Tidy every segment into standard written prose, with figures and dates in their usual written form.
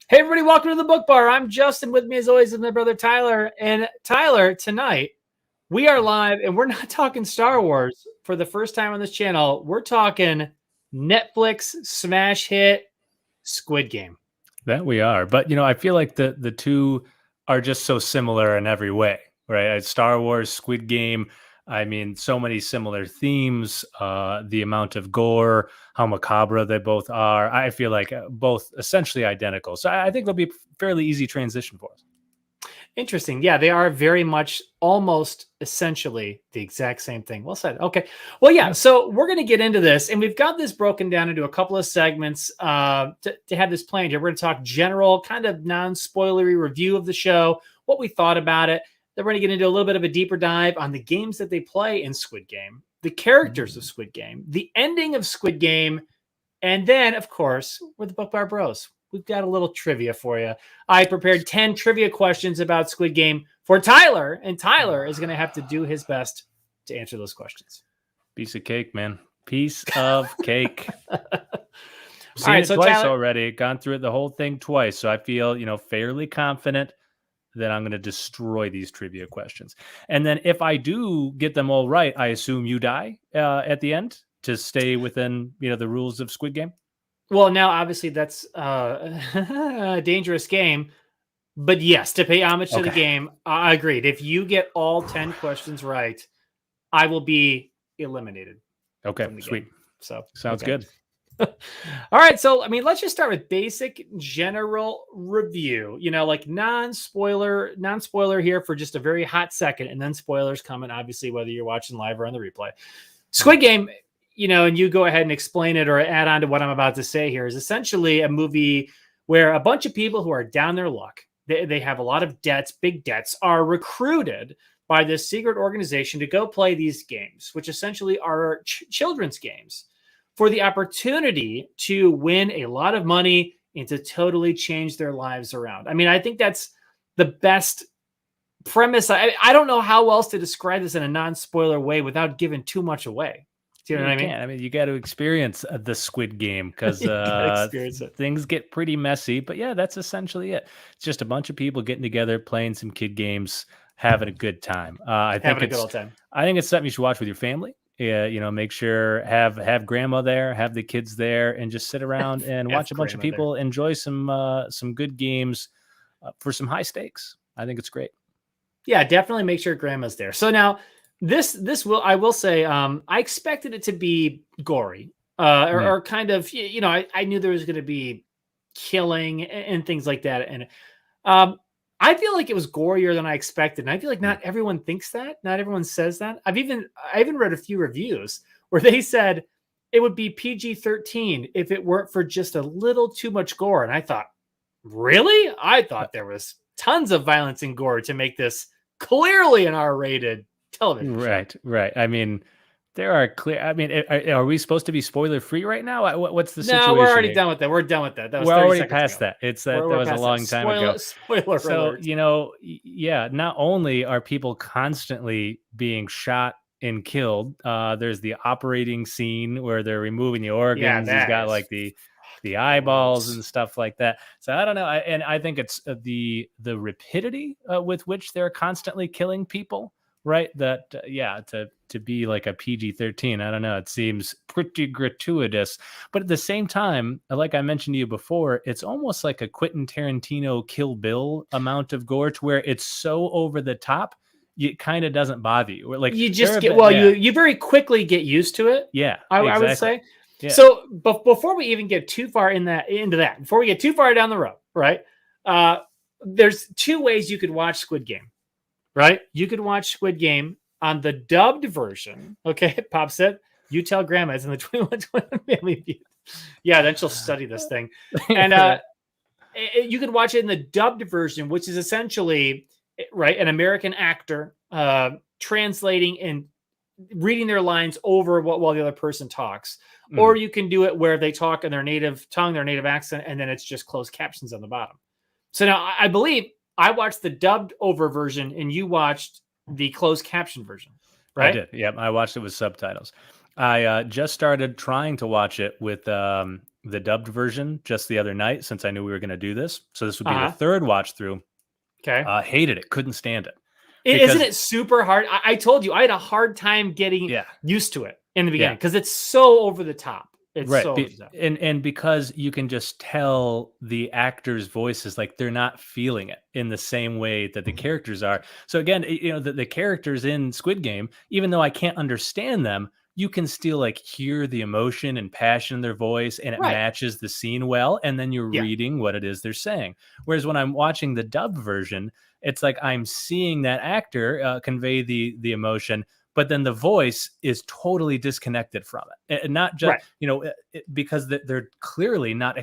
Hey, everybody, welcome to the Book Bar. I'm Justin. With me, as always, is my brother Tyler. And Tyler, tonight, we are live, and we're not talking Star Wars for the first time on this channel. We're talking Netflix smash hit Squid Game. That we are. But, I feel like the two are just so similar in every way, right? Star Wars, Squid Game, I mean, so many similar themes, the amount of gore, how macabre they both are. I feel like both essentially identical. So I think it'll be a fairly easy transition for us. Interesting. Yeah, they are very much almost essentially the exact same thing. Well said. Okay. Well, yeah. So we're going to get into this, and we've got this broken down into a couple of segments to have this planned here. We're going to talk general, kind of non-spoilery review of the show, what we thought about it. Then we're going to get into a little bit of a deeper dive on the games that they play in Squid Game, the characters of Squid Game, the ending of Squid Game, and then, of course, we're the BookBarBros. We've got a little trivia for you. I prepared 10 trivia questions about Squid Game for Tyler, and Tyler is going to have to do his best to answer those questions. Piece of cake, man. Piece of cake. Seen right, it so twice Tyler, already. Gone through it, the whole thing twice. So I feel, fairly confident that I'm going to destroy these trivia questions. And then if I do get them all right, I assume you die at the end to stay within, the rules of Squid Game. Well, now obviously that's a dangerous game, but yes, to pay homage to the game, I agreed. If you get all 10 questions right, I will be eliminated. Okay, sweet. Game. So sounds good. All right, so let's just start with basic general review. Like non-spoiler here for just a very hot second, and then spoilers coming, obviously, whether you're watching live or on the replay. Squid Game, and you go ahead and explain it or add on to what I'm about to say here, is essentially a movie where a bunch of people who are down their luck, they have a lot of debts, big debts, are recruited by this secret organization to go play these games, which essentially are children's games, for the opportunity to win a lot of money and to totally change their lives around. I think that's the best premise. I don't know how else to describe this in a non-spoiler way without giving too much away. Do you know what I mean? You got to experience the Squid Game because things get pretty messy. But yeah, that's essentially it. It's just a bunch of people getting together, playing some kid games, having a good time. I think it's something you should watch with your family. Yeah, make sure have grandma there, have the kids there, and just sit around and watch a bunch of people enjoy some good games for some high stakes. I think it's great. Yeah, definitely make sure grandma's there. So now I will say, I expected it to be gory, or kind of, I knew there was going to be killing and things like that. And I feel like it was gorier than I expected. And I feel like not everyone thinks that. Not everyone says that. I even read a few reviews where they said it would be PG-13 if it weren't for just a little too much gore. And I thought, really? I thought there was tons of violence and gore to make this clearly an R-rated television show. Right. There are clear. Are we supposed to be spoiler free right now? What's the situation? No, we're already done with that. We're done with that. That was we're already ago. past that. That was a long time ago. Spoiler so alert. Not only are people constantly being shot and killed, there's the operating scene where they're removing the organs. He's got like the eyeballs and stuff like that. So I don't know. And I think it's the rapidity with which they're constantly killing people. Right. That, to be like a PG-13, I don't know. It seems pretty gratuitous. But at the same time, like I mentioned to you before, it's almost like a Quentin Tarantino Kill Bill amount of gore to where it's so over the top, it kind of doesn't bother you. Like you just you very quickly get used to it. Yeah, I would say. Yeah. So before we even get too far before we get too far down the road, right? There's two ways you could watch Squid Game. Right? You could watch Squid Game on the dubbed version. Okay, Pop said, you tell grandma it's in the 21 Family Feud. Yeah, then she'll study this thing. And you could watch it in the dubbed version, which is essentially, right, an American actor translating and reading their lines over while the other person talks. Or you can do it where they talk in their native tongue, their native accent, and then it's just closed captions on the bottom. So now I believe I watched the dubbed over version and you watched the closed caption version, right? I did. Yep. I watched it with subtitles. I just started trying to watch it with the dubbed version just the other night since I knew we were going to do this. So this would be the third watch through. Okay. Hated it. Couldn't stand it. Isn't it super hard? I told you I had a hard time getting used to it in the beginning because it's so over the top. It's so over the top. And because you can just tell the actors' voices, like they're not feeling it in the same way that the characters are. So again, you know, the characters in Squid Game, even though I can't understand them, you can still like hear the emotion and passion in their voice, and it matches the scene well. And then you're reading what it is they're saying. Whereas when I'm watching the dubbed version, it's like I'm seeing that actor convey the emotion, but then the voice is totally disconnected from it. And not just, you know, because they're clearly not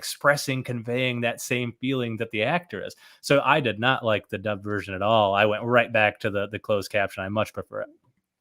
conveying that same feeling that the actor is. So I did not like the dubbed version at all. I went right back to the closed caption. I much prefer it.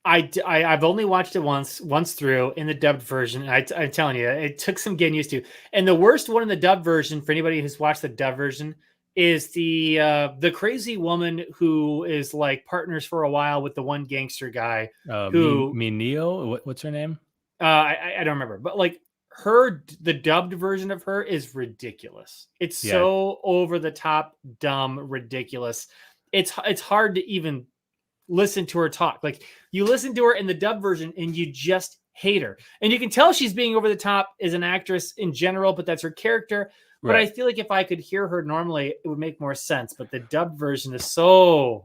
I've only watched it once through in the dubbed version. I'm telling you, it took some getting used to. And the worst one in the dubbed version, for anybody who's watched the dubbed version, is the crazy woman who is like partners for a while with the one gangster guy. Neo. What's her name? I don't remember, but like the dubbed version of her is ridiculous. It's so over the top, dumb, ridiculous. It's hard to even listen to her talk. Like you listen to her in the dub version and you just hate her, and you can tell she's being over the top as an actress in general, but that's her character. But I feel like if I could hear her normally, it would make more sense. But the dub version is so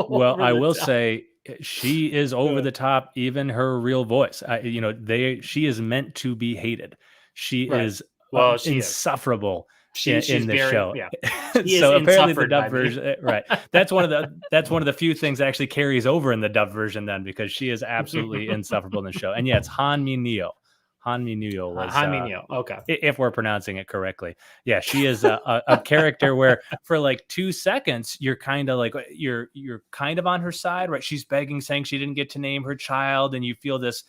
well. I will say she is over the top. Even her real voice, she is meant to be hated. She is insufferable. She's in the show. Yeah. So apparently the dub version, That's one of the few things that actually carries over in the dub version then, because she is absolutely insufferable in the show. And it's Han Mi Neo. Han Mi Neo was Han Mi Neo. Okay, if we're pronouncing it correctly. Yeah, she is a character where for like 2 seconds you're kind of like you're kind of on her side, right? She's begging, saying she didn't get to name her child, and you feel this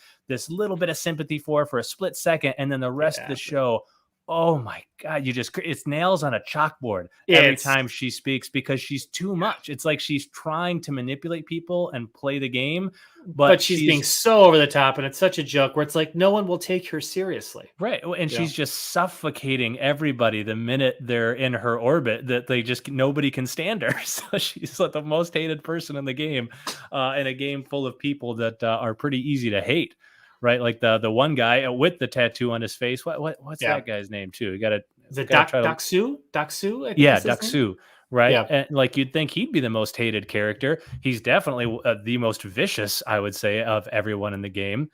little bit of sympathy for a split second, and then the rest of the show. Oh my God, it's nails on a chalkboard every time she speaks, because she's too much. It's like she's trying to manipulate people and play the game, but she's being so over the top, and it's such a joke where it's like no one will take her seriously. Right. And she's just suffocating everybody the minute they're in her orbit, that nobody can stand her. So she's like the most hated person in the game, in a game full of people that are pretty easy to hate. Right, like the one guy with the tattoo on his face. What's that guy's name too? You got to. Is it Daksu? Daksu? Yeah, Daksu. Right, and like you'd think he'd be the most hated character. He's definitely the most vicious, I would say, of everyone in the game.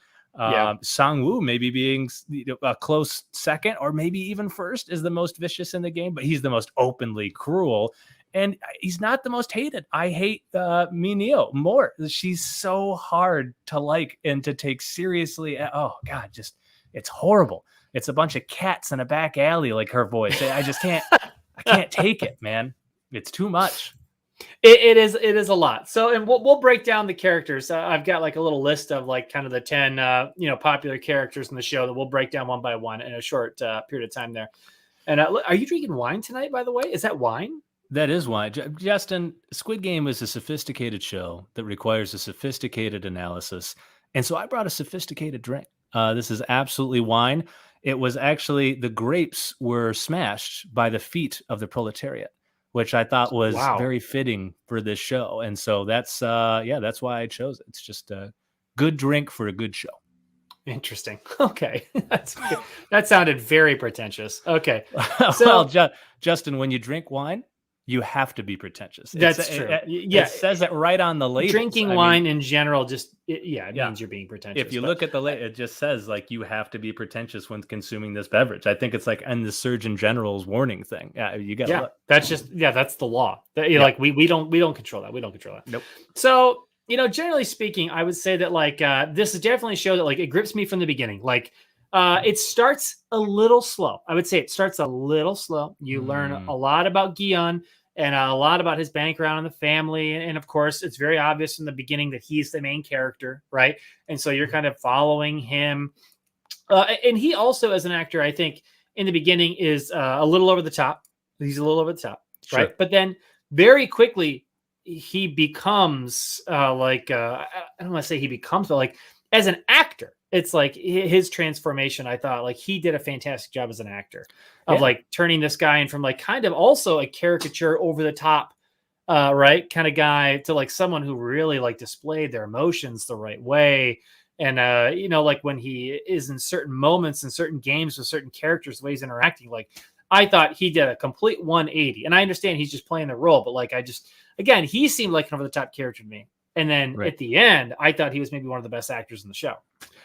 Sang-woo maybe being a close second, or maybe even first, is the most vicious in the game, but he's the most openly cruel. And he's not the most hated. I hate Mi Neo more. She's so hard to like and to take seriously. Oh God, it's horrible. It's a bunch of cats in a back alley, like her voice. I just can't. I can't take it, man. It's too much. It is a lot. So, and we'll break down the characters. I've got like a little list of like kind of the 10 popular characters in the show that we'll break down one by one in a short period of time there. And are you drinking wine tonight, by the way? Is that wine? That is why, Justin, Squid Game is a sophisticated show that requires a sophisticated analysis. And so I brought a sophisticated drink. This is absolutely wine. It was actually, the grapes were smashed by the feet of the proletariat, which I thought was very fitting for this show. And so that's why I chose it. It's just a good drink for a good show. Interesting. Okay. That sounded very pretentious. Okay. So, well, Justin, when you drink wine, you have to be pretentious. That's true. It says it right on the label. Drinking wine in general means you're being pretentious. If you look at the label, it just says like you have to be pretentious when consuming this beverage. I think it's like in the Surgeon General's warning thing. Yeah, you got to look. That's just that's the law. Like we don't control that. We don't control that. Nope. So, generally speaking, I would say that like this is definitely a show that like it grips me from the beginning. Like it starts a little slow. I would say it starts a little slow. You learn a lot about Gion and a lot about his background and the family. And of course, it's very obvious in the beginning that he's the main character, right? And so you're kind of following him. And he also, as an actor, I think in the beginning is a little over the top. He's a little over the top, right? Sure. But then very quickly, he becomes I don't want to say he becomes, but like as an actor, it's like his transformation. I thought like he did a fantastic job as an actor of like turning this guy in from like kind of also a caricature over the top, right, kind of guy to like someone who really like displayed their emotions the right way. And like when he is in certain moments in certain games with certain characters, the way he's interacting, like I thought he did a complete 180. And I understand he's just playing the role, but like again, he seemed like an over the top character to me. And then at the end, I thought he was maybe one of the best actors in the show.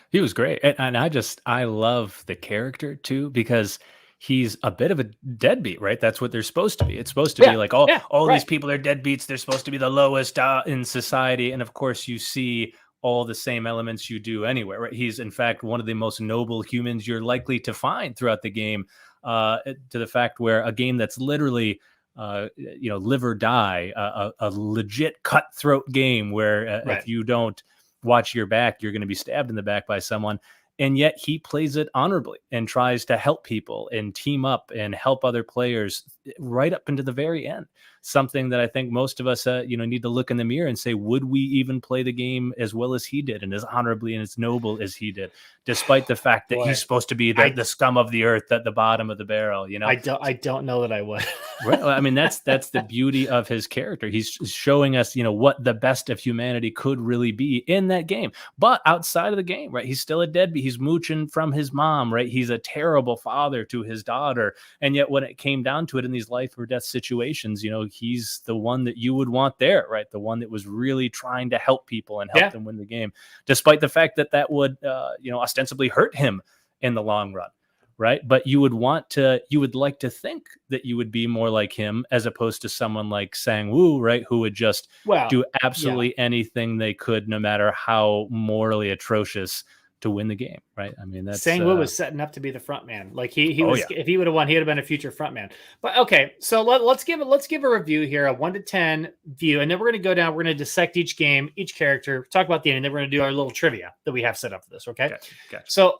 He was great. And I love the character too, because he's a bit of a deadbeat, right? That's what they're supposed to be. It's supposed to be like, all these people are deadbeats. They're supposed to be the lowest in society. And of course, you see all the same elements you do anywhere, right? He's in fact one of the most noble humans you're likely to find throughout the game, to the fact where a game that's literally live or die, a legit cutthroat game where if you don't watch your back, you're going to be stabbed in the back by someone. And yet he plays it honorably and tries to help people and team up and help other players right up into the very end. Something that I think most of us, need to look in the mirror and say, would we even play the game as well as he did and as honorably and as noble as he did, despite the fact that he's supposed to be the scum of the earth at the bottom of the barrel, I don't know that I would. Right. I mean, that's the beauty of his character. He's showing us, what the best of humanity could really be in that game. But outside of the game, right, he's still a deadbeat. He's mooching from his mom, right? He's a terrible father to his daughter. And yet when it came down to it in these life or death situations, he's the one that you would want there, right? The one that was really trying to help people and help them win the game, despite the fact that would, ostensibly hurt him in the long run. Right. But you would like to think that you would be more like him as opposed to someone like Sang-woo, right, who would just do absolutely anything they could, no matter how morally atrocious, to win the game. Right. I mean, that's Sang-woo was setting up to be the front man. Like he was, if he would have won, he would have been a future front man. But okay, so let's give a review here, a 1 to 10 view, and then we're going to go down. We're going to dissect each game, each character, talk about the end, and then we're going to do our little trivia that we have set up for this. Okay. Gotcha. So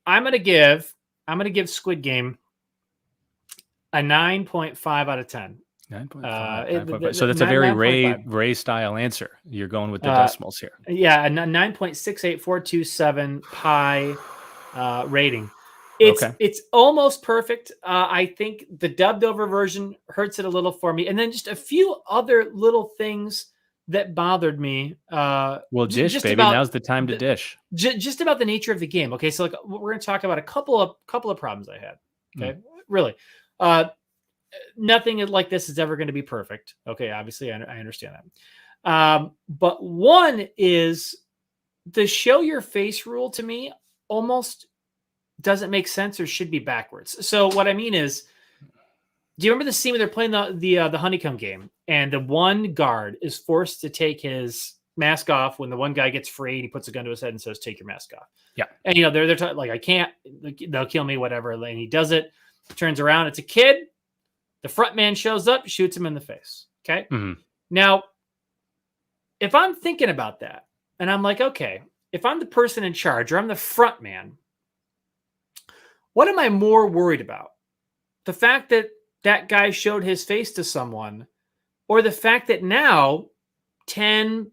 I'm going to give Squid Game a 9.5 out of 10. 9.5. So that's a very Ray style answer. You're going with the decimals here. Yeah, a 9.68427 pi rating. It's almost perfect. I think the dubbed over version hurts it a little for me. And then just a few other little things that bothered me. Well, dish, baby. Now's the time to dish. Just about the nature of the game. Okay, so like we're going to talk about a couple of problems I had. Okay, really. Nothing like this is ever going to be perfect. Okay, obviously I understand that. But one is the show your face rule to me almost doesn't make sense or should be backwards. So what I mean is, do you remember the scene where they're playing the honeycomb game and the one guard is forced to take his mask off when the one guy gets free and he puts a gun to his head and says, "Take your mask off." Yeah. And they're like, "I can't, they'll kill me," whatever. And he does it, turns around, it's a kid. The front man shows up, shoots him in the face. Okay. Mm-hmm. Now, if I'm thinking about that and I'm like, okay, if I'm the person in charge or I'm the front man, what am I more worried about? The fact that that guy showed his face to someone, or the fact that now 10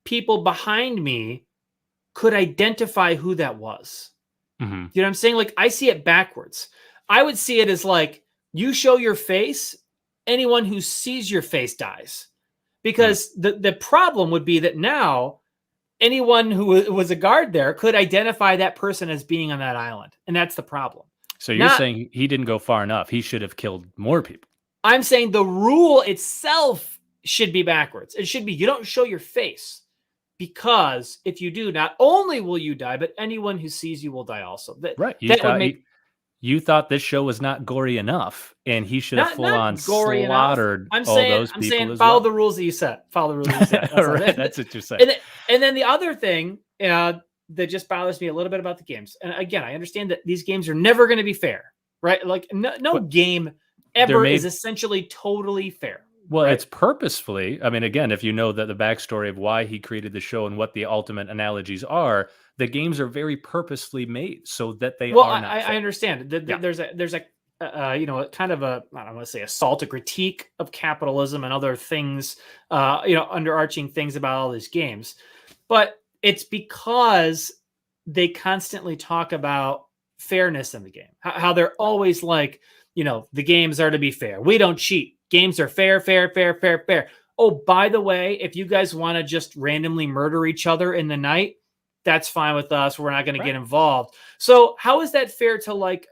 people behind me could identify who that was? Mm-hmm. You know what I'm saying? Like, I see it backwards. I would see it as like, you show your face, anyone who sees your face dies. Because the problem would be that now anyone who was a guard there could identify that person as being on that island. And that's the problem. So you're saying he didn't go far enough. He should have killed more people. I'm saying the rule itself should be backwards. It should be, you don't show your face, because if you do, not only will you die, but anyone who sees you will die also. Right. You thought this show was not gory enough, and he should have full on slaughtered all those people. I'm saying follow the rules that you set. Follow the rules that you set. Right, that's what you're saying. And then the other thing that just bothers me a little bit about the games, and again, I understand that these games are never going to be fair, right? Like no game ever is essentially totally fair. Well, right? It's purposefully. I mean, again, if you know that the backstory of why he created the show and what the ultimate analogies are, the games are very purposefully made so that they are not fair. I understand. There's a kind of a, I don't want to say assault, a critique of capitalism and other things, underarching things about all these games. But it's because they constantly talk about fairness in the game, how they're always like, the games are to be fair. We don't cheat. Games are fair, fair, fair, fair, fair. Oh, by the way, if you guys want to just randomly murder each other in the night, that's fine with us. We're not going to get involved. So how is that fair to like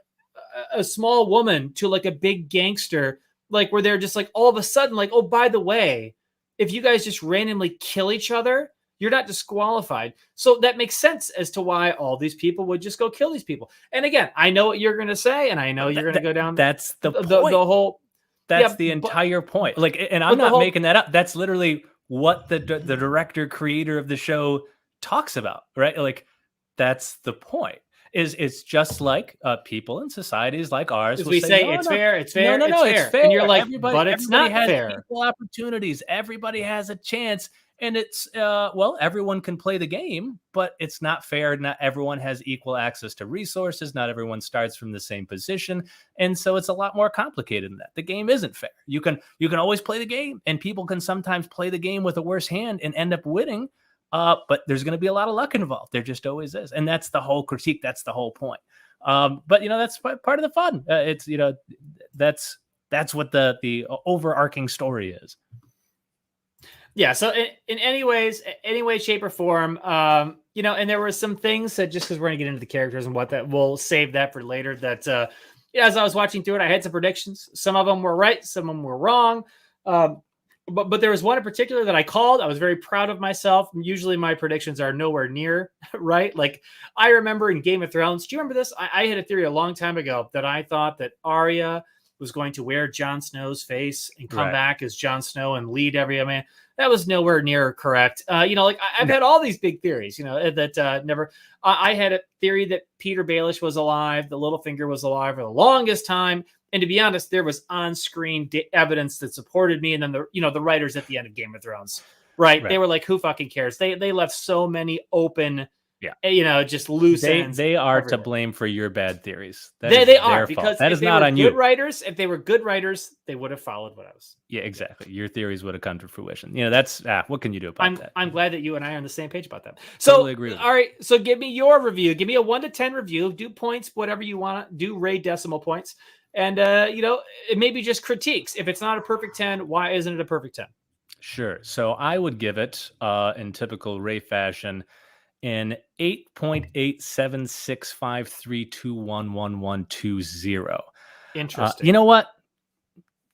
a small woman to like a big gangster, like where they're just like all of a sudden like, oh, by the way, if you guys just randomly kill each other, you're not disqualified. So that makes sense as to why all these people would just go kill these people. And again, I know what you're going to say, and I know you're going to go down. That's the point. The whole. That's the entire point. Like, and I'm not making that up. That's literally what the director, creator of the show talks about, right? Like, that's the point. It's just like people in societies like ours. We say no, it's fair. It's fair. No, it's fair. And you're like, but it's not fair. Equal opportunities. Everybody has a chance. And it's, everyone can play the game, but it's not fair. Not everyone has equal access to resources. Not everyone starts from the same position. And so it's a lot more complicated than that. The game isn't fair. You can always play the game, and people can sometimes play the game with a worse hand and end up winning. But there's going to be a lot of luck involved. There just always is. And that's the whole critique. That's the whole point. But that's part of the fun. It's, that's what the overarching story is. Yeah. So in any way, shape, or form, and there were some things that, just because we're gonna get into the characters and what, that we'll save that for later. That as I was watching through it, I had some predictions. Some of them were right, some of them were wrong. But there was one in particular that I called. I was very proud of myself. Usually my predictions are nowhere near right. Like, I remember in Game of Thrones. Do you remember this? I had a theory a long time ago that I thought that Arya was going to wear Jon Snow's face and come back as Jon Snow and lead everyone. That was nowhere near correct. Like I've had all these big theories, that never. I had a theory that Peter Baelish was alive, that Littlefinger was alive for the longest time, and to be honest, there was on-screen evidence that supported me. And then the writers at the end of Game of Thrones, right? They were like, "Who fucking cares?" They left so many open. Just loose ends. They are everywhere to blame for your bad theories. They are, because that is not on you. If they were good writers, they would have followed what I was. Yeah, exactly. Your theories would have come to fruition. That's what can you do about that? I'm glad that you and I are on the same page about that. So, totally agree with all right. So give me your review. Give me a 1 to 10 review. Do points, whatever you want. Do rate decimal points, and it may be just critiques. If it's not a perfect 10, why isn't it a perfect 10? Sure. So I would give it, in typical Ray fashion, in 8.8765321120. Interesting. You know what?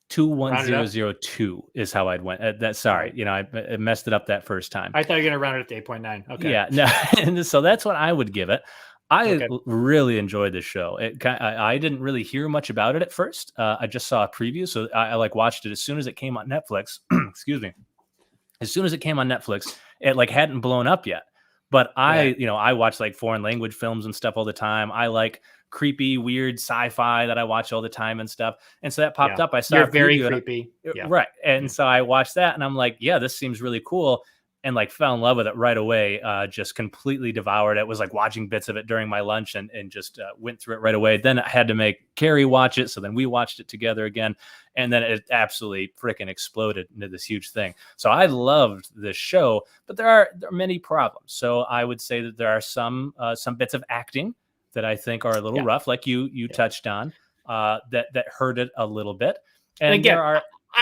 21002 is how I'd went. Sorry, I messed it up that first time. I thought you were gonna round it to 8.9. Okay. Yeah, no, and so that's what I would give it. I really enjoyed the show. I didn't really hear much about it at first. I just saw a preview, so I watched it as soon as it came on Netflix. Excuse me. As soon as it came on Netflix, it hadn't blown up yet. But I watch like foreign language films and stuff all the time. I like creepy, weird sci-fi that I watch all the time and stuff. And so that popped up. I saw You're very creepy. Right. And so I watched that and I'm like, yeah, this seems really cool. And fell in love with it right away. Just completely devoured it. Was watching bits of it during my lunch and just went through it right away. Then I had to make Carrie watch it. So then we watched it together again. And then it absolutely freaking exploded into this huge thing. So I loved this show, but there are many problems. So I would say that there are some bits of acting that I think are a little rough, like you touched on, that hurt it a little bit. And again, there are.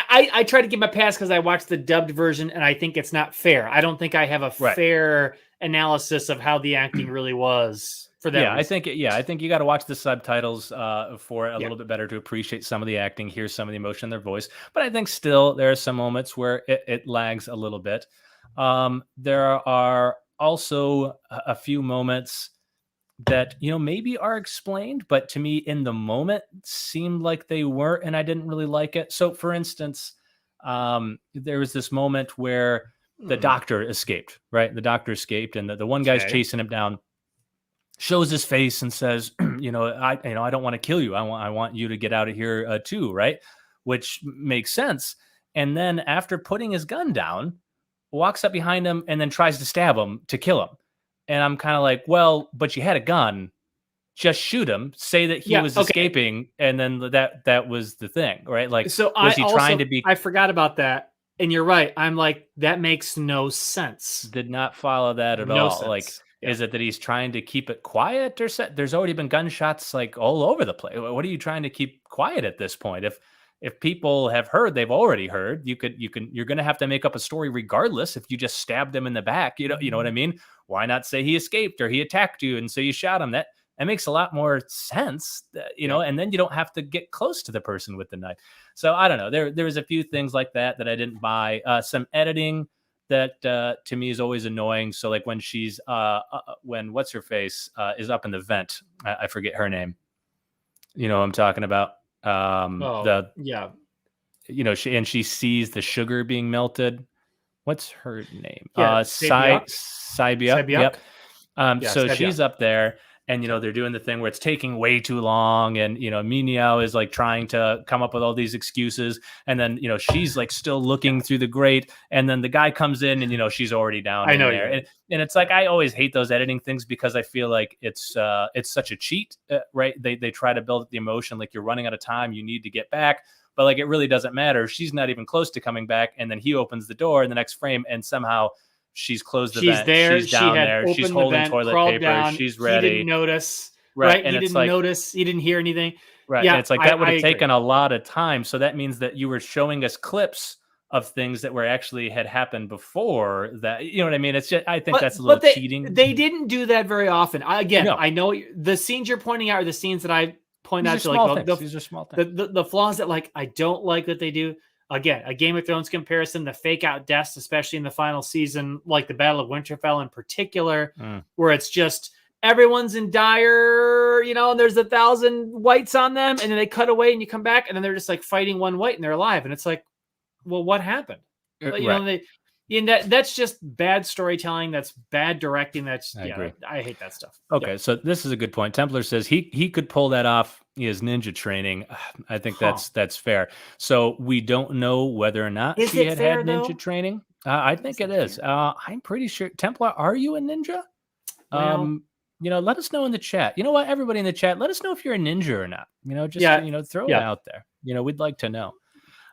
I try to give my pass because I watched the dubbed version and I think it's not fair. I don't think I have a fair analysis of how the acting really was for that. Yeah, reason. I think you got to watch the subtitles for it a little bit better to appreciate some of the acting, hear some of the emotion in their voice. But I think still there are some moments where it lags a little bit. There are also a few moments that maybe are explained, but to me in the moment seemed like they weren't, and I didn't really like it. So for instance, there was this moment where the doctor escaped, right? The doctor escaped and the one guy's chasing him down, shows his face and says, I don't want to kill you. I want you to get out of here too. Right. Which makes sense. And then after putting his gun down, walks up behind him and then tries to stab him to kill him. And I'm kind of like, well, but you had a gun, just shoot him, say that he was escaping. And then that was the thing, right? So was he trying to be, I forgot about that. And you're right. I'm like, that makes no sense. Did not follow that at all. Sense. Is it that he's trying to keep it quiet, or there's already been gunshots like all over the place? What are you trying to keep quiet at this point? If people have heard, they've already heard. You're going to have to make up a story regardless. If you just stabbed him in the back, you know what I mean? Why not say he escaped or he attacked you and so you shot him? That makes a lot more sense, and then you don't have to get close to the person with the knife. So I don't know. There was a few things like that I didn't buy. Some editing that to me is always annoying. So like when she's when what's her face is up in the vent, I forget her name. You know what I'm talking about? She sees the sugar being melted. What's her name? Sybiuk. Yep. So she's up there, and they're doing the thing where it's taking way too long, and Miao is like trying to come up with all these excuses, and then she's like still looking through the grate, and then the guy comes in, and she's already down in there, and it's like I always hate those editing things because I feel like it's such a cheat, right? They try to build up the emotion like you're running out of time, you need to get back. But like it really doesn't matter. She's not even close to coming back, and then he opens the door in the next frame, and somehow she's closed the vent. There. She's down there. She's holding toilet paper. Down. She's ready. He didn't notice. Right. And he didn't notice. He didn't hear anything. Right. Yeah. And it's like that would have taken a lot of time. So that means that you were showing us clips of things that were actually had happened before that. You know what I mean? It's just I think that's a little cheating. They didn't do that very often. I know the scenes you're pointing out are the scenes that I point out to like these are small things. The flaws that like I don't like that they do. Again, a Game of Thrones comparison, the fake out deaths, especially in the final season, like the Battle of Winterfell in particular, where it's just everyone's in dire, and there's 1,000 whites on them, and then they cut away and you come back and then they're just like fighting one white and they're alive. And it's like, well, what happened? That's just bad storytelling. That's bad directing. I hate that stuff. Okay, so this is a good point. Templar says he could pull that off. He has ninja training. I think that's fair. So we don't know whether or not she had ninja training. I think it is. I'm pretty sure. Templar, are you a ninja? Well, let us know in the chat. You know what, everybody in the chat, let us know if you're a ninja or not. Throw it out there. We'd like to know.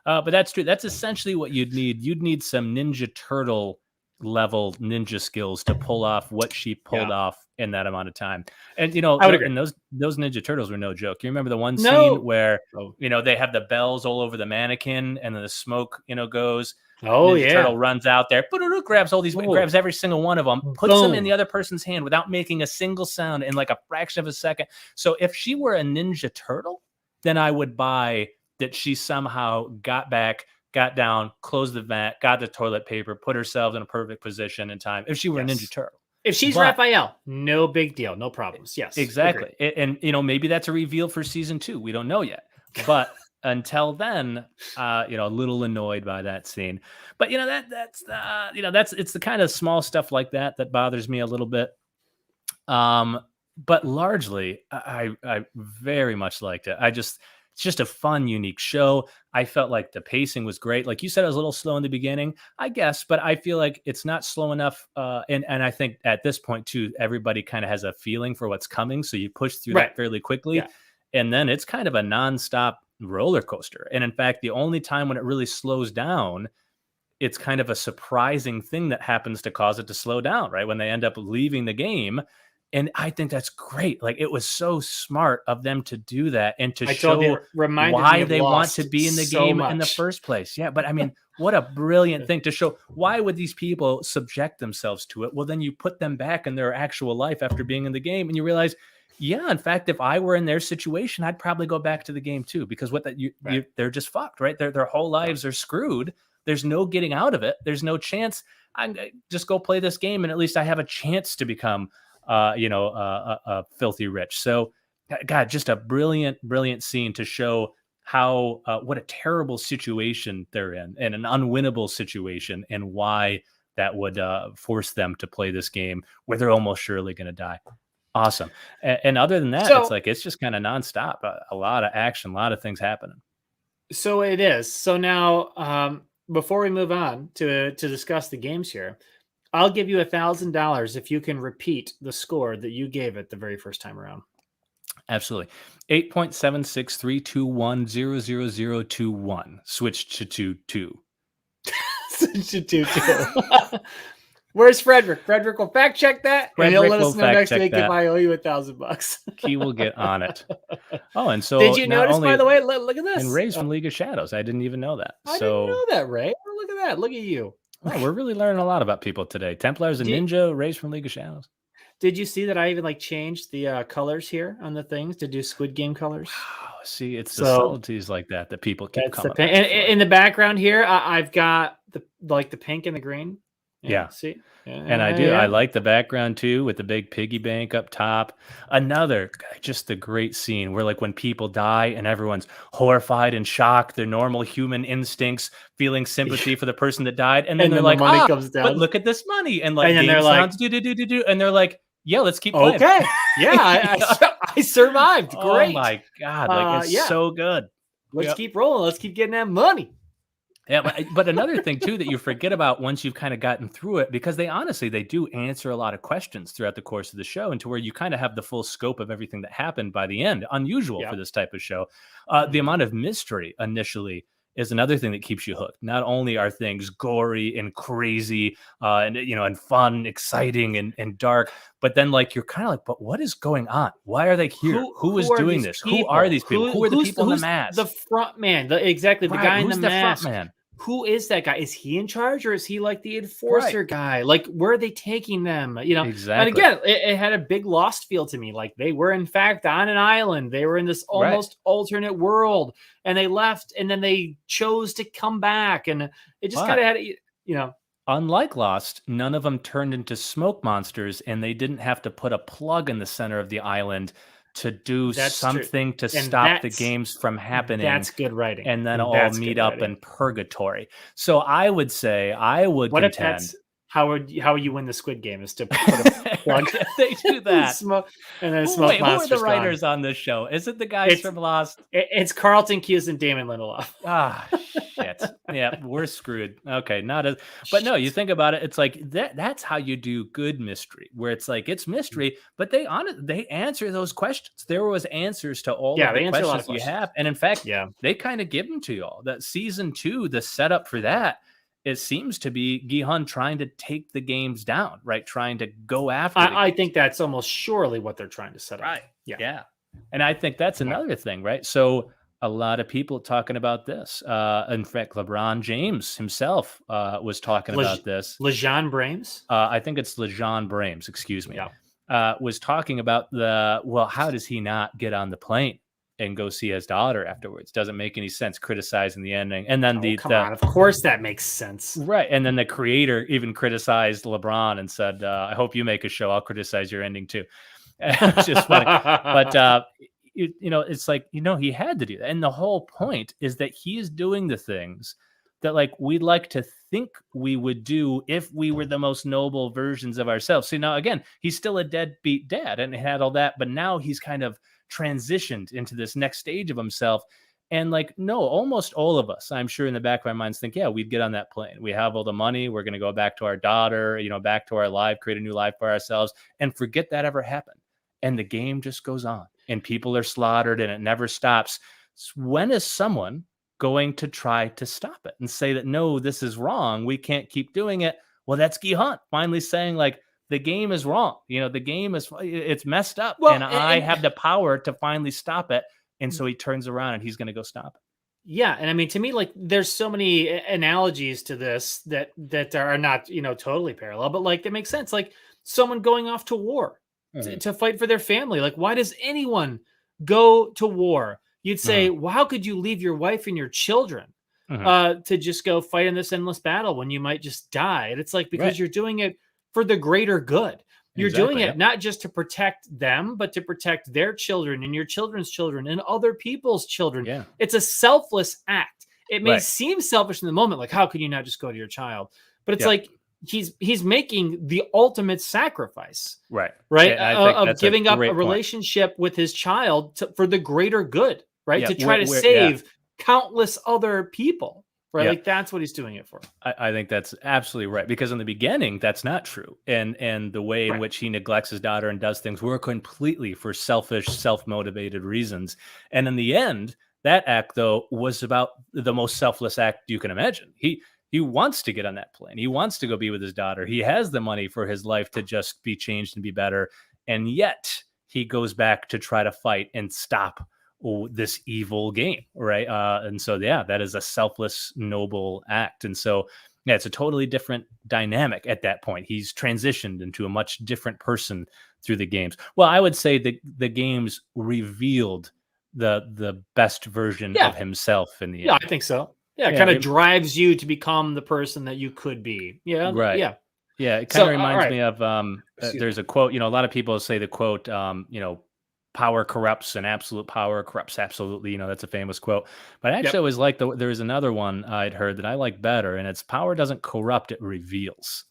But that's true. That's essentially what you'd need. You'd need some Ninja Turtle level ninja skills to pull off what she pulled off in that amount of time. And I would agree. And those Ninja Turtles were no joke. You remember the one scene where they have the bells all over the mannequin, and then the smoke goes. Ninja Turtle runs out there, grabs all these, grabs every single one of them, puts them in the other person's hand without making a single sound in like a fraction of a second. So if she were a Ninja Turtle, then I would buy that she somehow got back, got down, closed the vent, got the toilet paper, put herself in a perfect position in time. If she were a Ninja Turtle. If she's Raphael, no big deal, no problems. Yes, exactly. And maybe that's a reveal for season 2. We don't know yet. But until then, a little annoyed by that scene. But it's the kind of small stuff like that bothers me a little bit. But largely, I very much liked it. It's just a fun, unique show. I felt like the pacing was great. Like you said, it was a little slow in the beginning, I guess, but I feel like it's not slow enough. And I think at this point too, everybody kind of has a feeling for what's coming. So you push through that fairly quickly. Yeah. And then it's kind of a nonstop roller coaster. And in fact, the only time when it really slows down, it's kind of a surprising thing that happens to cause it to slow down, right? When they end up leaving the game. And I think that's great. Like it was so smart of them to do that and to show why they want to be in the game in the first place. Yeah, but I mean, what a brilliant thing to show. Why would these people subject themselves to it? Well, then you put them back in their actual life after being in the game, and you realize, yeah, in fact, if I were in their situation, I'd probably go back to the game too, because they're just fucked, right? Their whole lives are screwed. There's no getting out of it. There's no chance. I just go play this game, and at least I have a chance to become filthy rich. So, God, just a brilliant, brilliant scene to show how what a terrible situation they're in, and an unwinnable situation, and why that would force them to play this game where they're almost surely going to die. Awesome. And other than that, it's just kind of nonstop. A lot of action, a lot of things happening. So it is. So now, before we move on to discuss the games here, I'll give you $1,000 if you can repeat the score that you gave it the very first time around. Absolutely. 8.763210021. Switch to 2-2. Switch to 2-2. Where's Frederick? Frederick will fact check that, and he'll let us know next week that. if I owe you $1,000. He will get on it. Oh, and so did you notice, by the way? Look at this. And Ray's from League of Shadows. I didn't even know that. I didn't know that, Ray. Look at that. Look at you. Wow, we're really learning a lot about people today. Templars and Ninja, Ray's from League of Shadows. Did you see that I even changed the colors here on the things to do Squid Game colors? Wow, see, it's the subtleties like that people keep coming. And in the background here, I've got the pink and the green. Yeah. See? And I do. Yeah. I like the background too, with the big piggy bank up top. Another, just the great scene where when people die and everyone's horrified and shocked, their normal human instincts, feeling sympathy for the person that died. And then they're like, money comes down. But look at this money. And and then they're like, do. And they're like, yeah, let's keep playing. Okay. Yeah. I survived. Great. Oh my God. It's so good. Let's keep rolling. Let's keep getting that money. Yeah, but another thing too that you forget about once you've kind of gotten through it, because they do answer a lot of questions throughout the course of the show, and to where you kind of have the full scope of everything that happened by the end. Unusual for this type of show. The amount of mystery initially is another thing that keeps you hooked. Not only are things gory and crazy, and fun, exciting and dark, but then you're kind of but what is going on? Why are they here? Who is doing this? Who are these people? Who are the people in the mask? The front man. The guy in the mask. Front man? Who is that guy? Is he in charge, or is he the enforcer guy? Where are they taking them? Exactly. And again, it had a big Lost feel to me. They were in fact on an island. They were in this almost alternate world, and they left, and then they chose to come back, and it just kind of had, Unlike Lost, none of them turned into smoke monsters, and they didn't have to put a plug in the center of the island to do something to stop the games from happening. That's good writing. And then all meet up in purgatory. So I would say, contend. If how you win the Squid Game is to put a plug. They do that. Smoke, and then smoke who are the writers on this show? Is it the guys from Lost? It's Carlton Cuse and Damon Lindelof. Shit. Yeah, we're screwed. Okay, but no, you think about it, it's that's how you do good mystery, where it's it's mystery, but they answer those questions. There was answers to all of the questions you have. And in fact, they kind of give them to you all. That season 2, the setup for that, it seems to be Gi-hun trying to take the games down, right? Trying to go after I think that's almost surely what they're trying to set up. Right. Yeah. And I think that's another thing, right? So a lot of people talking about this. In fact, LeBron James himself was talking about this. LeJean Brames? I think it's LeJean Brames, excuse me. Yeah. Was talking about how does he not get on the plane and go see his daughter afterwards? Doesn't make any sense, criticizing the ending. And then of course that makes sense. Right. And then the creator even criticized LeBron and said, I hope you make a show. I'll criticize your ending too. It's just funny. But, it's he had to do that. And the whole point is that he is doing the things that we'd like to think we would do if we were the most noble versions of ourselves. See, now again, he's still a deadbeat dad and had all that, but now he's kind of transitioned into this next stage of himself. And no, almost all of us, I'm sure in the back of our minds think, yeah, we'd get on that plane. We have all the money. We're going to go back to our daughter, back to our life, create a new life for ourselves, and forget that ever happened. And the game just goes on, and people are slaughtered, and it never stops. When is someone going to try to stop it and say that, no, this is wrong, we can't keep doing it? Well, that's Gi-hun finally saying the game is wrong. The game it's messed up, and I have the power to finally stop it. And so he turns around and he's going to go stop it. Yeah. And I mean, to me, there's so many analogies to this that are not, totally parallel, but they make sense. Someone going off to war to fight for their family. Why does anyone go to war? You'd say, well, how could you leave your wife and your children to just go fight in this endless battle when you might just die? And it's because you're doing it for the greater good. You're doing it not just to protect them, but to protect their children and your children's children and other people's children. Yeah. It's a selfless act. It may seem selfish in the moment, how can you not just go to your child? But it's he's making the ultimate sacrifice, right? Of giving up a relationship with his child for the greater good, right? To try to save countless other people. Right. That's what he's doing it for. I think that's absolutely right. Because in the beginning, that's not true. And the way in which he neglects his daughter and does things were completely for selfish, self-motivated reasons. And in the end, that act, though, was about the most selfless act you can imagine. He wants to get on that plane. He wants to go be with his daughter. He has the money for his life to just be changed and be better. And yet he goes back to try to fight and stop this evil game, right? And so, yeah, that is a selfless, noble act. And so, yeah, it's a totally different dynamic at that point. He's transitioned into a much different person through the games. Well, I would say the games revealed the best version of himself in the end. Yeah, I think so. Yeah, it kind of drives you to become the person that you could be. Yeah, right. Yeah. Yeah, it kind of reminds me of there's a quote, a lot of people say the quote, power corrupts and absolute power corrupts absolutely. That's a famous quote. But actually, I always like there's another one I'd heard that I like better, and it's power doesn't corrupt, it reveals.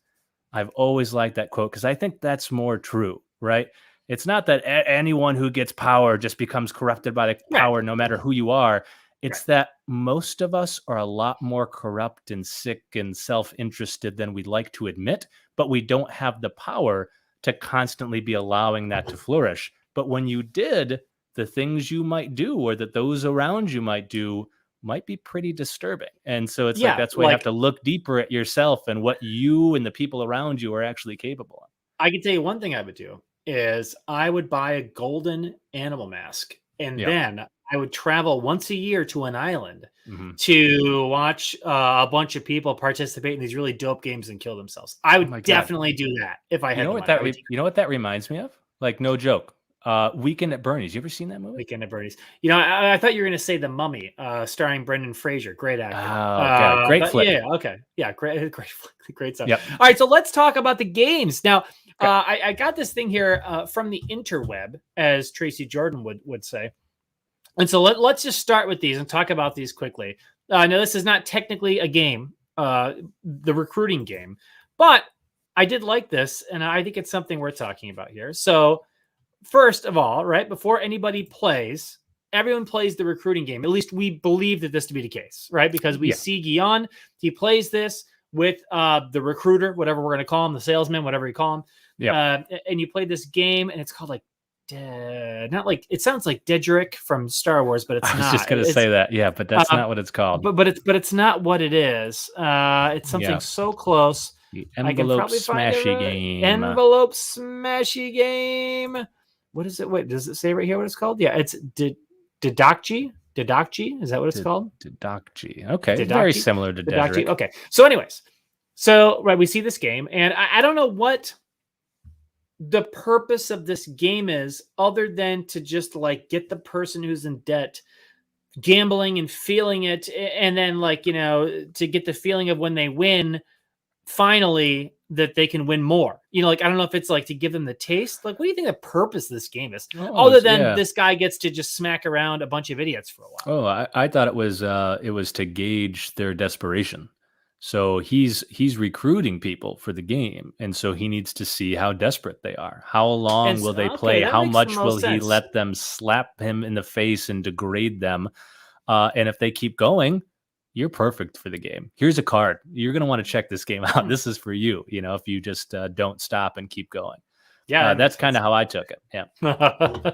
I've always liked that quote because I think that's more true, right? It's not that anyone who gets power just becomes corrupted by the power, no matter who you are. It's that most of us are a lot more corrupt and sick and self-interested than we'd like to admit, but we don't have the power to constantly be allowing that to flourish. But when you did, the things you might do or that those around you might do might be pretty disturbing. And so it's that's why you have to look deeper at yourself and what you and the people around you are actually capable of. I can tell you one thing I would do is I would buy a golden animal mask, and then I would travel once a year to an island to watch a bunch of people participate in these really dope games and kill themselves. I would definitely do that if I had what that reminds me of? Like, no joke. Weekend at Bernie's. You ever seen that movie? Weekend at Bernie's. I thought you were going to say The Mummy, starring Brendan Fraser. Great actor. Oh, great flick. Yeah, okay. Yeah, great stuff. Yep. All right, so let's talk about the games. Now, I got this thing here from the interweb, as Tracy Jordan would say. And so let's just start with these and talk about these quickly. Now, this is not technically a game, the recruiting game, but I did like this, and I think it's something worth talking about here. So first of all, right, before anybody plays, everyone plays the recruiting game. At least we believe that this to be the case, right? Because we see Guion, he plays this with the recruiter, whatever we're going to call him, the salesman, whatever you call him. Yeah. And you play this game, and it's called like, it sounds like Dedrick from Star Wars, but it's not. I was just going to say that. Yeah, but that's not what it's called. But it's not what it is. It's something so close. The envelope smashy game. Envelope smashy game. What is it? Wait, does it say right here what it's called? Yeah, it's Didakji. Didakji, is that what it's called? Didakji. Okay, very similar to Dedrick. Okay, so anyways, we see this game, and I don't know what the purpose of this game is other than to just like get the person who's in debt gambling and feeling it, and then to get the feeling of when they win finally that they can win more. I don't know if it's like to give them the taste. Like, what do you think the purpose of this game is? Other than this guy gets to just smack around a bunch of idiots for a while. Oh, I thought it was to gauge their desperation. So he's recruiting people for the game, and so he needs to see how desperate they are. How long will they play? How much will he let them slap him in the face and degrade them? And if they keep going, you're perfect for the game. Here's a card. You're going to want to check this game out. This is for you, if you just don't stop and keep going. Yeah, that's kind of how I took it. Yeah.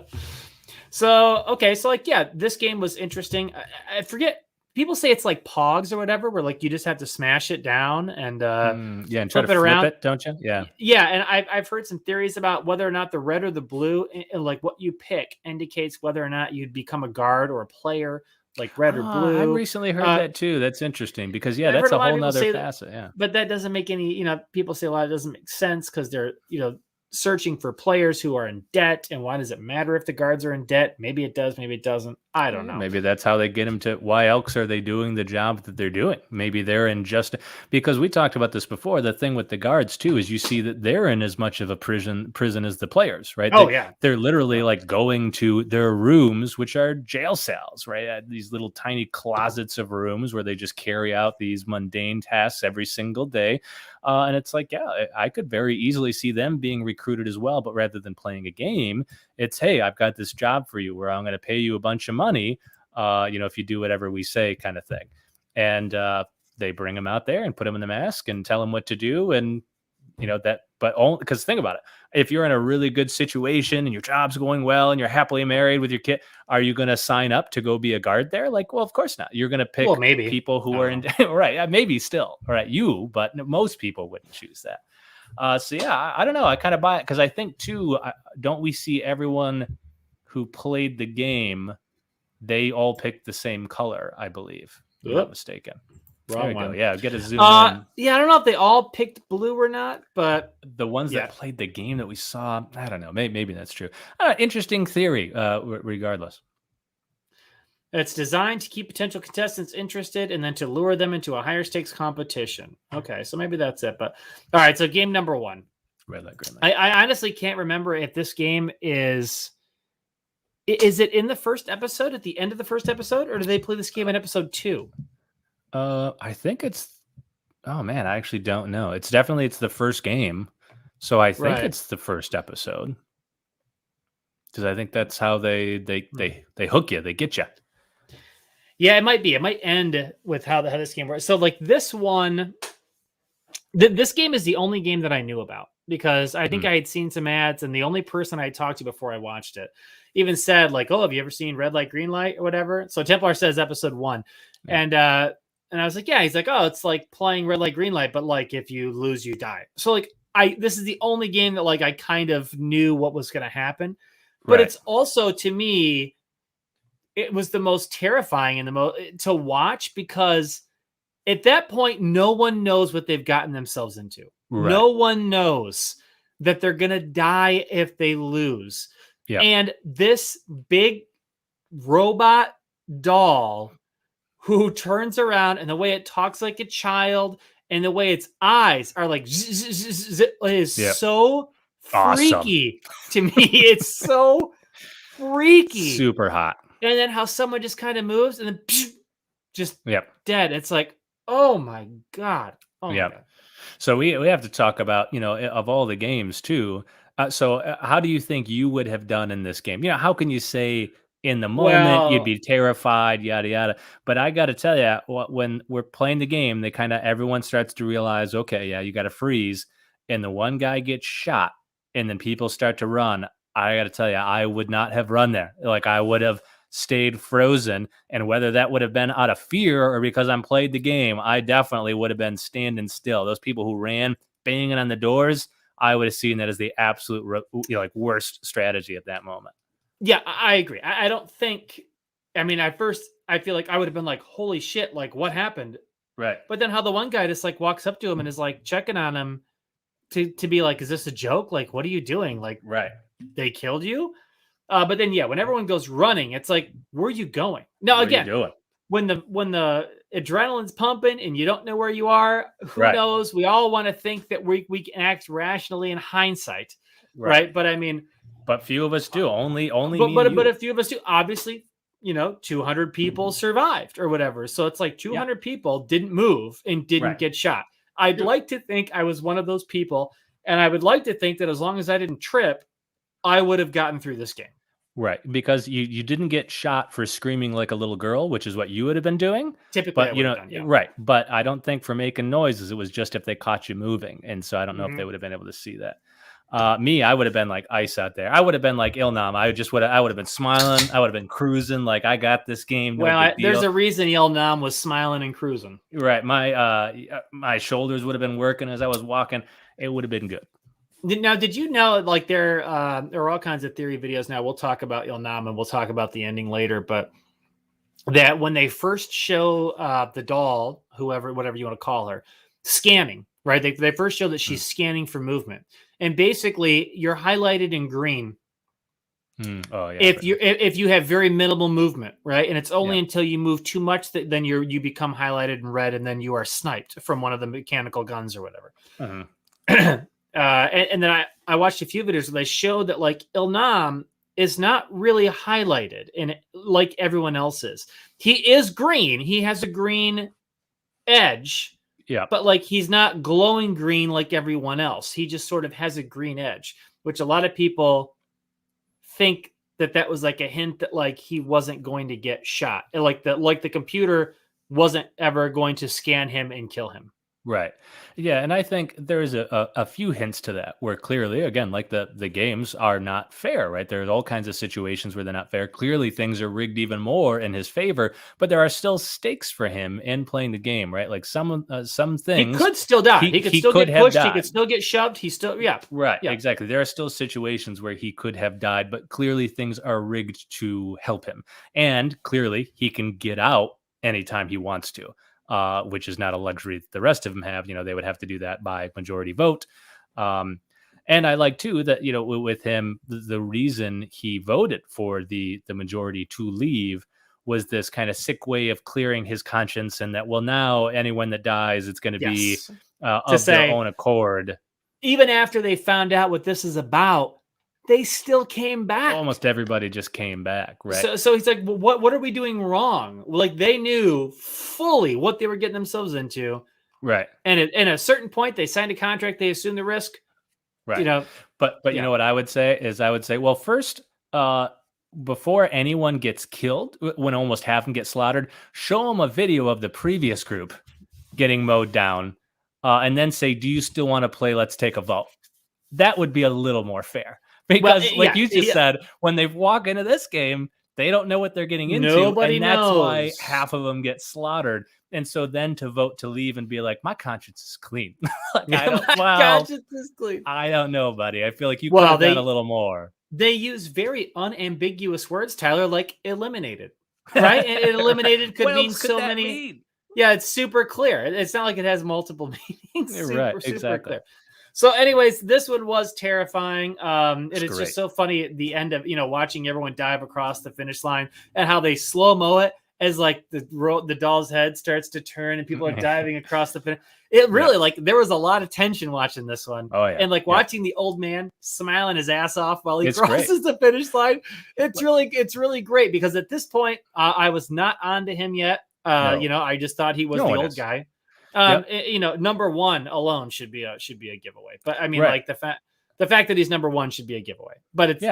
So this game was interesting. I forget. People say it's like Pogs or whatever, where like you just have to smash it down and and try to flip around. It, don't you? Yeah. Yeah, and I've heard some theories about whether or not the red or the blue, like what you pick, indicates whether or not you'd become a guard or a player, like red or blue. I recently heard that too. That's interesting because that's a whole nother facet. Yeah. But that doesn't make any. People say a lot. It doesn't make sense because they're searching for players who are in debt, and why does it matter if the guards are in debt? Maybe it does, maybe it doesn't. I don't know. Maybe that's how they get them to. Why else are they doing the job that they're doing? Maybe they're in just because we talked about this before. The thing with the guards too is you see that they're in as much of a prison as the players, right? They're literally like going to their rooms, which are jail cells, right? These little tiny closets of rooms where they just carry out these mundane tasks every single day. And it's like, I could very easily see them being recruited as well. But rather than playing a game, it's, hey, I've got this job for you where I'm going to pay you a bunch of money, if you do whatever we say kind of thing. And they bring them out there and put them in the mask and tell them what to do. And but only because think about it. If you're in a really good situation and your job's going well and you're happily married with your kid, are you going to sign up to go be a guard there? Like, well, of course not. You're going to pick maybe people who are in, right. Maybe still, right. But most people wouldn't choose that. So yeah, I don't know. I kind of buy it because I think too, don't we see everyone who played the game, they all picked the same color, I believe. If I'm not mistaken. Wrong one. Go. Yeah, get a zoom in. Yeah, I don't know if they all picked blue or not, but the ones that played the game that we saw, I don't know. Maybe that's true. Interesting theory, regardless. It's designed to keep potential contestants interested and then to lure them into a higher stakes competition. Okay, so maybe that's it. But all right, so game number 1. Red light, green light. I honestly can't remember if this game is it in the first episode, at the end of the first episode, or do they play this game in episode 2? I think it's. Oh man, I actually don't know. It's the first game, so I think it's the first episode. Because I think that's how they hook you, they get you. Yeah, it might be. It might end with how this game works. So like this one, this game is the only game that I knew about because I think I had seen some ads, and the only person I talked to before I watched it even said like, "Oh, have you ever seen Red Light, Green Light or whatever?" So Templar says episode 1, and I was like, yeah, he's like, oh, it's like playing Red Light, Green Light, but like if you lose, you die. So like this is the only game that like I kind of knew what was going to happen, but it's also, to me, it was the most terrifying and the most to watch because at that point, no one knows what they've gotten themselves into. Right. No one knows that they're going to die if they lose. Yep. And this big robot doll who turns around and the way it talks like a child and the way its eyes are like is so freaky to me. It's so freaky. Super hot. And then how someone just kind of moves and then just dead. It's like, oh my God. Oh my God. So we have to talk about, of all the games too. So how do you think you would have done in this game? How can you say in the moment you'd be terrified, yada yada? But I got to tell you, when we're playing the game, they everyone starts to realize, okay, yeah, you got to freeze, and the one guy gets shot, and then people start to run. I got to tell you, I would not have run there. Like I would have stayed frozen, and whether that would have been out of fear or because I'm played the game, I definitely would have been standing still. Those people who ran, banging on the doors, I would have seen that as the absolute worst strategy at that moment. Yeah, I agree. I don't think, at first I feel like I would have been like, holy shit, like what happened? Right. But then how the one guy just like walks up to him and is like checking on him to be like, is this a joke? Like, what are you doing? Like, they killed you? But then, when everyone goes running, it's like, where are you going? Now, again, when the adrenaline's pumping and you don't know where you are, who knows? We all want to think that we can act rationally in hindsight, right? But but few of us do. Only. But a few of us do. Obviously, 200 people survived or whatever. So it's like 200 people didn't move and didn't get shot. I'd like to think I was one of those people, and I would like to think that as long as I didn't trip, I would have gotten through this game. Right, because you didn't get shot for screaming like a little girl, which is what you would have been doing. Typically, but right. But I don't think for making noises, it was just if they caught you moving, and so I don't know if they would have been able to see that. I would have been like ice out there. I would have been like Ilnam. I would have been smiling. I would have been cruising. Like I got this game. No there's a reason Ilnam was smiling and cruising. Right, my shoulders would have been working as I was walking. It would have been good. Now, did you know, like there are all kinds of theory videos now. We'll talk about Ilnam and we'll talk about the ending later, but that when they first show the doll, whatever you want to call her, scanning, right? They first show that she's scanning for movement. And basically you're highlighted in green. Oh yeah. If you have very minimal movement, right? And it's only until you move too much that then you become highlighted in red, and then you are sniped from one of the mechanical guns or whatever. And then I watched a few videos where they showed that like Ilnam is not really highlighted in like everyone else is. He is green. He has a green edge. Yeah. But like he's not glowing green like everyone else. He just sort of has a green edge, which a lot of people think that was like a hint that like he wasn't going to get shot. And like the computer wasn't ever going to scan him and kill him. Right. Yeah, and I think there's a few hints to that where clearly, again, like the games are not fair, right? There's all kinds of situations where they're not fair. Clearly, things are rigged even more in his favor, but there are still stakes for him in playing the game, right? Like some He things could still die. He could he still could get have pushed. He died. could still get shoved. He still, yeah. Right, Yeah. exactly. There are still situations where he could have died, but clearly things are rigged to help him. And clearly he can get out anytime he wants to, which is not a luxury that the rest of them have. They would have to do that by majority vote. And I like too that, with him, the reason he voted for the majority to leave was this kind of sick way of clearing his conscience, and that, well, now anyone that dies, it's going to be of their own accord. Even after they found out what this is about, they still came back. Almost everybody just came back, right? So he's like, well, what are we doing wrong? Like, they knew fully what they were getting themselves into. Right. And at a certain point, they signed a contract, they assumed the risk. Right. But you know what I would say is, well, first, before anyone gets killed, when almost half them get slaughtered, show them a video of the previous group getting mowed down. And then say, do you still want to play? Let's take a vote. That would be a little more fair. Because you just said, when they walk into this game, they don't know what they're getting into. Nobody knows. That's why knows. Half of them get slaughtered. And so then to vote to leave and be like, my conscience is clean. Conscience is clean. I don't know, buddy. I feel like you could have done a little more. They use very unambiguous words, Tyler, like eliminated. Right? And eliminated could mean so many. Yeah, it's super clear. It's not like it has multiple meanings. Super clear. So anyways, this one was terrifying. And it's just so funny at the end of, watching everyone dive across the finish line and how they slow-mo it as like the doll's head starts to turn and people are diving across the finish. It really, like, there was a lot of tension watching this one. Oh, yeah. And like watching the old man smiling his ass off while he crosses the finish line. It's really great, because at this point, I was not onto him yet. I just thought he was the old guy. Number one alone should be a giveaway. But I mean, like the fact that he's number one should be a giveaway. But it's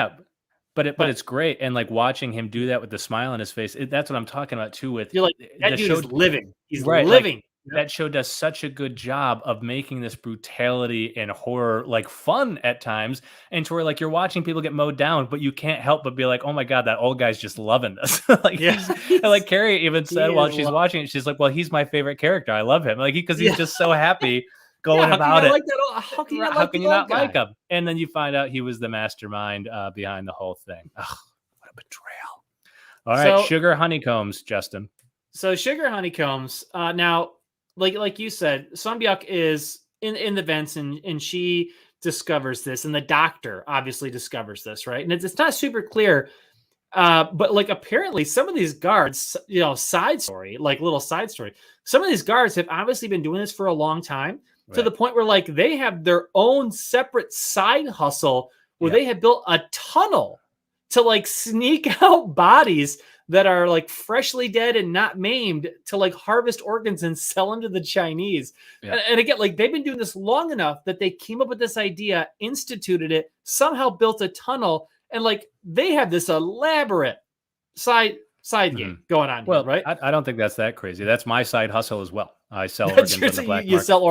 but it's great. And like watching him do that with the smile on his face, that's what I'm talking about too. With you're like, that dude is living. He's living. Like, that show does such a good job of making this brutality and horror like fun at times, and to where like you're watching people get mowed down, but you can't help but be like, oh my god, that old guy's just loving this. And like Carrie even said while she's watching it, she's like, well, he's my favorite character. I love him, like because he's just so happy going about it. How can you not like him? And then you find out he was the mastermind behind the whole thing. Ugh, what a betrayal! All right, sugar honeycombs, Justin. So sugar honeycombs. Now, like you said, Sunbyuk is in the vents, and she discovers this, and the doctor obviously discovers this, right? And it's not super clear, but like apparently some of these guards, little side story. Some of these guards have obviously been doing this for a long time, to the point where like they have their own separate side hustle where they have built a tunnel to like sneak out bodies that are like freshly dead and not maimed, to like harvest organs and sell them to the Chinese. And again, like they've been doing this long enough that they came up with this idea, instituted it, somehow built a tunnel, and like they have this elaborate side game going on. Well, here, right? I don't think that's that crazy. That's my side hustle as well. I sell organs on the black market. You sell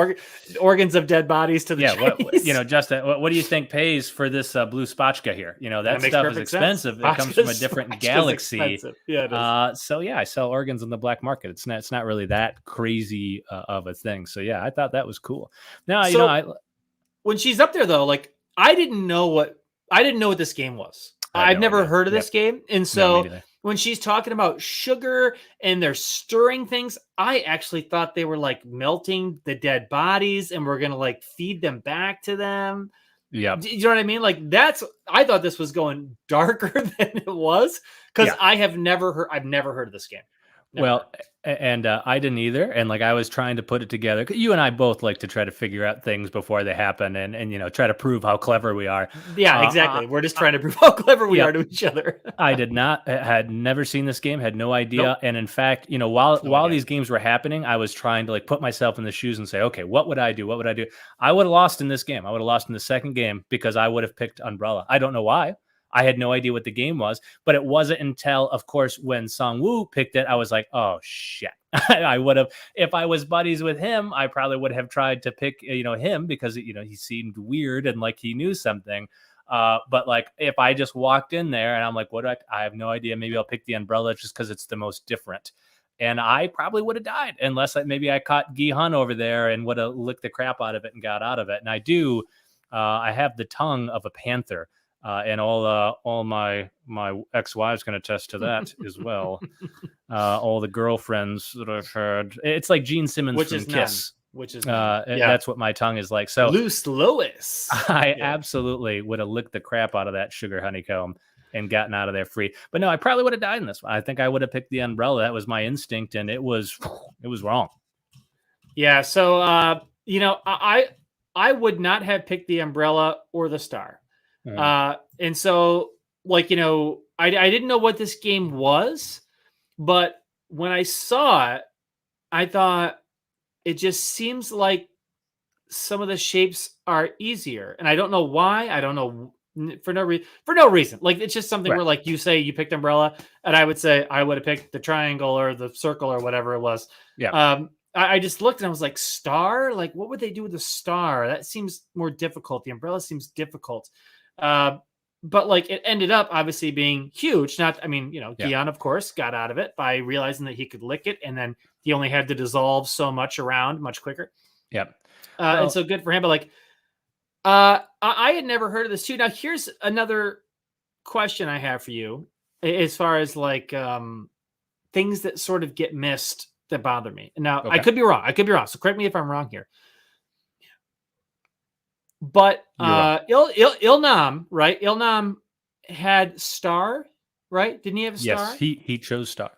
organs of dead bodies to the Chinese. Justin, what do you think pays for this blue spatchka here? That stuff is expensive. It comes from a different galaxy. Yeah, I sell organs on the black market. It's not really that crazy of a thing. So yeah, I thought that was cool. Now, when she's up there though, like I didn't know what this game was. I've never heard of this game, and so. When she's talking about sugar and they're stirring things, I actually thought they were like melting the dead bodies and we're going to like feed them back to them. Yeah. Do you know what I mean? Like I thought this was going darker than it was, because I've never heard of this game. Never. Well, and I didn't either. And like I was trying to put it together. You and I both like to try to figure out things before they happen, and try to prove how clever we are. Yeah, exactly. We're just trying to prove how clever we are to each other. I had never seen this game, had no idea. Nope. And in fact, while these games were happening, I was trying to like put myself in the shoes and say, okay, what would I do? What would I do? I would have lost in this game. I would have lost in the second game because I would have picked Umbrella. I don't know why. I had no idea what the game was, but it wasn't until, of course, when Song Woo picked it, I was like, oh shit. I would have, if I was buddies with him, I probably would have tried to pick, him because, he seemed weird and like he knew something. But like, if I just walked in there and I'm like, what do I have no idea. Maybe I'll pick the umbrella just because it's the most different. And I probably would have died unless maybe I caught Gi Hun over there and would have licked the crap out of it and got out of it. And I have the tongue of a panther. And all my ex-wives can attest to that as well. All the girlfriends that I've had, it's like Gene Simmons from Kiss, which is that's what my tongue is like. So Loose Lois, I absolutely would have licked the crap out of that sugar honeycomb and gotten out of there free. But no, I probably would have died in this one. I think I would have picked the umbrella. That was my instinct, and it was wrong. Yeah. So I would not have picked the umbrella or the star. And so I didn't know what this game was, but when I saw it, I thought it just seems like some of the shapes are easier, and I don't know why. I don't know for no reason. Like, it's just something where, like, you say you picked umbrella, and I would say I would have picked the triangle or the circle or whatever it was. Yeah. I just looked and I was like, star? Like, what would they do with the star? That seems more difficult. The umbrella seems difficult. But like, it ended up obviously being huge. Gian, of course, got out of it by realizing that he could lick it, and then he only had to dissolve so much around much quicker. Yep. And so good for him. But like, I had never heard of this too. Now, here's another question I have for you, as far as like things that sort of get missed that bother me. Now, I could be wrong. So correct me if I'm wrong here. But Ilnam, right? Ilnam had star, right? Didn't he have a star? Yes, he chose star.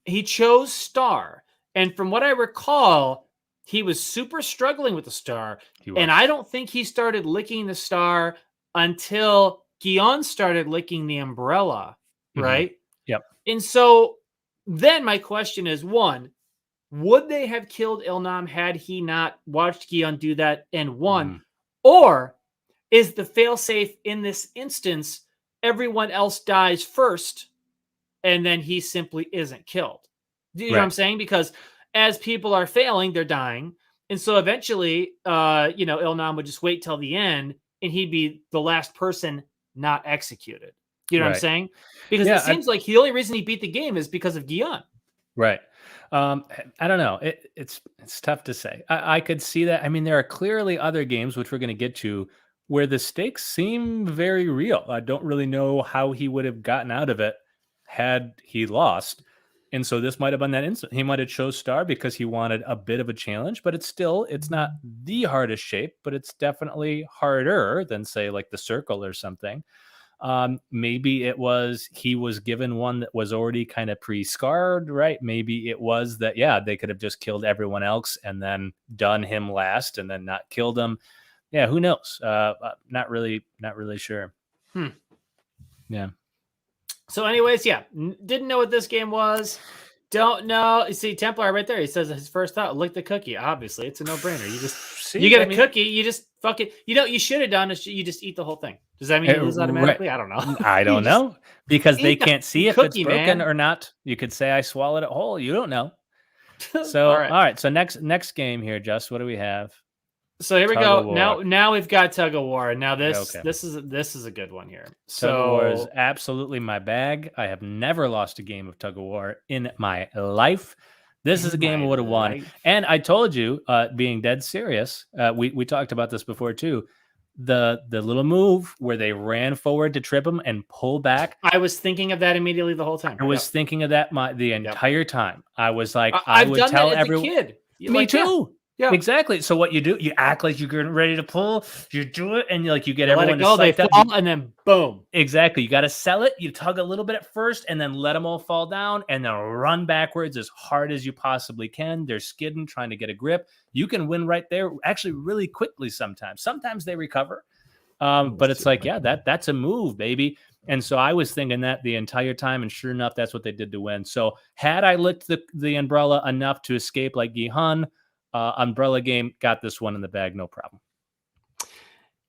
He chose star. And from what I recall, he was super struggling with the star. And I don't think he started licking the star until Gian started licking the umbrella, right? Yep. And so then my question is, one, would they have killed Ilnam had he not watched Gian do that? And one, or is the failsafe in this instance, everyone else dies first and then he simply isn't killed? Do you know what I'm saying? Because as people are failing, they're dying. And so eventually, Ilnam would just wait till the end and he'd be the last person not executed. You know what I'm saying? Because it seems like the only reason he beat the game is because of Gian. Right. I don't know. It's tough to say. I could see that. I mean, there are clearly other games, which we're going to get to, where the stakes seem very real. I don't really know how he would have gotten out of it had he lost. And so this might have been that instant. He might have chose star because he wanted a bit of a challenge, but it's not the hardest shape, but it's definitely harder than, say, like the circle or something. Maybe it was he was given one that was already kind of pre-scarred, right? Maybe it was that, they could have just killed everyone else and then done him last and then not killed him. Yeah, who knows? Not really sure. Yeah. So anyways, didn't know what this game was. Don't know. You see, Templar right there. He says his first thought, lick the cookie. Obviously, it's a no-brainer. You just you get a cookie. You just fuck it. You should have done is you just eat the whole thing. Does that mean you lose automatically? I don't know. I don't know because they can't see if it's broken or not. You could say I swallowed it whole. You don't know. So all right. So next game here, Just, what do we have? So here we go. Now we've got Tug of War. Now this is a good one here. Tug of War is absolutely my bag. I have never lost a game of Tug of War in my life. This is a game I would have won. And I told you, being dead serious, we talked about this before too. The little move where they ran forward to trip him and pull back. I was thinking of that immediately the whole time. I was thinking of that the entire time. I was like, I would tell everyone. A kid. Me too. Yeah, exactly. So what you do, you act like you're getting ready to pull, you do it, and you get everyone to they fall, and then boom. Exactly. You got to sell it. You tug a little bit at first, and then let them all fall down, and then run backwards as hard as you possibly can. They're skidding, trying to get a grip. You can win right there, actually, really quickly sometimes. Sometimes they recover, but it's like, that's a move, baby. And so I was thinking that the entire time, and sure enough, that's what they did to win. So had I licked the umbrella enough to escape like Gi Hun, umbrella game, got this one in the bag, no problem.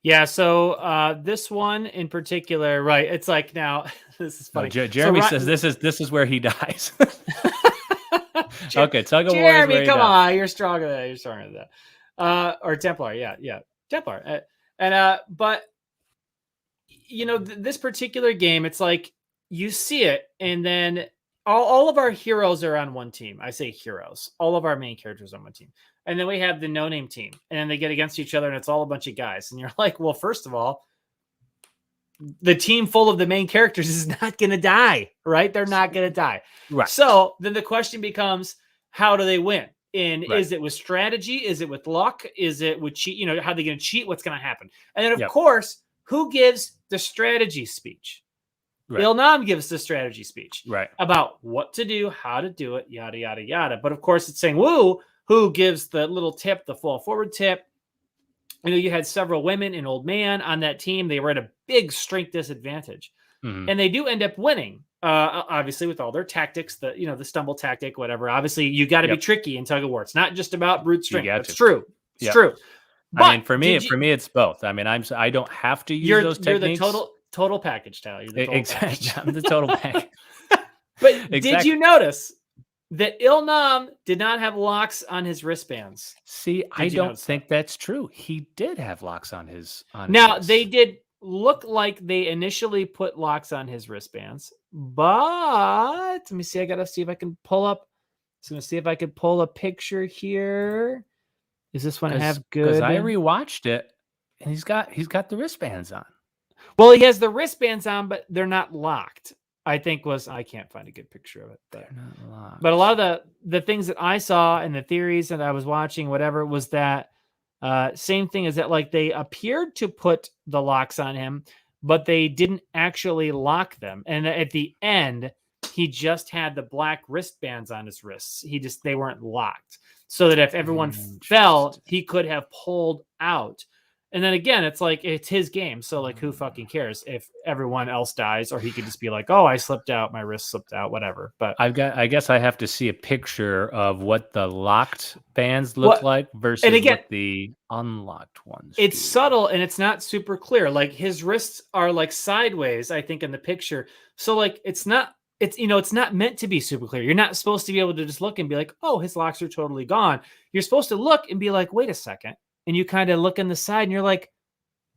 Yeah, so this one in particular, right? It's like, now this is funny. Jeremy says this is where he dies. Okay, Tug of War is Jeremy, where he come died. on, you're stronger than that. You're stronger than that. Or Templar, yeah, Templar. But this particular game, it's like you see it, and then all of our heroes are on one team. I say heroes. All of our main characters on one team. And then we have the no-name team, and then they get against each other, and it's all a bunch of guys. And you're like, well, first of all, the team full of the main characters is not going to die, right? They're not going to die. Right. So then the question becomes, how do they win? And is it with strategy? Is it with luck? Is it with cheat? How are they going to cheat? What's going to happen? And then, of course, who gives the strategy speech? Right. Il-Nam gives the strategy speech about what to do, how to do it, yada, yada, yada. But, of course, it's saying Wu, who gives the little tip, the fall forward tip. You had several women and old man on that team. They were at a big strength disadvantage. Mm-hmm. And they do end up winning, obviously, with all their tactics, the stumble tactic, whatever. Obviously, you got to be tricky in Tug of War. It's not just about brute strength. That's true. It's true. But I mean, for me, it's both. I mean, I don't have to use those techniques. You're the total package, Tyler. You're the total package. I'm the total package. But did you notice that Il-Nam did not have locks on his wristbands? See, I don't think that's true. He did have locks on his Now, wrist. They did look like they initially put locks on his wristbands, but let me see. I got to see if I can pull up. So I'm going to see if I could pull a picture here. Is this one have good? Because I rewatched it, and he's got the wristbands on. Well, he has the wristbands on, but they're not locked. I can't find a good picture of it. But a lot of the things that I saw and the theories that I was watching, whatever, was that same thing, is that like they appeared to put the locks on him, but they didn't actually lock them. And at the end, he just had the black wristbands on his wrists. They weren't locked, so that if everyone fell, he could have pulled out. And then again, it's like, it's his game. So like, who fucking cares if everyone else dies? Or he could just be like, oh, I slipped out. My wrist slipped out, whatever. But I guess I have to see a picture of what the locked bands look like versus what the unlocked ones It's subtle and it's not super clear. Like his wrists are like sideways, I think, in the picture. So like, it's not meant to be super clear. You're not supposed to be able to just look and be like, oh, his locks are totally gone. You're supposed to look and be like, wait a second. And you kind of look on the side and you're like,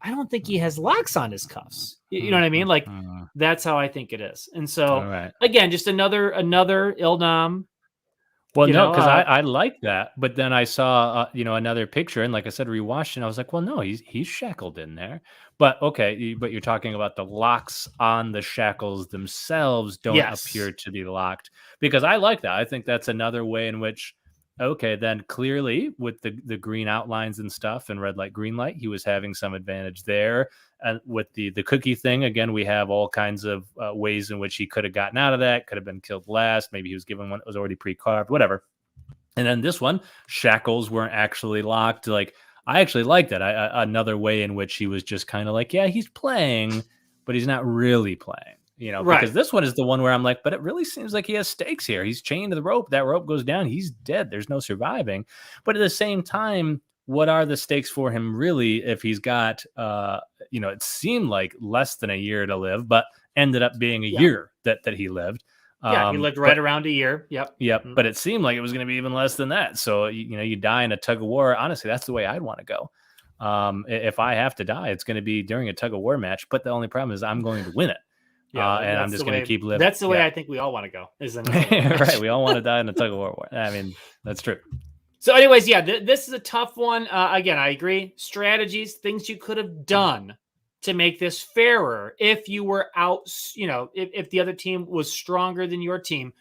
I don't think he has locks on his cuffs. You know what I mean? Like, that's how I think it is. And so, again, just another Il-Nam. Well, no, because I like that. But then I saw, another picture. And like I said, rewatched, and I was like, well, no, he's shackled in there. But okay, but you're talking about the locks on the shackles themselves don't appear to be locked. Because I like that. I think that's another way in which, okay, then clearly with the green outlines and stuff and red light, green light, he was having some advantage there. And with the cookie thing, again, we have all kinds of ways in which he could have gotten out of that, could have been killed last. Maybe he was given one that was already pre-carved, whatever. And then this one, shackles weren't actually locked. Like, I actually like that. Another way in which he was just kind of like, yeah, he's playing, but he's not really playing. Because this one is the one where I'm like, but it really seems like he has stakes here. He's chained to the rope. That rope goes down. He's dead. There's no surviving. But at the same time, what are the stakes for him really if he's got, it seemed like less than a year to live, but ended up being a year that he lived. He lived around a year. Yep. Mm-hmm. But it seemed like it was going to be even less than that. So, you die in a tug of war. Honestly, that's the way I'd want to go. If I have to die, it's going to be during a tug of war match. But the only problem is I'm going to win it. And I'm just going to keep living. That's the way I think we all want to go. Isn't it? Right. We all want to die in a tug of war. I mean, that's true. So anyways, this is a tough one. Again, I agree. Strategies, things you could have done to make this fairer if you were out, if the other team was stronger than your team.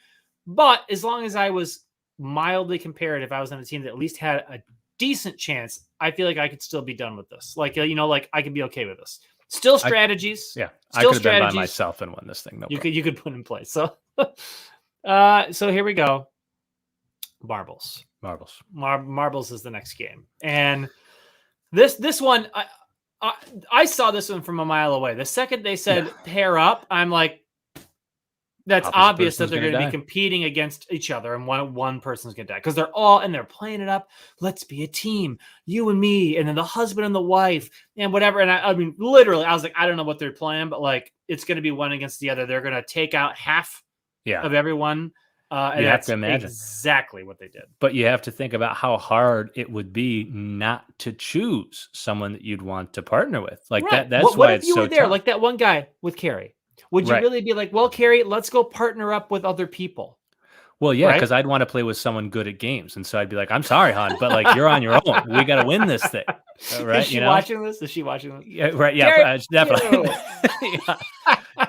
But as long as I was mildly comparative, I was on a team that at least had a decent chance, I feel like I could still be done with this. Like, I could be okay with this. Still strategies. I could have been by myself and won this thing. You could put in place. So, so here we go. Marbles is the next game, and this one, I saw this one from a mile away. The second they said pair up, I'm like, that's obvious that they're going to be competing against each other, and one person's going to die because they're playing it up. Let's be a team, you and me, and then the husband and the wife, and whatever. And I mean, literally, I was like, I don't know what they're playing, but like, it's going to be one against the other. They're going to take out half of everyone. And you have that's to imagine exactly what they did. But you have to think about how hard it would be not to choose someone that you'd want to partner with. Like right. that's what why if it's you so were there, tough. like that one guy with Carrie? Would you Right. really be like, well, Carrie, let's go partner up with other people? Well, yeah, Right? because I'd want to play with someone good at games. And so I'd be like, I'm sorry, hon, but like you're on your own. We got to win this thing. Right. Is she watching this? Is she watching this? Yeah, right. Yeah, Carrie, definitely. Yeah.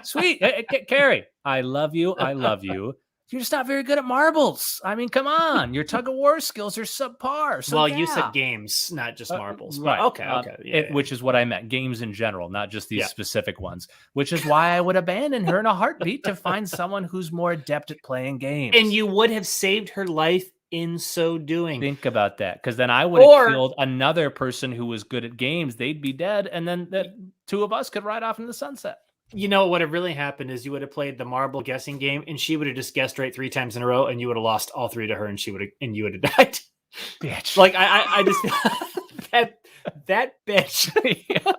Sweet. Carrie, I love you. I love you. You're just not very good at marbles. I mean, come on. Your tug of war skills are subpar. So well, you said games, not just marbles. Right. Okay. Yeah, which is what I meant. Games in general, not just these specific ones, which is why I would abandon her in a heartbeat to find someone who's more adept at playing games. And you would have saved her life in so doing. Think about that, because then I would have killed another person who was good at games. They'd be dead, and then the two of us could ride off into the sunset. You know what would have really happened is you would have played the marble guessing game, and she would have just guessed right 3 times in a row, and you would have lost all 3 to her, and you would have died. Bitch. Like I just that bitch. Yeah.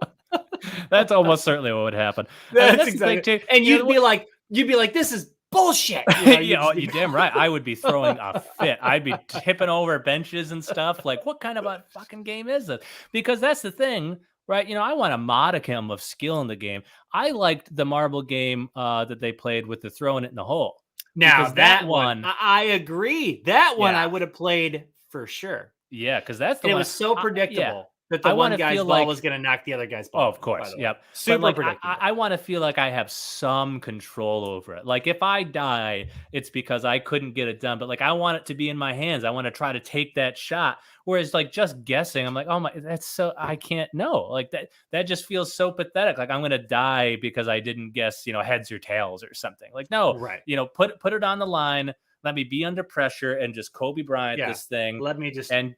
That's almost certainly what would happen. That's exactly. Too. And you'd be like, this is bullshit. You damn right. I would be throwing a fit. I'd be tipping over benches and stuff. Like, what kind of a fucking game is this? Because that's the thing. Right, I want a modicum of skill in the game. I liked the marble game that they played with the throwing it in the hole. Now that one, I agree. That one I would have played for sure. Yeah, because that's the one. It was so predictable that the one guy's ball was going to knock the other guy's ball. Oh, of course. Yep. Super predictable. I want to feel like I have some control over it. Like if I die, it's because I couldn't get it done. But like I want it to be in my hands. I want to try to take that shot. Whereas like just guessing, I'm like, oh my, that's so I can't know. Like that just feels so pathetic. Like I'm gonna die because I didn't guess, heads or tails or something. Like no, right. Put it on the line. Let me be under pressure and just Kobe Bryant this thing. Let me just and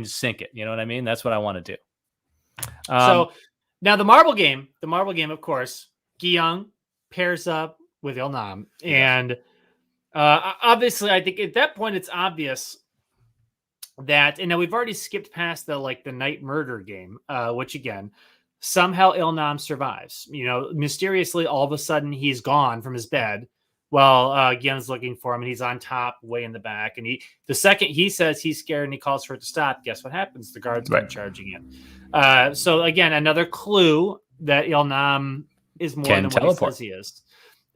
sink it. You know what I mean? That's what I want to do. So now the marble game, of course, Gyeong pairs up with Il-nam. And obviously, I think at that point, it's obvious that, and now we've already skipped past the night murder game, which again, somehow Il-nam survives. Mysteriously, all of a sudden, he's gone from his bed. Well, Gyeong's looking for him, and he's on top, way in the back. And the second he says he's scared and he calls for it to stop, guess what happens? The guards come charging in. So again, another clue that Il-nam is more than what he says he is,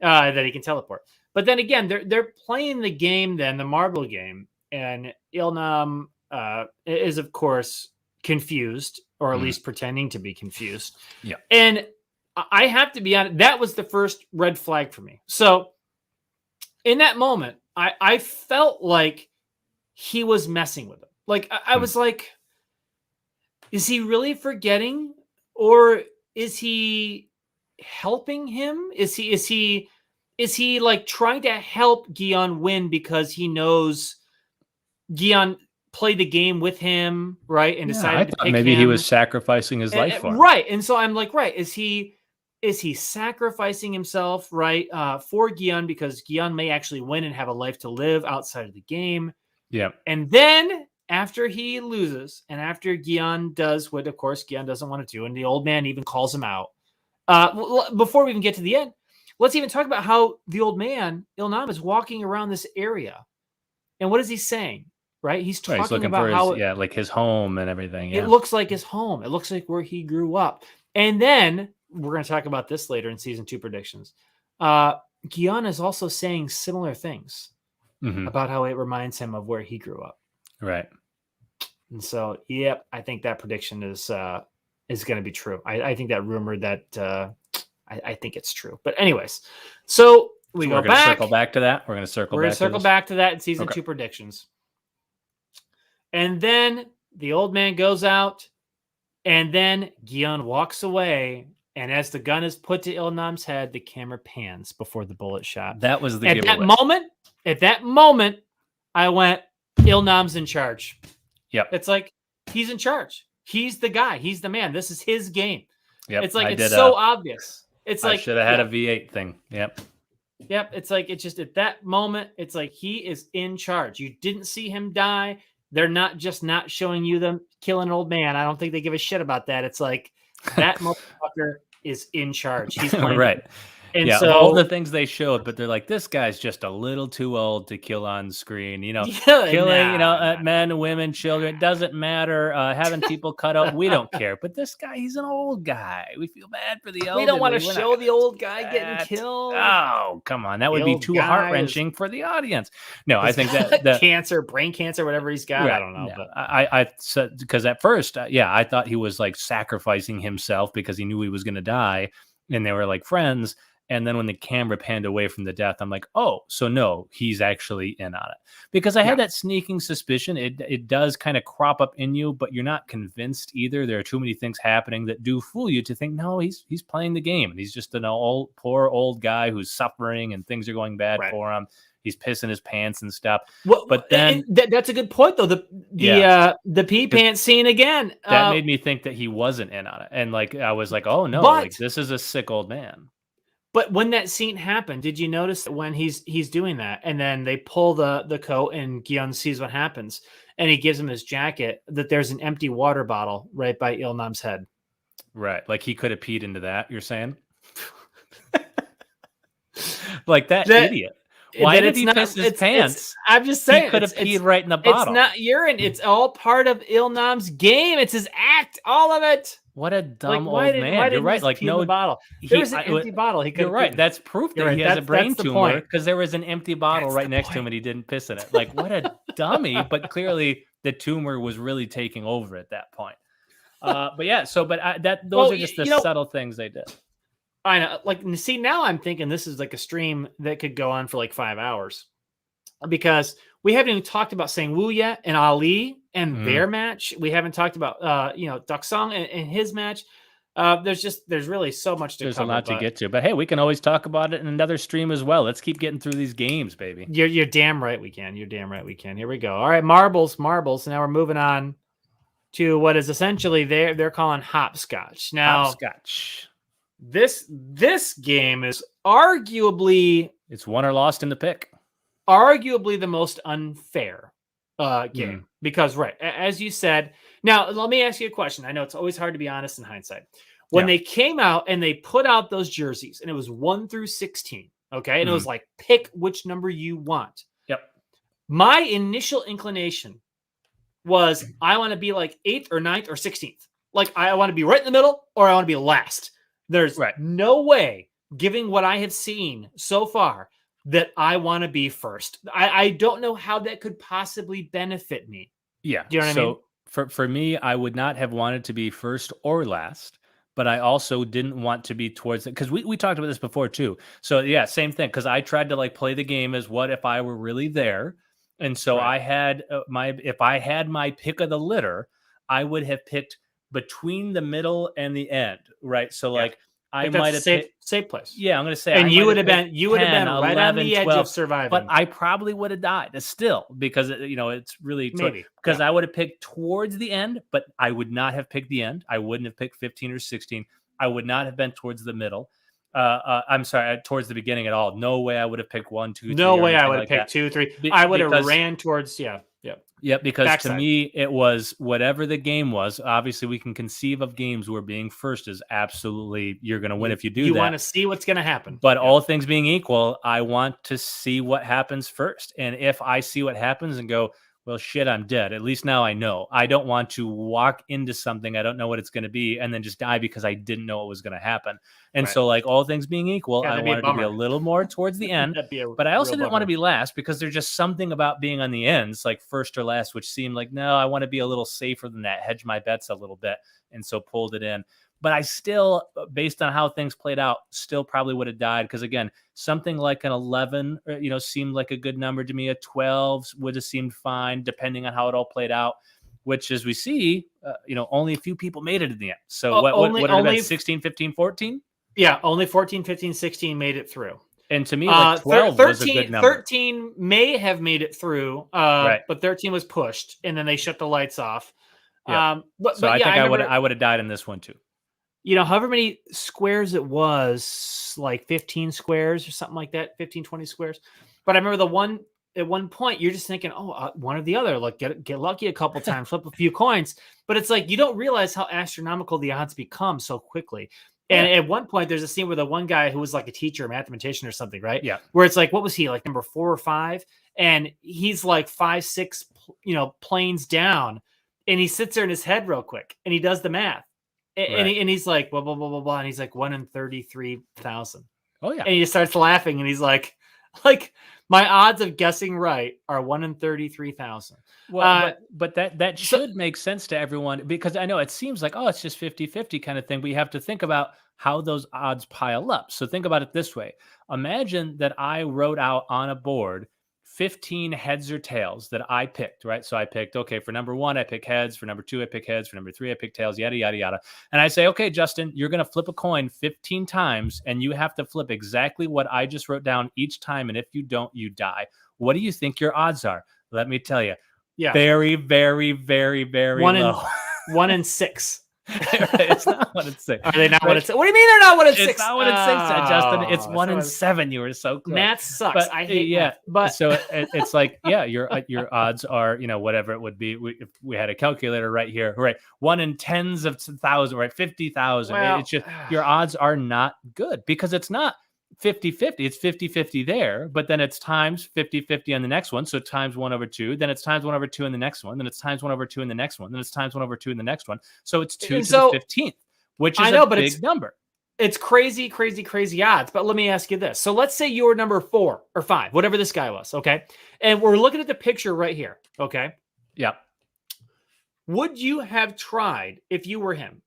that he can teleport. But then again, they're playing the game, then the marble game, and Il-nam is of course confused, or at least pretending to be confused. Yeah, and I have to be honest, that was the first red flag for me. So in that moment, I felt like he was messing with him. Like I was like, is he really forgetting, or is he helping him? Is he like trying to help Gyeong win because he knows Gyeong played the game with him, right? And decided to pick maybe him. He was sacrificing his life for him. Right. And so I'm like, right, is he sacrificing himself, right, for Gyeong, because Gyeong may actually win and have a life to live outside of the game. Yeah. And then after he loses, and after Gyeong does what, of course, Gyeong doesn't want to do, and the old man even calls him out. Before we even get to the end, let's even talk about how the old man, Il-nam, is walking around this area. And what is he saying? Right? He's talking about how like his home and everything. Yeah. It looks like his home. It looks like where he grew up. And then we're going to talk about this later in season 2 predictions. Gyeong is also saying similar things about how it reminds him of where he grew up. Right. And so, I think that prediction is going to be true. I think that rumor that I think it's true. But anyways, so we're going to circle back to that. We're going to circle back to that in season 2 predictions. And then the old man goes out, and then Gyeong walks away. And as the gun is put to Il-nam's head, the camera pans before the bullet shot. That was the giveaway. At that moment, I went, Il-nam's in charge. Yep. It's like, he's in charge. He's the guy. He's the man. This is his game. Yep. It's like, it's so obvious. It's like, I should have had a V8 thing. Yep. Yep. It's like, it's just at that moment, it's like he is in charge. You didn't see him die. They're not just not showing you them killing an old man. I don't think they give a shit about that. It's like, that motherfucker is in charge. He's playing right. And yeah, so of all the things they showed, but they're like, this guy's just a little too old to kill on screen. Killing, men, women, children, it doesn't matter. Having people cut out, we don't care. But this guy, he's an old guy. We feel bad for the elderly. We don't want to We're show the old guy getting killed. Oh, come on. That would be too heart-wrenching for the audience. No, I think that cancer, brain cancer, whatever he's got. Right, I don't know. No. But I said, because at first, I thought he was like sacrificing himself because he knew he was going to die, and they were like friends. And then when the camera panned away from the death, I'm like, oh, so no, he's actually in on it. Because I had that sneaking suspicion. It does kind of crop up in you, but you're not convinced either. There are too many things happening that do fool you to think, no, he's playing the game. And he's just an poor old guy who's suffering and things are going bad for him. He's pissing his pants and stuff. Well, but then that's a good point, though. The pee pants scene again. That made me think that he wasn't in on it. And like, I was like, oh no, like this is a sick old man. But when that scene happened, did you notice that when he's doing that, and then they pull the coat and Gyun sees what happens, and he gives him his jacket, that there's an empty water bottle right by Il-nam's head. Right. Like he could have peed into that, you're saying? Like that idiot. Why did he piss his pants? I'm just saying. He could have peed right in the bottle. It's not urine. It's all part of Il-nam's game. It's his act. All of it. What a dumb old man. You're right. Like, no bottle. There was an empty bottle. You're right. That's proof that he has a brain tumor, because there was an empty bottle right next to him and he didn't piss in it. Like, what a dummy. But clearly the tumor was really taking over at that point. But yeah, those are just the subtle things they did. I know. Like, see, now I'm thinking this is like a stream that could go on for like 5 hours, because we haven't even talked about Sang Woo yet and Ali and their match. We haven't talked about, Duck Song and his match. There's really so much to cover. There's a lot to get to, but hey, we can always talk about it in another stream as well. Let's keep getting through these games, baby. You're damn right we can. You're damn right we can. Here we go. All right, marbles. Now we're moving on to what is essentially they're calling hopscotch. Now, hopscotch. This game is arguably, it's won or lost in the pick. Arguably the most unfair game, because as you said. Now let me ask you a question. I know it's always hard to be honest in hindsight. When they came out and they put out those jerseys, and it was 1 through 16, okay, and it was like, pick which number you want. Yep. My initial inclination was, I want to be like 8th or 9th or 16th. Like, I want to be right in the middle, or I want to be last. There's no way, given what I have seen so far, that I want to be first. I don't know how that could possibly benefit me. Yeah. Do you know what I mean? For me, I would not have wanted to be first or last, but I also didn't want to be towards it, because we talked about this before too. So yeah, same thing. Because I tried to like play the game as what if I were really there, and so I had if I had my pick of the litter, I would have picked between the middle and the end, right? So like I might have safe place. Yeah, I'm going to say, and you would have been right 11, on the edge 12, of surviving. But I probably would have died still, because it's really because I would have picked towards the end, but I would not have picked the end. I wouldn't have picked 15 or 16. I would not have been towards the middle. I'm sorry, towards the beginning at all. No way I would have picked 1, 2, 3. No way I would have picked 2, 3. I would have ran towards because backside. To me, it was whatever the game was. Obviously, we can conceive of games where being first is absolutely, you're going to win if you do that. You want to see what's going to happen. But all things being equal, I want to see what happens first. And if I see what happens and go, well, shit, I'm dead. At least now I know. I don't want to walk into something I don't know what it's going to be and then just die because I didn't know what was going to happen. And so, like, all things being equal, I wanted to be a little more towards the end. But I also didn't want to be last, because there's just something about being on the ends, like first or last, which seemed like, no, I want to be a little safer than that, hedge my bets a little bit. And so pulled it in. But I still, based on how things played out, still probably would have died. Because again, something like an 11, seemed like a good number to me. A 12 would have seemed fine, depending on how it all played out. Which, as we see, only a few people made it in the end. So what would it have been? 16, 15, 14? Yeah, only 14, 15, 16 made it through. And to me, like 12 was a good number. 13 may have made it through, but 13 was pushed, and then they shut the lights off. Yeah. I think I would have died in this one too. However many squares it was, like 15 squares or something like that, 15, 20 squares. But I remember at one point, you're just thinking, one or the other, like get lucky a couple times, flip a few coins. But it's like, you don't realize how astronomical the odds become so quickly. And at one point, there's a scene where the one guy who was like a teacher, a mathematician or something, right? Yeah. Where it's like, what was he, like number 4 or 5? And he's like 5, 6, planes down. And he sits there in his head real quick and he does the math. And he's like, blah, blah, blah, blah, blah. And he's like 1 in 33,000. Oh, yeah. And he just starts laughing and he's like, my odds of guessing right are 1 in 33,000. Well, but that should make sense to everyone, because I know it seems like, oh, it's just 50-50 kind of thing, but you have to think about how those odds pile up. So think about it this way. Imagine that I wrote out on a board 15 heads or tails that I picked, right? So I picked, okay, for number 1, I pick heads. For number 2, I pick heads. For number 3, I pick tails, yada, yada, yada. And I say, okay, Justin, you're going to flip a coin 15 times, and you have to flip exactly what I just wrote down each time. And if you don't, you die. What do you think your odds are? Let me tell you. Yeah. Very, very, very, very low. 1 in 6. It's not 1 in 6. Are they not 1 in 6? What do you mean they're not 1 in 6? It's not 1 in 6, Justin. It's 1 in 7. You were so close. Math sucks. I hate math. But so it's like, yeah, your odds are, whatever it would be. If we had a calculator right here, right? 1 in tens of thousand, right? 50,000. Well, it's just your odds are not good, because it's not 50-50. It's 50-50 there, but then it's times 50-50 on the next one. So times 1/2, then it's times 1/2 in the next one, then it's times 1/2 in the next one, then it's times 1/2 in the next one. So it's 2 to the 15th, which is a big number. It's crazy, crazy, crazy odds. But let me ask you this. So let's say you were number 4 or 5, whatever this guy was. Okay. And we're looking at the picture right here. Okay. Yeah. Would you have tried, if you were him,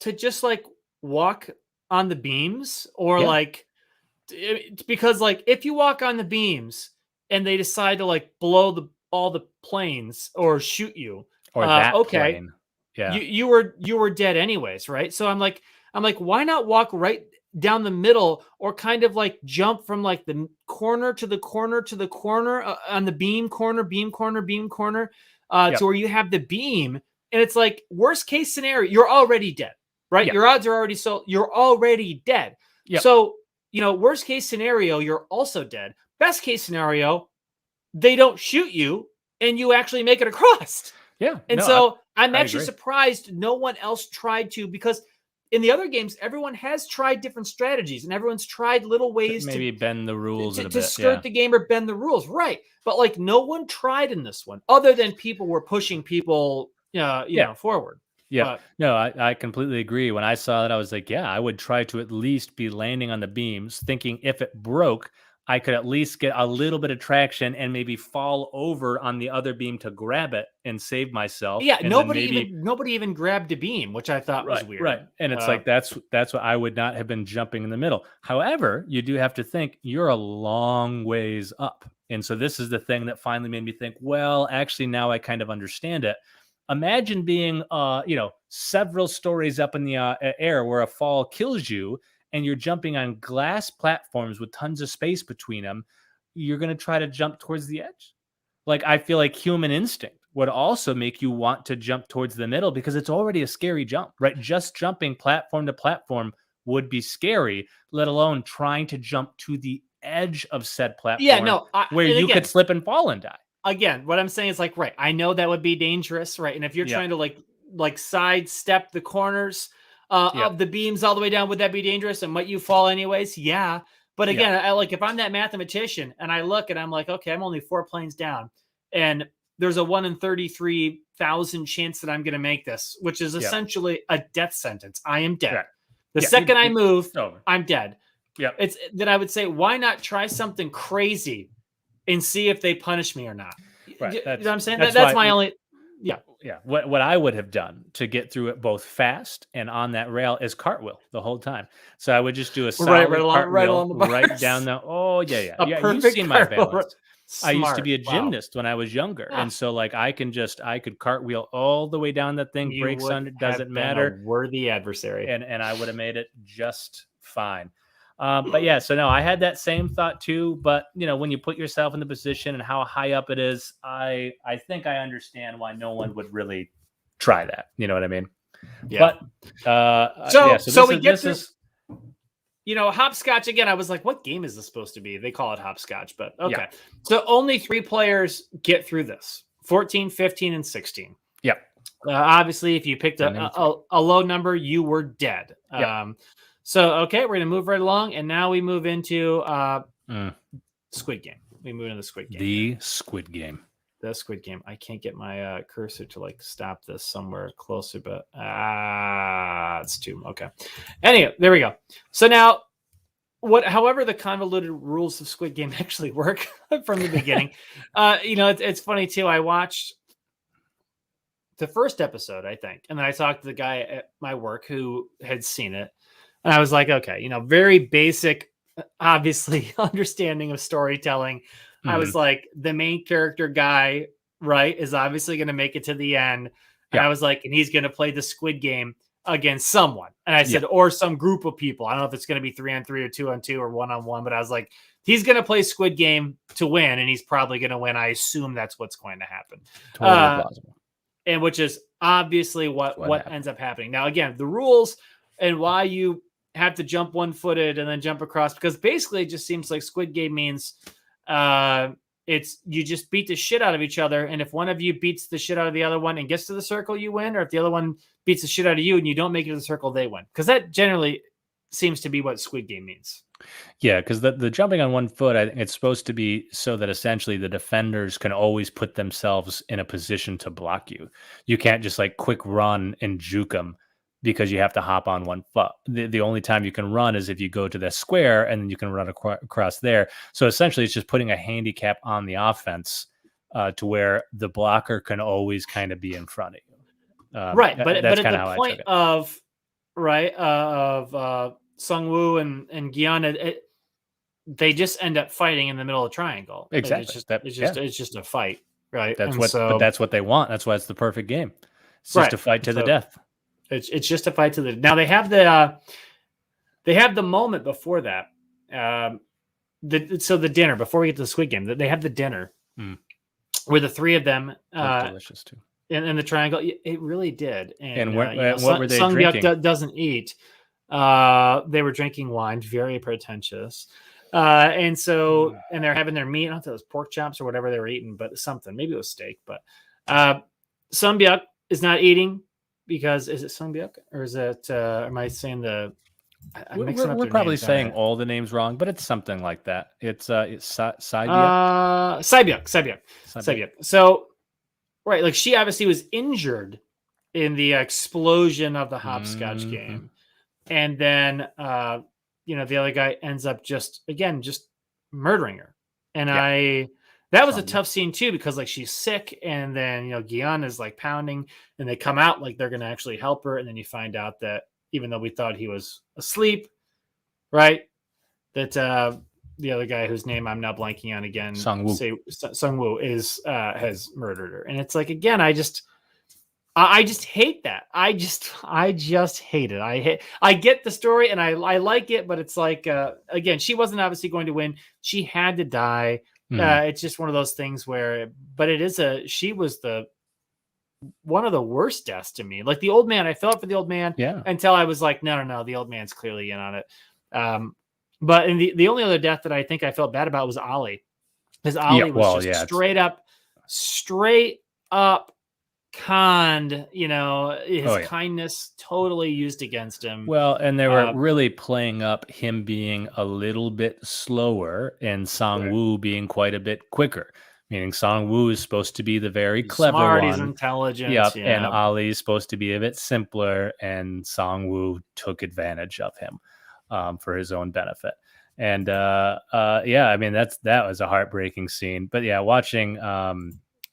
to just like walk on the beams, or because like if you walk on the beams and they decide to like blow all the planes or shoot you, or that plane. Yeah, you were dead anyways, right? So I'm like, why not walk right down the middle, or kind of like jump from like the corner to the corner to the corner on the beam corner to where you have the beam, and it's like worst case scenario, you're already dead. Right? Your odds are already you're already dead. Yep. So, worst case scenario, you're also dead. Best case scenario, they don't shoot you and you actually make it across. Yeah. And I'm actually surprised no one else tried to, because in the other games, everyone has tried different strategies and everyone's tried little ways to bend the rules to skirt the game or bend the rules. Right. But like no one tried in this one, other than people were pushing people, forward. Yeah, no, I completely agree. When I saw that, I was like, yeah, I would try to at least be landing on the beams, thinking if it broke, I could at least get a little bit of traction and maybe fall over on the other beam to grab it and save myself. Yeah, nobody even grabbed a beam, which I thought was weird. Right, and it's like that's what I would not have been jumping in the middle. However, you do have to think you're a long ways up, and so this is the thing that finally made me think, well, actually, now I kind of understand it. Imagine being, several stories up in the air where a fall kills you, and you're jumping on glass platforms with tons of space between them. You're going to try to jump towards the edge. Like, I feel like human instinct would also make you want to jump towards the middle, because it's already a scary jump, right? Just jumping platform to platform would be scary, let alone trying to jump to the edge of said platform where you could slip and fall and die. Again, what I'm saying is like, right, I know that would be dangerous, right? And if you're trying to like sidestep the corners of the beams all the way down, would that be dangerous? And might you fall anyways? Yeah. But again, I if I'm that mathematician and I look and I'm like, okay, I'm only 4 planes down, and there's a 1 in 33,000 chance that I'm going to make this, which is essentially a death sentence. I am dead. Right. The second I move, I'm dead. Yeah. It's that I would say, why not try something crazy and see if they punish me or not? Right. You know what I'm saying? That's my only. Yeah. Yeah. What I would have done to get through it both fast and on that rail is cartwheel the whole time. So I would just do a solid cartwheel right down the. Oh yeah. You've seen my balance. Smart. I used to be a gymnast when I was younger, and so like I could cartwheel all the way down that thing. Brakes on it, doesn't matter. A worthy adversary, and I would have made it just fine. But yeah, so no, I had that same thought too. But when you put yourself in the position and how high up it is, I think I understand why no one would really try that. You know what I mean? Yeah. But so we get through. Hopscotch again. I was like, what game is this supposed to be? They call it hopscotch, but okay. Yeah. So only 3 players get through this: 14, 15, and 16. Yep. Obviously, if you picked a low number, you were dead. Yep. So, okay, we're going to move right along. And now we move into Squid Game. We move into the Squid Game. The Squid Game. The Squid Game. I can't get my cursor to like stop this somewhere closer, but it's too okay. Anyway, there we go. So now, however the convoluted rules of Squid Game actually work from the beginning, it's funny too. I watched the first episode, I think, and then I talked to the guy at my work who had seen it, and I was like, okay, very basic, obviously understanding of storytelling. I was like, the main character guy, right, is obviously going to make it to the end. And I was like, and he's going to play the Squid Game against someone. And I said, or some group of people. I don't know if it's going to be 3-on-3 or 2-on-2 or 1-on-1, but I was like, he's going to play Squid Game to win, and he's probably going to win. I assume that's what's going to happen. Totally plausible. And which is obviously what ends up happening. Now, again, the rules and why you have to jump one-footed and then jump across, because basically it just seems like Squid Game means it's you just beat the shit out of each other, and if one of you beats the shit out of the other one and gets to the circle, you win, or if the other one beats the shit out of you and you don't make it to the circle, they win, because that generally seems to be what Squid Game means. Yeah, because the jumping on one foot, I think it's supposed to be so that essentially the defenders can always put themselves in a position to block you. You can't just like quick run and juke them, because you have to hop on one foot. The only time you can run is if you go to the square, and then you can run across there. So essentially it's just putting a handicap on the offense to where the blocker can always kind of be in front of you. Right. But at the point of Sung-woo and Gyeon, they just end up fighting in the middle of the triangle. Exactly. It's just a fight. Right. But that's what they want. That's why it's the perfect game. It's just a fight to the death. It's just a fight to the. Now they have the moment before that. The dinner before we get to the Squid Game. They have the dinner where the three of them. Delicious too. In the triangle, it really did. And what were they drinking? Doesn't eat. They were drinking wine, very pretentious. And they're having their meat. I don't know if it was pork chops or whatever they were eating, but something. Maybe it was steak. But Sung-byuk is not eating. Because is it Sung-byuk or is it? Am I saying the? We're probably saying all the names wrong, but it's something like that. It's Saibyuk. Saibyuk. So, right, like she obviously was injured in the explosion of the hopscotch game, and then the other guy ends up just murdering her, and that was a tough scene too, because like she's sick, and then Gyeon is like pounding, and they come out like they're gonna actually help her, and then you find out that even though we thought he was asleep, right, that the other guy whose name I'm now blanking on again, Sung-woo is has murdered her, and it's like again, I just hate that. I just hate it. I get the story and I like it, but it's like again, she wasn't obviously going to win. She had to die. It's just one of those things where, but she was one of the worst deaths to me. Like the old man, I felt for the old man until I was like, no, the old man's clearly in on it. But the only other death that I think I felt bad about was Ollie. Because Ollie was straight up conned, his kindness totally used against him. Well, and they were really playing up him being a little bit slower and Sung-woo being quite a bit quicker. Meaning Sung-woo is supposed to be the very clever one. He's intelligent. Yep. Yeah. And Ali is supposed to be a bit simpler, and Sung-woo took advantage of him for his own benefit. And I mean that was a heartbreaking scene. But yeah, watching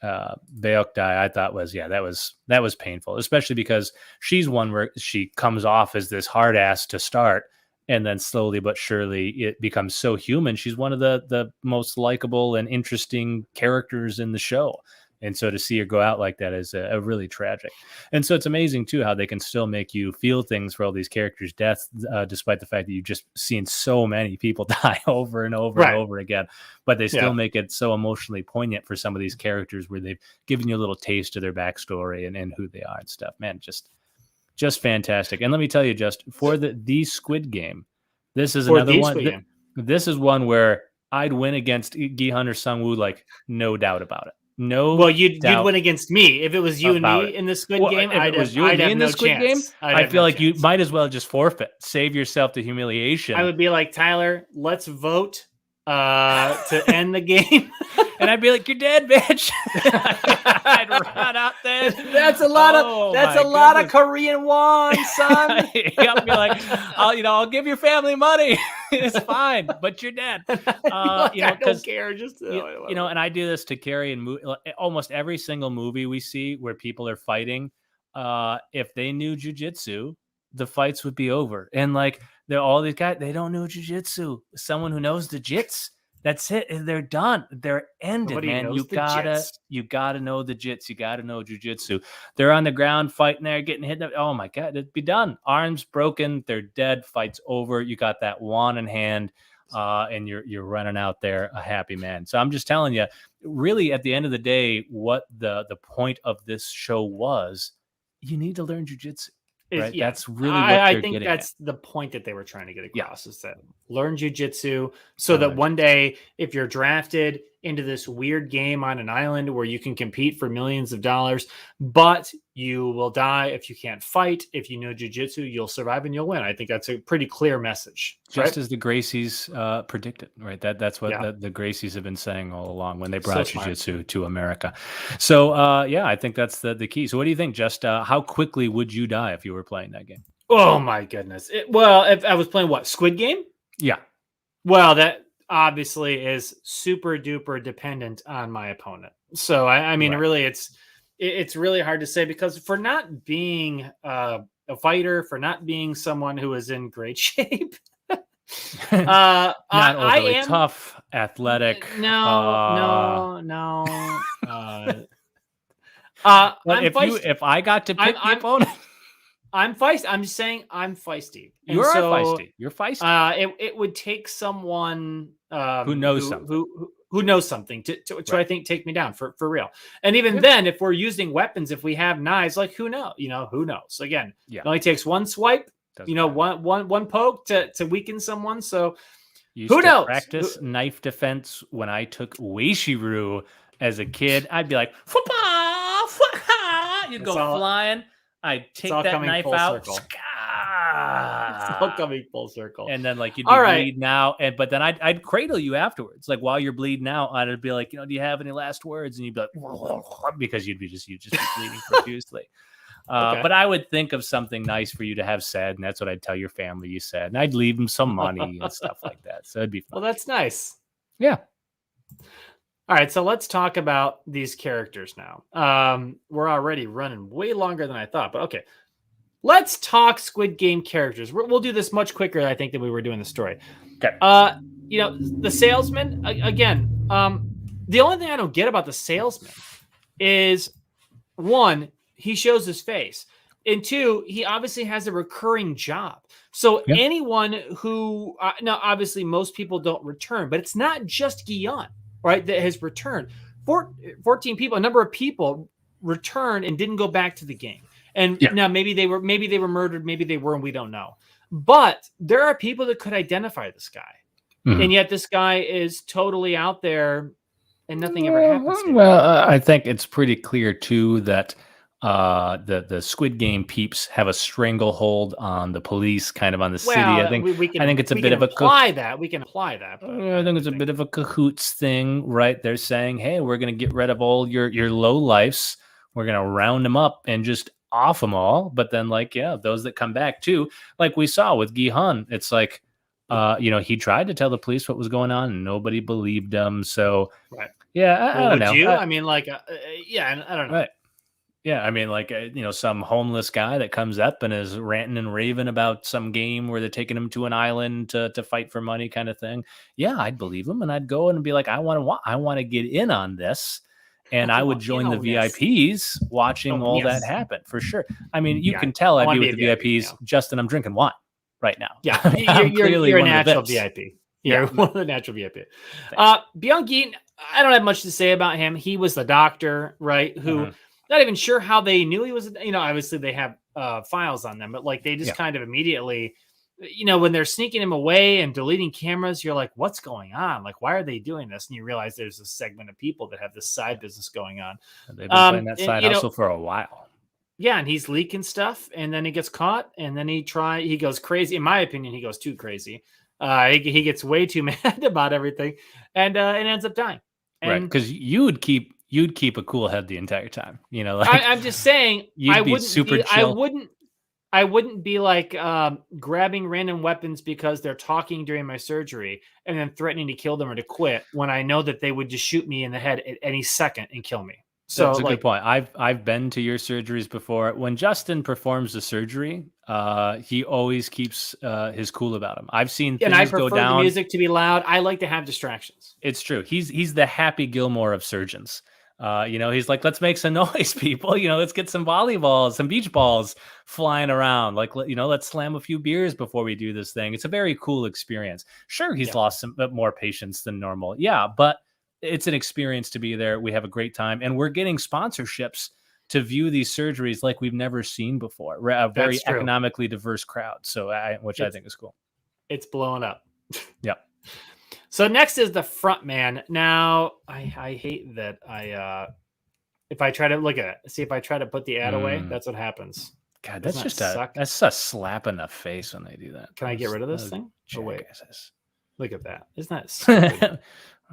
Baek die, I thought that was painful, especially because she's one where she comes off as this hard ass to start, and then slowly but surely it becomes so human. She's one of the most likable and interesting characters in the show. And so to see her go out like that is a really tragic. And so it's amazing too how they can still make you feel things for all these characters' deaths, despite the fact that you've just seen so many people die over and over and over again. But they still make it so emotionally poignant for some of these characters, where they've given you a little taste of their backstory and who they are and stuff. Man, just fantastic. And let me tell you, just for the Squid Game, this is another one. This is one where I'd win against Gi-hun or Sung-woo, like no doubt about it. no. Well, you'd win against me if it was you and me in the Squid Game. If it was you and me in the Squid Game, I feel like you might as well just forfeit, save yourself the humiliation. I would be like, Tyler, let's vote to end the game. And I'd be like, "You're dead, bitch." I'd run out there. That's a lot of Korean won, son. I'd be like, I'll give your family money. It's fine, but you're dead. I don't care. Just and I do this to Carrie and almost every single movie we see where people are fighting. If they knew jujitsu, the fights would be over. And like they're all these guys, they don't know jujitsu. Someone who knows the jits. That's it. They're done. They're ended, man. You gotta know the jits. You gotta know jujitsu. They're on the ground fighting there, getting hit. Oh my God, it'd be done. Arms broken. They're dead. Fight's over. You got that wand in hand, and you're running out there a happy man. So I'm just telling you, really, at the end of the day, what the point of this show was, you need to learn jujitsu. Right? Yeah. That's really what I think that's the point that they were trying to get across is that learn jujitsu so that one day if you're drafted into this weird game on an island where you can compete for millions of dollars, but you will die if you can't fight. If you know jujitsu, you'll survive and you'll win. I think that's a pretty clear message. Just as the Gracies predicted, right? That's what the Gracies have been saying all along when they brought jujitsu to America. So, I think that's the key. So what do you think? Just how quickly would you die if you were playing that game? Oh, my goodness. If I was playing what? Squid Game? Yeah. Well, that obviously is super duper dependent on my opponent. So, I mean, really, it's really hard to say because for not being a fighter, for not being someone who is in great shape, not overly tough, athletic. No. If I got to pick the opponent, I'm feisty. I'm just saying I'm feisty. You're feisty. You're feisty. It would take someone who knows something. Who knows something to I think take me down for real. And even then, if we're using weapons, if we have knives, like who knows? Who knows? Again, it only takes one swipe. One poke to weaken someone. So who knows? Practice knife defense when I took Weishiru as a kid. I'd be like, you'd go flying. I'd take that knife out. It's all coming full circle. And then you'd be bleeding out. But then I'd cradle you afterwards. Like while you're bleeding out, I'd be like, do you have any last words? And you'd be like, because you'd just be bleeding profusely. But I would think of something nice for you to have said, and that's what I'd tell your family you said. And I'd leave them some money and stuff like that. So it'd be fun. Well, that's nice. Yeah. All right, so let's talk about these characters now. We're already running way longer than I thought, but okay. Let's talk Squid Game characters. We'll do this much quicker, I think, than we were doing the story. Okay. The salesman, again, the only thing I don't get about the salesman is, one, he shows his face. And two, he obviously has a recurring job. So anyone who, now obviously most people don't return, but it's not just Guion, right, that has returned. 14 people, a number of people returned and didn't go back to the game. And now maybe they were murdered, maybe they weren't, we don't know. But there are people that could identify this guy. Mm-hmm. And yet this guy is totally out there and nothing ever happens to him. Well, I think it's pretty clear too that the Squid Game peeps have a stranglehold on the police, kind of on the city. I think it's a bit of a we can apply that. But I think it's a bit of a cahoots thing, right? They're saying, "Hey, we're going to get rid of all your low lifes. We're going to round them up and just off them all." But then, those that come back too, like we saw with Gi-hun, it's like, he tried to tell the police what was going on, and nobody believed him. So, I don't know. I don't know. Right. Yeah, I mean, some homeless guy that comes up and is ranting and raving about some game where they're taking him to an island to fight for money, kind of thing. Yeah, I'd believe him, and I'd go and be like, I want to get in on this, and I would join the VIPs watching all that happen for sure. I mean, you can tell I'd be with the VIPs. Justin, I'm drinking wine right now. Yeah, you're a natural VIP. You're one of the natural VIP. Byung-gi, I don't have much to say about him. He was the doctor, right? Who. Mm-hmm. Not even sure how they knew he was, obviously they have files on them, but they just kind of immediately when they're sneaking him away and deleting cameras, you're like, what's going on? Like, why are they doing this? And you realize there's a segment of people that have this side business going on. They've been playing that side hustle for a while. Yeah, and he's leaking stuff, and then he gets caught, and then he goes crazy. In my opinion, he goes too crazy. He gets way too mad about everything, and ends up dying. Right, because you'd keep a cool head the entire time. I'm just saying, you'd be super chill. I wouldn't be like grabbing random weapons because they're talking during my surgery and then threatening to kill them or to quit when I know that they would just shoot me in the head at any second and kill me. So that's a good point. I've been to your surgeries before. When Justin performs the surgery, he always keeps his cool about him. I've seen things and I prefer go down. The music to be loud. I like to have distractions. It's true. He's the Happy Gilmore of surgeons. He's like, let's make some noise, people. Let's get some volleyballs, some beach balls flying around. Like, let's slam a few beers before we do this thing. It's a very cool experience. Sure, he's lost some more patients than normal. Yeah, but it's an experience to be there. We have a great time, and we're getting sponsorships to view these surgeries like we've never seen before. A very economically diverse crowd, which I think is cool. It's blowing up. Yeah. So next is the front man. Now, I hate that if I try to look at it, see if I try to put the ad away, that's what happens. God, that's a slap in the face when they do that. Can I get rid of this thing? Oh, wait. Look at that. Isn't that stupid?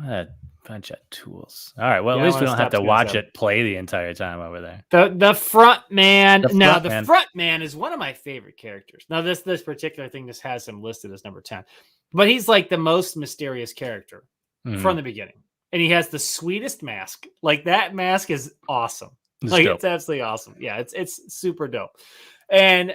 A bunch of tools. All right. Well, at least we don't have to watch it play the entire time over there. The front man. The front man is one of my favorite characters. Now, this particular thing just has him listed as number 10. But he's like the most mysterious character from the beginning. And he has the sweetest mask. Like, that mask is awesome. It's absolutely awesome. Yeah, it's super dope. And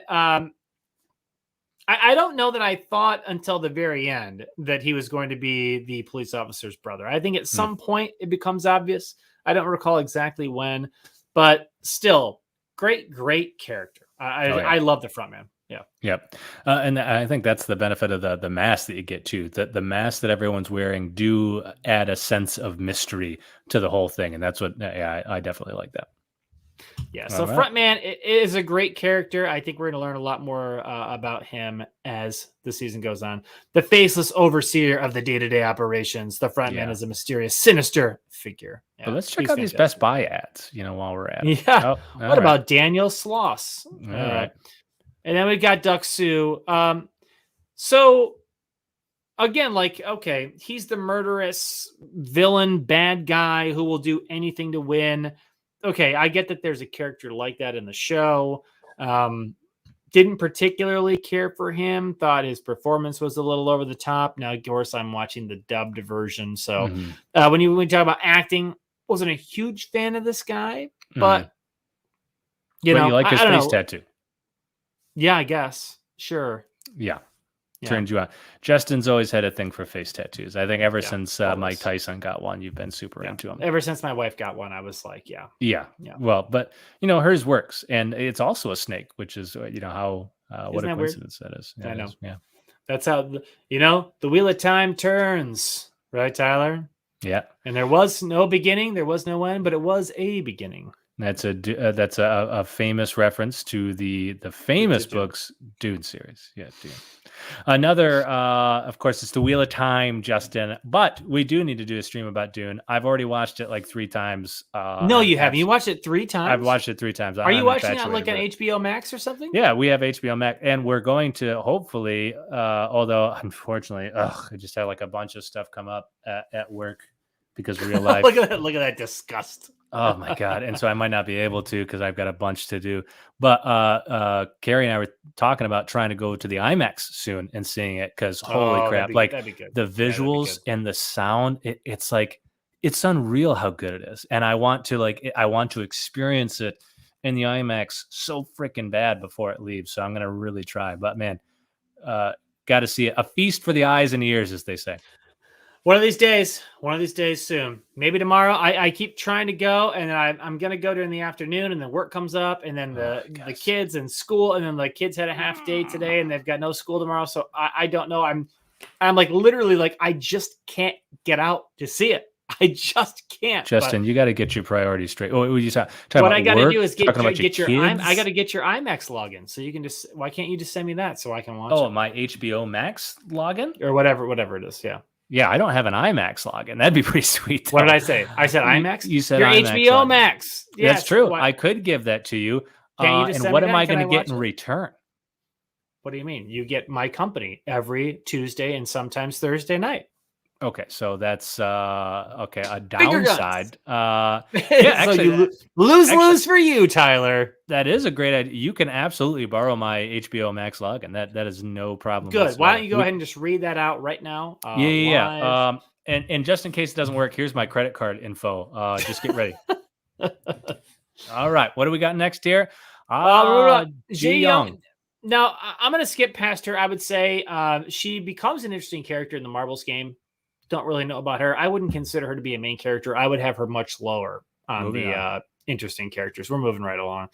I don't know that I thought until the very end that he was going to be the police officer's brother. I think at some point it becomes obvious. I don't recall exactly when, but still, great character. I love the front man. Yeah. Yep. And I think that's the benefit of the mask that you get too. The mask that everyone's wearing do add a sense of mystery to the whole thing. And that's what I definitely like that. Yeah, so Frontman is a great character. I think we're going to learn a lot more about him as the season goes on. The faceless overseer of the day-to-day operations. The Frontman is a mysterious, sinister figure. Yeah, but let's check out these Best Buy ads, while we're at it. Yeah. What about Daniel Sloss? All right. And then we got Duck Sue. So, again, he's the murderous villain, bad guy who will do anything to win. Okay, I get that there's a character like that in the show. Didn't particularly care for him. Thought his performance was a little over the top. Now, of course, I'm watching the dubbed version. So when we talk about acting, wasn't a huge fan of this guy. But, you like his face tattoo. Yeah, I guess. Sure. Yeah. Turned you on. Justin's always had a thing for face tattoos. I think ever since Mike Tyson got one, you've been super into them. Ever since my wife got one, I was like, yeah. Well, but hers works, and it's also a snake, which is how what a coincidence that is. I know. Yeah, that's how the wheel of time turns, right, Tyler? Yeah. And there was no beginning, there was no end, but it was a beginning. That's a famous reference to the famous books Dune series. Yeah, Dune. Another, of course, it's the Wheel of Time, Justin. But we do need to do a stream about Dune. I've already watched it like 3 times. No, you haven't. You watched it 3 times? I've watched it 3 times. Are you watching it on like an HBO Max or something? Yeah, we have HBO Max, and we're going to hopefully, although unfortunately, I just had like a bunch of stuff come up at work because real life. Look at that disgust. Oh my God. And so I might not be able to because I've got a bunch to do. But Carrie and I were talking about trying to go to the IMAX soon and seeing it because holy crap, the visuals and the sound, it's like, it's unreal how good it is. And I want to experience it in the IMAX so freaking bad before it leaves. So I'm going to really try. But man, got to see it. A feast for the eyes and ears, as they say. One of these days soon. Maybe tomorrow. I keep trying to go, and then I'm going to go during the afternoon, and then work comes up, and then the kids in school, and then the kids had a half day today, and they've got no school tomorrow. So I don't know. I'm like literally like I just can't get out to see it. I just can't. Justin, you got to get your priorities straight. Oh, you talking what about I got to do is get your I got to get your IMAX login. So you can just, why can't you just send me that so I can watch it? Oh, my HBO Max login? Or whatever it is. Yeah. Yeah, I don't have an IMAX login. That'd be pretty sweet, though. What did I say? I said IMAX? You said your IMAX HBO login. Max. Yes. That's true. I could give that to you. Can't you just and what am I going to get in return? What do you mean? You get my company every Tuesday and sometimes Thursday night. Okay, so that's okay. A downside. Yeah, actually, so lose for you, Tyler. That is a great idea. You can absolutely borrow my HBO Max login. That is no problem. Good. Whatsoever. Why don't you go ahead and just read that out right now? Yeah. And just in case it doesn't work, here's my credit card info. Just get ready. All right, what do we got next here? Ji Young. Now I'm going to skip past her. I would say she becomes an interesting character in the Marbles game. Don't really know about her. I wouldn't consider her to be a main character. I would have her much lower on interesting characters. We're moving right along.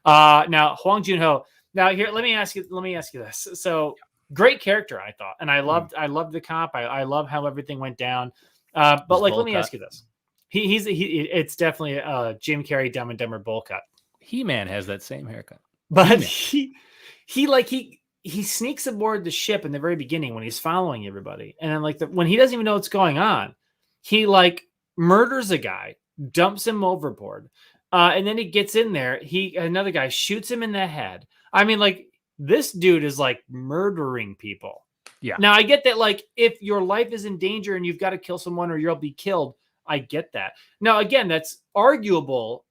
Now Huang Jin Ho. Now here, let me ask you this. So great character, I thought, and I loved the comp. I love how everything went down. But like, let me ask you this. It's definitely a Jim Carrey Dumb and Dumber bowl cut. He-Man has that same haircut, but he sneaks aboard the ship in the very beginning when he's following everybody. And then when he doesn't even know what's going on, he murders a guy, dumps him overboard. And then he gets in there. Another guy shoots him in the head. I mean, this dude is murdering people. Yeah. Now I get that, if your life is in danger and you've got to kill someone or you'll be killed, I get that. Now, again, that's arguable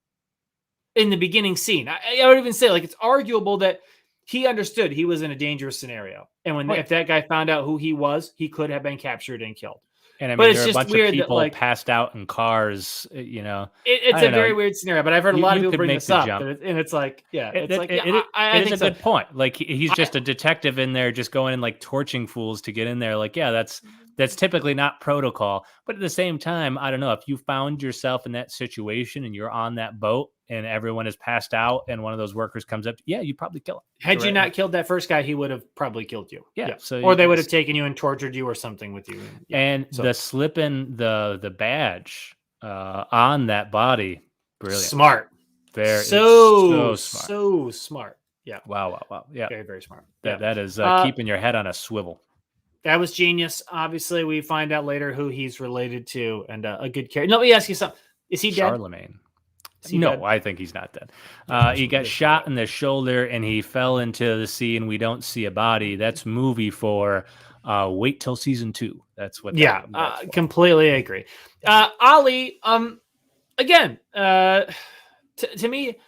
in the beginning scene. I would even say it's arguable that he understood he was in a dangerous scenario. And if that guy found out who he was, he could have been captured and killed. And I mean, there are a bunch of people passed out in cars, It's a very weird scenario, but I've heard a lot of people bring this up. And it's it is a good point. He's just a detective in there just going and torching fools to get in there. That's typically not protocol. But at the same time, I don't know, if you found yourself in that situation and you're on that boat and everyone is passed out and one of those workers comes up, you'd probably kill him. Had you not killed that first guy, he would have probably killed you. Yeah. So or they would have taken you and tortured you or something with you. And the slipping the badge on that body, brilliant. Smart. So smart. So smart. Yeah. Wow. Yeah. Very, very smart. That is keeping your head on a swivel. That was genius. Obviously, we find out later who he's related to, and a good character. Let me ask you something. Is he dead? Charlemagne. No, dead? I think he's not dead. He got shot in the shoulder and he fell into the sea, and we don't see a body. That's movie for wait till season 2. That's what. Completely agree. Ali, again, to me,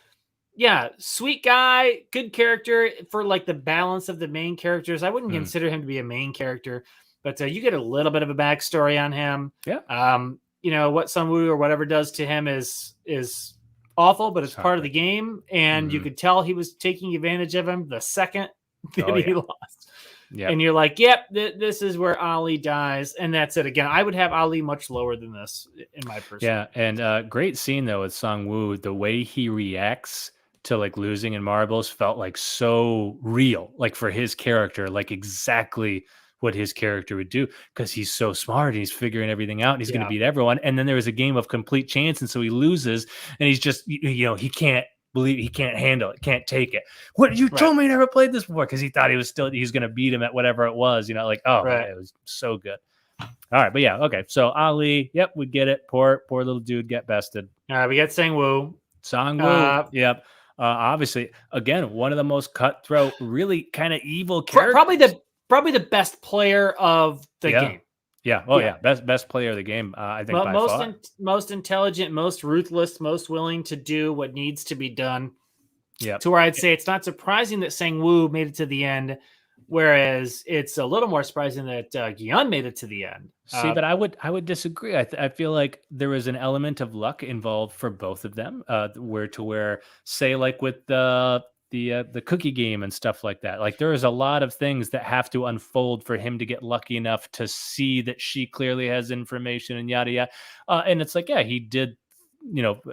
sweet guy, good character for the balance of the main characters. I wouldn't consider him to be a main character, but you get a little bit of a backstory on him. Yeah. What Sun Woo or whatever does to him is awful, but it's part of the game. And you could tell he was taking advantage of him the second that he lost. Yeah. And you're this is where Ali dies. And that's it. Again, I would have Ali much lower than this in my personal. Yeah. And great scene though with Sung Woo. The way he reacts to losing in marbles felt so real, for his character, exactly what his character would do, because he's so smart and he's figuring everything out and he's going to beat everyone. And then there was a game of complete chance. And so he loses and he's just, he can't believe, he can't handle it, can't take it. What, you told me you never played this before, because he thought he was going to beat him at whatever it was, man, it was so good. All right. But okay. So Ali, we get it. Poor little dude get bested. All right. We got Sang Woo. Yep. Obviously, again, one of the most cutthroat, really kind of evil characters. Probably the best player of the game. Yeah. Oh yeah. Best player of the game. I think by far. Most intelligent, most ruthless, most willing to do what needs to be done. Yeah. To where I'd say it's not surprising that Sang Woo made it to the end, whereas it's a little more surprising that Gyun made it to the end. See, but I would disagree. I feel like there was an element of luck involved for both of them. Where say with the cookie game and stuff like that. There is a lot of things that have to unfold for him to get lucky enough to see that she clearly has information and yada yada. And it's he did,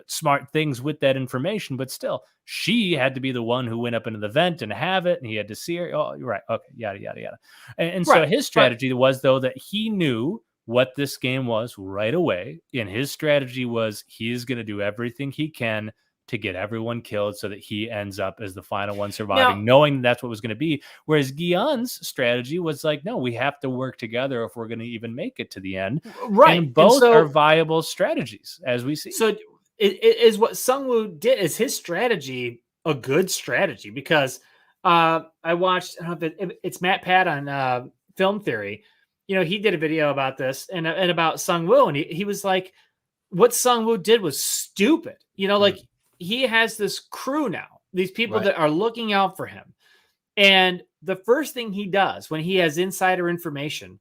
smart things with that information, but still, she had to be the one who went up into the vent and have it, and he had to see her. Oh, you're right. Okay, yada yada yada. And so his strategy was though that he knew what this game was right away. And his strategy was he's going to do everything he can to get everyone killed so that he ends up as the final one surviving, knowing that's what was going to be. Whereas Guion's strategy was like, no, we have to work together if we're going to even make it to the end. Right. And both are viable strategies, as we see. So it is what Sungwoo did. Is his strategy a good strategy? Because I watched, I don't know if it's Matt Pat on Film Theory. He did a video about this and about Sungwoo, and he was like, what Sungwoo did was stupid. Like he has this crew now, these people that are looking out for him. And the first thing he does when he has insider information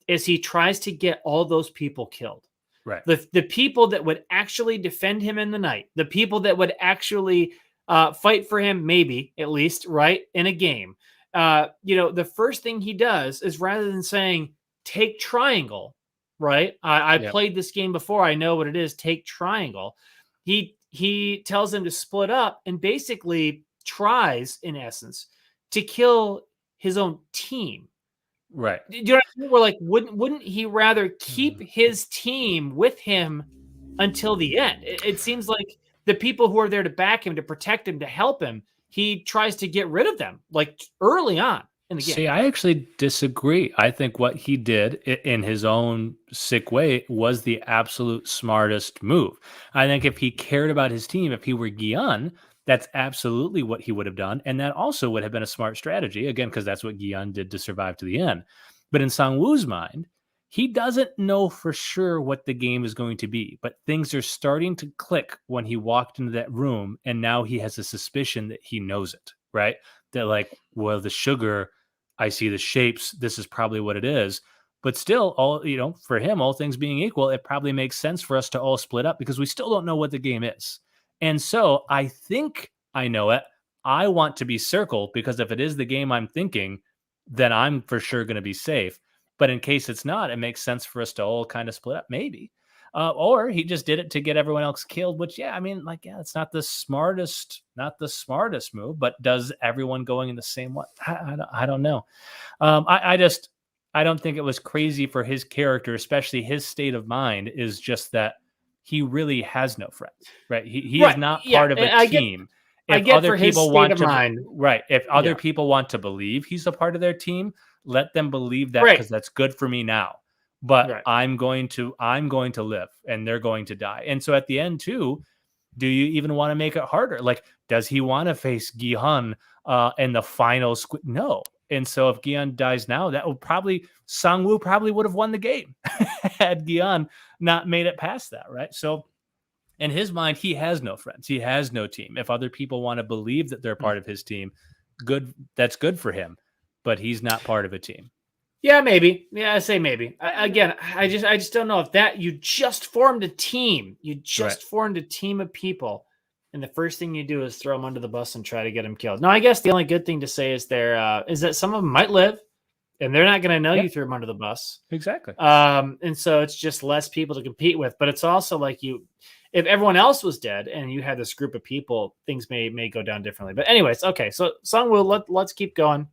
is he tries to get all those people killed. Right. The people that would actually defend him in the night, the people that would actually fight for him, maybe at least, right, in a game. The first thing he does is, rather than saying, take triangle, right? I played this game before. I know what it is. Take triangle. He tells them to split up and basically tries, in essence, to kill his own team. Right. Do you know what I mean? We're like, wouldn't he rather keep his team with him until the end? It seems like the people who are there to back him, to protect him, to help him, he tries to get rid of them, like early on in the game. See, I actually disagree. I think what he did in his own sick way was the absolute smartest move. I think if he cared about his team, if he were Guion, that's absolutely what he would have done. And that also would have been a smart strategy, again, because that's what Guion did to survive to the end. But in Sangwoo's mind, he doesn't know for sure what the game is going to be, but things are starting to click when he walked into that room, and now he has a suspicion that he knows it, right? That like, well, the sugar, I see the shapes, this is probably what it is. But still, for him, all things being equal, it probably makes sense for us to all split up because we still don't know what the game is. And so I think I know it. I want to be circle because if it is the game I'm thinking, then I'm for sure going to be safe. But in case it's not, it makes sense for us to all kind of split up, maybe. Or he just did it to get everyone else killed, which, it's not the smartest move, but does everyone going in the same way? I don't know. I don't think it was crazy for his character, especially his state of mind is just that he really has no friends, right? He is not part of a team. If other people want to believe he's a part of their team, let them believe that because that's good for me now. But I'm going to live and they're going to die. And so at the end too, do you even want to make it harder? Like, does he want to face Gi-hun in the final squid? No. And so if Gi-hun dies now, that would Sangwoo probably would have won the game had Gi-hun not made it past that, right? So in his mind, he has no friends. He has no team. If other people want to believe that they're part of his team, that's good for him. But he's not part of a team. Yeah, maybe. Yeah, I say maybe. I just don't know if that you just formed a team. You just formed a team of people, and the first thing you do is throw them under the bus and try to get them killed. Now, I guess the only good thing to say is is that some of them might live, and they're not going to know you threw them under the bus. Exactly. And so it's just less people to compete with. But it's also like if everyone else was dead and you had this group of people, things may go down differently. But anyways, okay. So Sungwoo, let's keep going.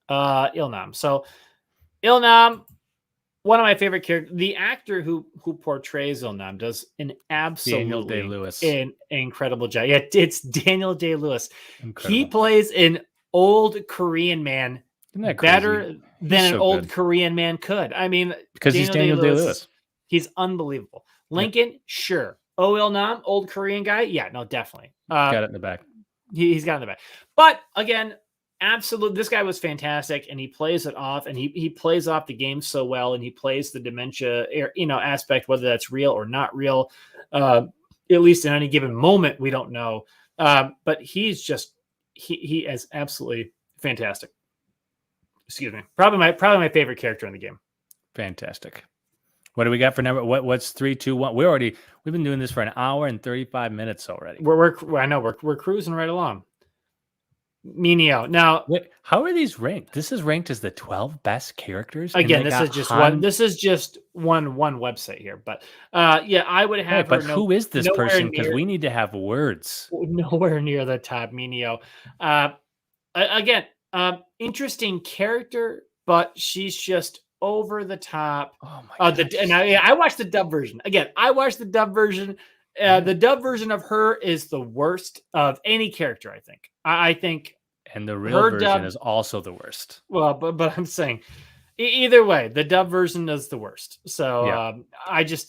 Ilnam. So Ilnam, one of my favorite characters, the actor who portrays Ilnam does an absolutely incredible job. Yeah, it's Daniel Day-Lewis. He plays an old Korean man better than an old Korean man could. I mean, because he's Daniel Day-Lewis. He's unbelievable. Lincoln, sure. Oh, Ilnam, old Korean guy. Yeah, no, definitely. Got it in the back. He's got it in the back. But again, absolutely, this guy was fantastic, and he plays it off, and he plays off the game so well, and he plays the dementia, aspect, whether that's real or not real. At least in any given moment, we don't know. But he's just he is absolutely fantastic. Excuse me, probably my favorite character in the game. Fantastic. What do we got for number? What's 3, 2, 1? We've been doing this for an hour and 35 minutes already. I know we're cruising right along. Minio. Now, how are these ranked? This is ranked as the 12 best characters. Again, this is just one. This is just one website here, but I would have. But who is this person? Because we need to have words. Nowhere near the top, Minio. Again, interesting character, but she's just over the top. Oh my god! And I watched the dub version again. I watched the dub version. The dub version of her is the worst of any character. I think. I think. And the real version is also the worst. Well, but I'm saying, either way, the dub version is the worst. So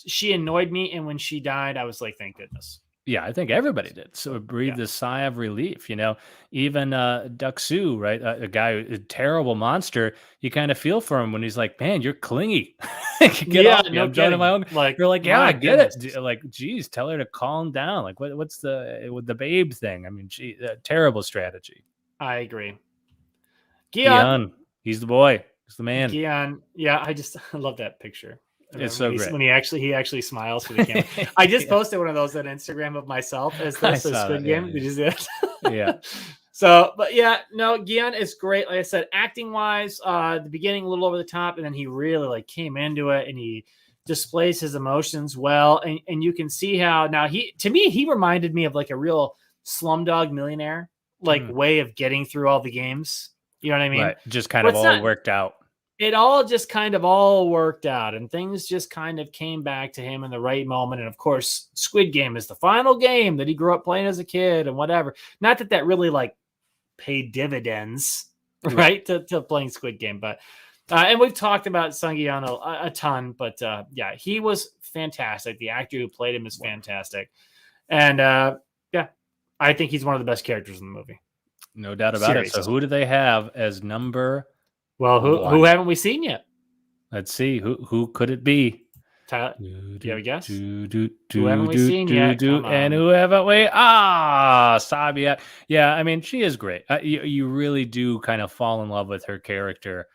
she annoyed me, and when she died, I was like, thank goodness. Yeah, I think everybody did. So it breathed a sigh of relief, you know. Even Duxu, right? A guy, a terrible monster. You kind of feel for him when he's like, "Man, you're clingy. Get off me. I'm joining my own." Like, you're like, "Yeah, I get it." Like, geez, tell her to calm down. Like, what's with the babe thing? I mean, terrible strategy. I agree. Gian, he's the boy. He's the man. Gian, yeah, I love that picture. It's so great when he actually smiles for the camera. I just posted one of those on Instagram of myself as the Squid Game. Did you see that? Yeah. So, but yeah, no, Gian is great. Like I said, acting wise, the beginning a little over the top, and then he really like came into it, and he displays his emotions well, and you can see how now he reminded me of like a real Slumdog Millionaire like way of getting through all the games. You know what I mean? Right. Just kind of all worked out. It all just kind of all worked out, and things just kind of came back to him in the right moment. And of course, Squid Game is the final game that he grew up playing as a kid and whatever. Not that really like paid dividends, right? To playing Squid Game. But, and we've talked about Sung Gi-yeon a ton, but yeah, he was fantastic. The actor who played him is fantastic. And yeah, I think he's one of the best characters in the movie. No doubt about it. So who do they have as number? Well, who haven't we seen yet? Let's see. Who could it be? Tyler, do you have a guess? Who haven't we seen yet? And who haven't we? Sabia. Yeah, I mean, she is great. You really do kind of fall in love with her character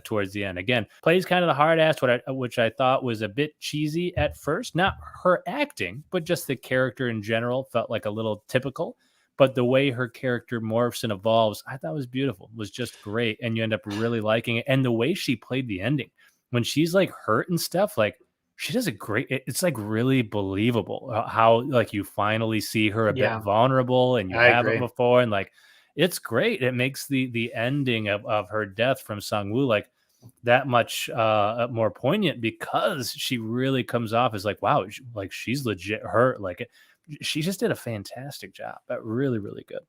towards the end. Again, plays kind of the hard ass, which I thought was a bit cheesy at first. Not her acting, but just the character in general felt like a little typical. But the way her character morphs and evolves, I thought was beautiful. It was just great. And you end up really liking it. And the way she played the ending, when she's like hurt and stuff, like she does a great, it's like really believable how like you finally see her a bit vulnerable and you haven't before. And like, it's great. It makes the ending of her death from Sang-woo like that much more poignant because she really comes off as like, wow, like she's legit hurt. Like she just did a fantastic job. But really, really good.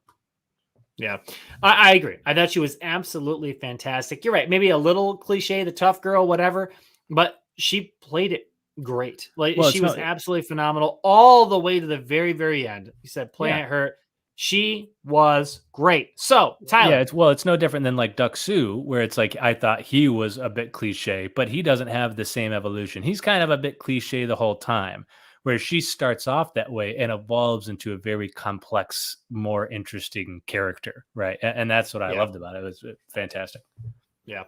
Yeah, I agree. I thought she was absolutely fantastic. You're right. Maybe a little cliche, the tough girl, whatever, but she played it great. Like she was absolutely phenomenal all the way to the very, very end. You said playing her. She was great. So, Tyler. Yeah, it's no different than like Duxu, where it's like I thought he was a bit cliche, but he doesn't have the same evolution. He's kind of a bit cliche the whole time. Where she starts off that way and evolves into a very complex, more interesting character, right? And that's what I loved about it. It was fantastic. Yeah.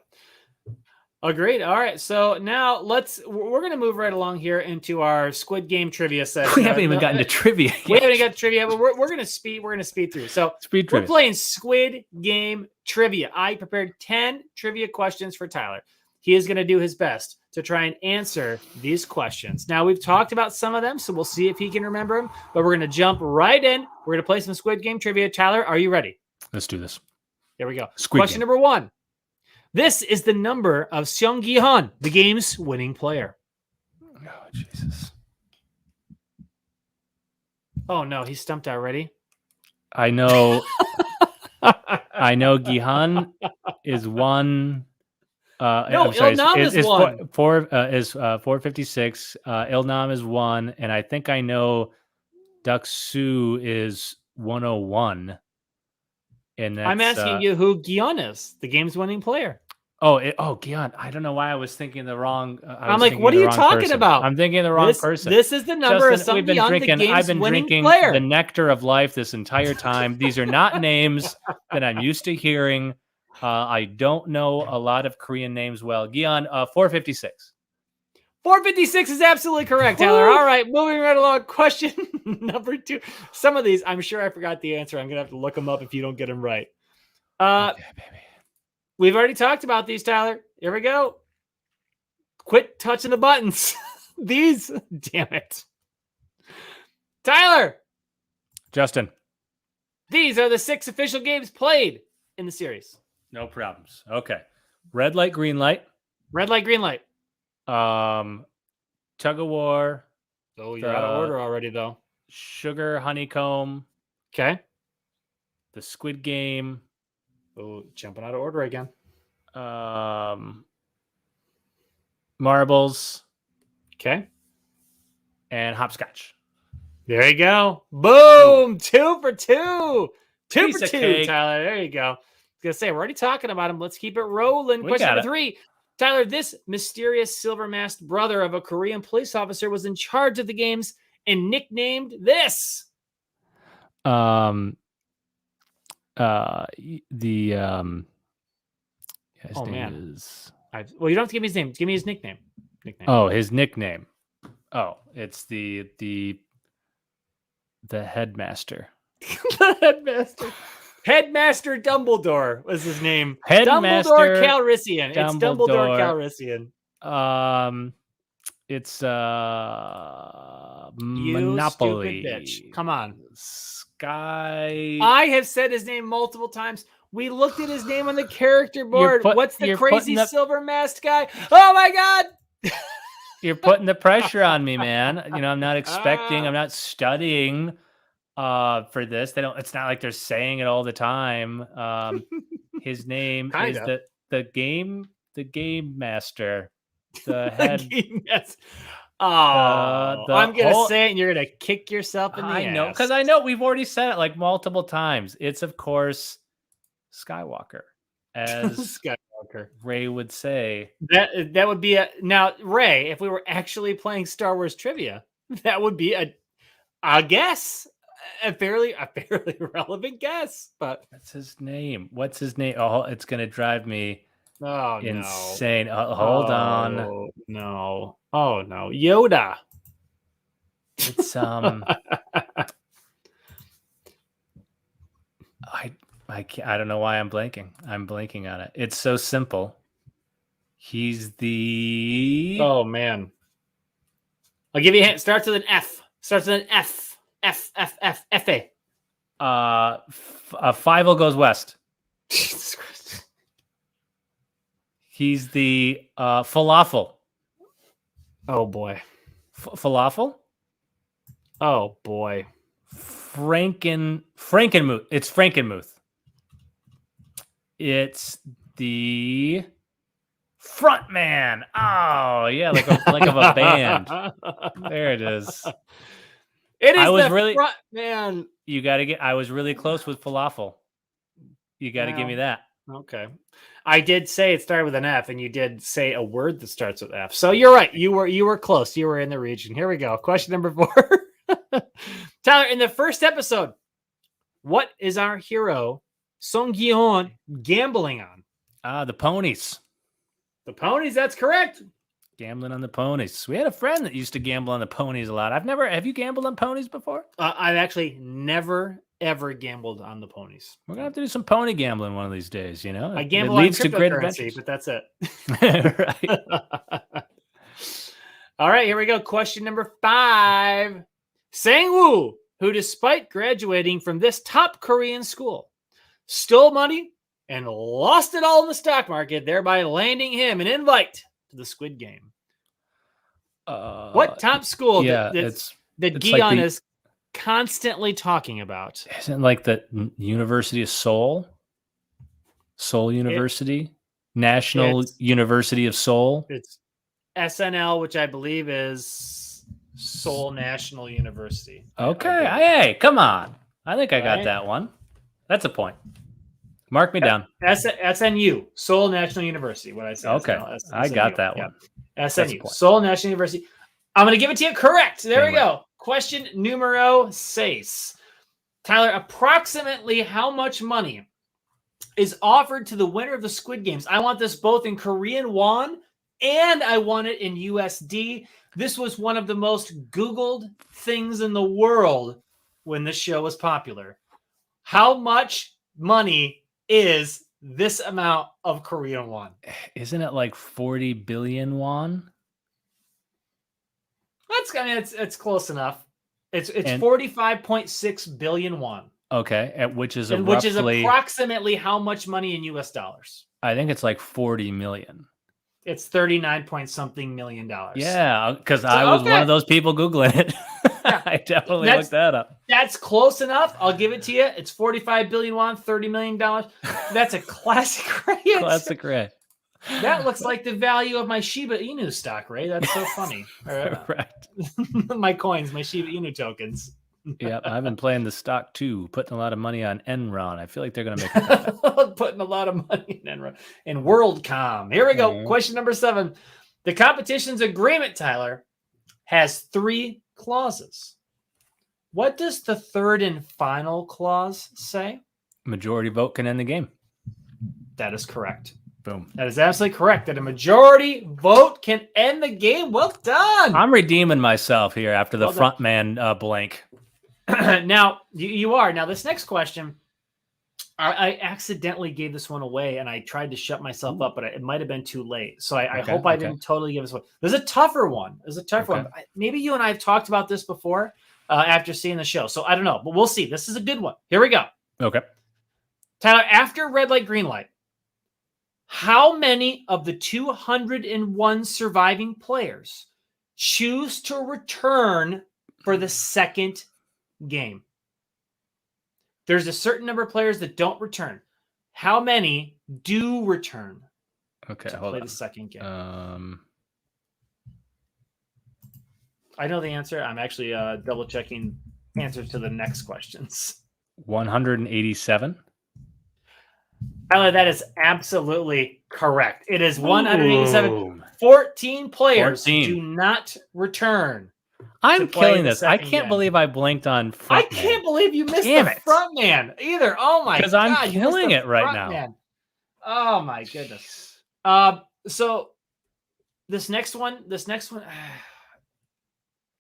Agreed. All right. So now we're going to move right along here into our Squid Game trivia session. We haven't even gotten to trivia yet. We haven't got to trivia, but we're going to speed through. So we're playing Squid Game trivia. I prepared 10 trivia questions for Tyler. He is going to do his best to try and answer these questions. Now, we've talked about some of them, so we'll see if he can remember them, but we're going to jump right in. We're going to play some Squid Game trivia. Tyler, are you ready? Let's do this. Here we go. Question number 1. This is the number of Seung Gi-hun, the game's winning player. Oh, Jesus. Oh, no, he's stumped already. I know. I know Gi-hun is 1... Il-nam is 1. Is 456. Il-nam is 1, and I think I know Duxu is 101. And that's, I'm asking you who Gi-hun is, the game's winning player. Gi-hun. I don't know why I was thinking the wrong. I'm like, what are you talking about? I'm thinking the wrong person. This is the number of Seung Gi-hun, the game's winning player. The nectar of life this entire time. These are not names that I'm used to hearing. I don't know a lot of Korean names well. Gi-hun, 456. 456 is absolutely correct, Tyler. All right, moving right along. Question number 2. Some of these, I'm sure I forgot the answer. I'm going to have to look them up if you don't get them right. Okay, baby. We've already talked about these, Tyler. Here we go. Quit touching the buttons. These, damn it. Tyler. Justin. These are the 6 official games played in the series. No problems. Okay. Red light, green light. Red light, green light. Tug of War. Oh, you're out of order already, though. Sugar Honeycomb. Okay. The Squid Game. Oh, jumping out of order again. Marbles. Okay. And Hopscotch. There you go. Boom! 2 for 2. 2 Piece for of 2, cake. Tyler. There you go. I was going to say, we're already talking about him. Let's keep it rolling. Question number 3. Tyler, this mysterious silver-masked brother of a Korean police officer was in charge of the games and nicknamed this. His oh, name man. is... well, you don't have to give me his name. Give me his nickname. Oh, his nickname. Oh, it's the headmaster. The headmaster. Headmaster Dumbledore was his name. Headmaster Dumbledore Calrissian. It's Dumbledore Calrissian. It's you Monopoly. Stupid bitch. Come on. Sky. I have said his name multiple times. We looked at his name on the character board. What's the crazy silver masked guy? Oh my God. You're putting the pressure on me, man. I'm not expecting, I'm not studying for this. It's not like they're saying it all the time. His name is the game master. The head. I'm gonna say it and you're gonna kick yourself in the ass. I know, because I know we've already said it like multiple times. It's of course Skywalker, as Skywalker Ray would say. That would be now Ray. If we were actually playing Star Wars trivia, that would be a guess, a fairly relevant guess. But what's his name? Oh, it's gonna drive me insane. No. Hold on. No. Oh no, Yoda. It's I don't know why I'm blanking. I'm blanking on it. It's so simple. He's the... Oh, man. I'll give you a hint. Starts with an F. Starts with an F. F-A. Fievel Goes West. Jesus Christ. He's the falafel. Oh, boy. Falafel? Oh, boy. Frankenmuth. It's Frankenmuth. It's the front man. Oh, yeah, like of a band. There it is. It is front man. I was really close with falafel. You got to give me that. Okay. I did say it started with an F, and you did say a word that starts with F. So you're right. You were close. You were in the region. Here we go. Question number 4. Tyler, in the first episode, what is our hero Song Gi-hoon gambling on? The ponies. The ponies, that's correct. Gambling on the ponies. We had a friend that used to gamble on the ponies a lot. Have you gambled on ponies before? I've actually never, ever gambled on the ponies. We're going to have to do some pony gambling one of these days, I gamble on cryptocurrency, but that's it. Right. All right, here we go. Question number 5. Sang-woo, who despite graduating from this top Korean school, stole money and lost it all in the stock market, thereby landing him an invite to the Squid Game. What top school that Gion is constantly talking about? Isn't it like the University of Seoul? Seoul University? National University of Seoul? It's SNL, which I believe is Seoul National University. Okay. Hey, come on. I think I got that one. That's a point. Mark me down. SNU, Seoul National University. What I said. Okay. I got that one. SNU, Seoul National University. I'm going to give it to you correct. There we go. Question numero 6. Tyler, approximately how much money is offered to the winner of the Squid Games? I want this both in Korean won and I want it in USD. This was one of the most Googled things in the world when this show was popular. How much money is this amount of Korean won? Isn't it like 40 billion won? It's close enough. It's 45.6 billion won. Okay, which is approximately how much money in US dollars? I think it's like 40 million. It's 39 point something million dollars. Yeah, because I was one of those people Googling it. Yeah, I definitely looked that up. That's close enough. I'll give it to you. It's 45 billion won, $30 million. That's a classic Ray. Classic Ray. That looks like the value of my Shiba Inu stock, Ray. That's so funny. Right. My coins, my Shiba Inu tokens. Yep, I've been playing the stock too, putting a lot of money on Enron. I feel like they're going to make it. Putting a lot of money in Enron and WorldCom. Here we go. Mm-hmm. Question number 7. The competition's agreement, Tyler, has 3 clauses. What does the third and final clause say? Majority vote can end the game. That is correct. Boom. That is absolutely correct. That a majority vote can end the game. Well done. I'm redeeming myself here after the front man blank. Now, you are. Now, this next question, I accidentally gave this one away, and I tried to shut myself up, but it might have been too late. So I hope I didn't totally give this one. There's a tougher one. One. Maybe you and I have talked about this before after seeing the show. So I don't know, but we'll see. This is a good one. Here we go. Okay. Tyler, after red light, green light, how many of the 201 surviving players choose to return for the second game? There's a certain number of players that don't return. How many do return? Okay, to hold play on. The second game. I know the answer. I'm actually double checking answers to the next questions. 187. Tyler, that is absolutely correct. It is 187. 14 players do not return. I'm killing this. I can't believe I blinked on front. I can't believe you missed the front man either. Oh my god. Because I'm killing it right now. Man. Oh my goodness. So this next one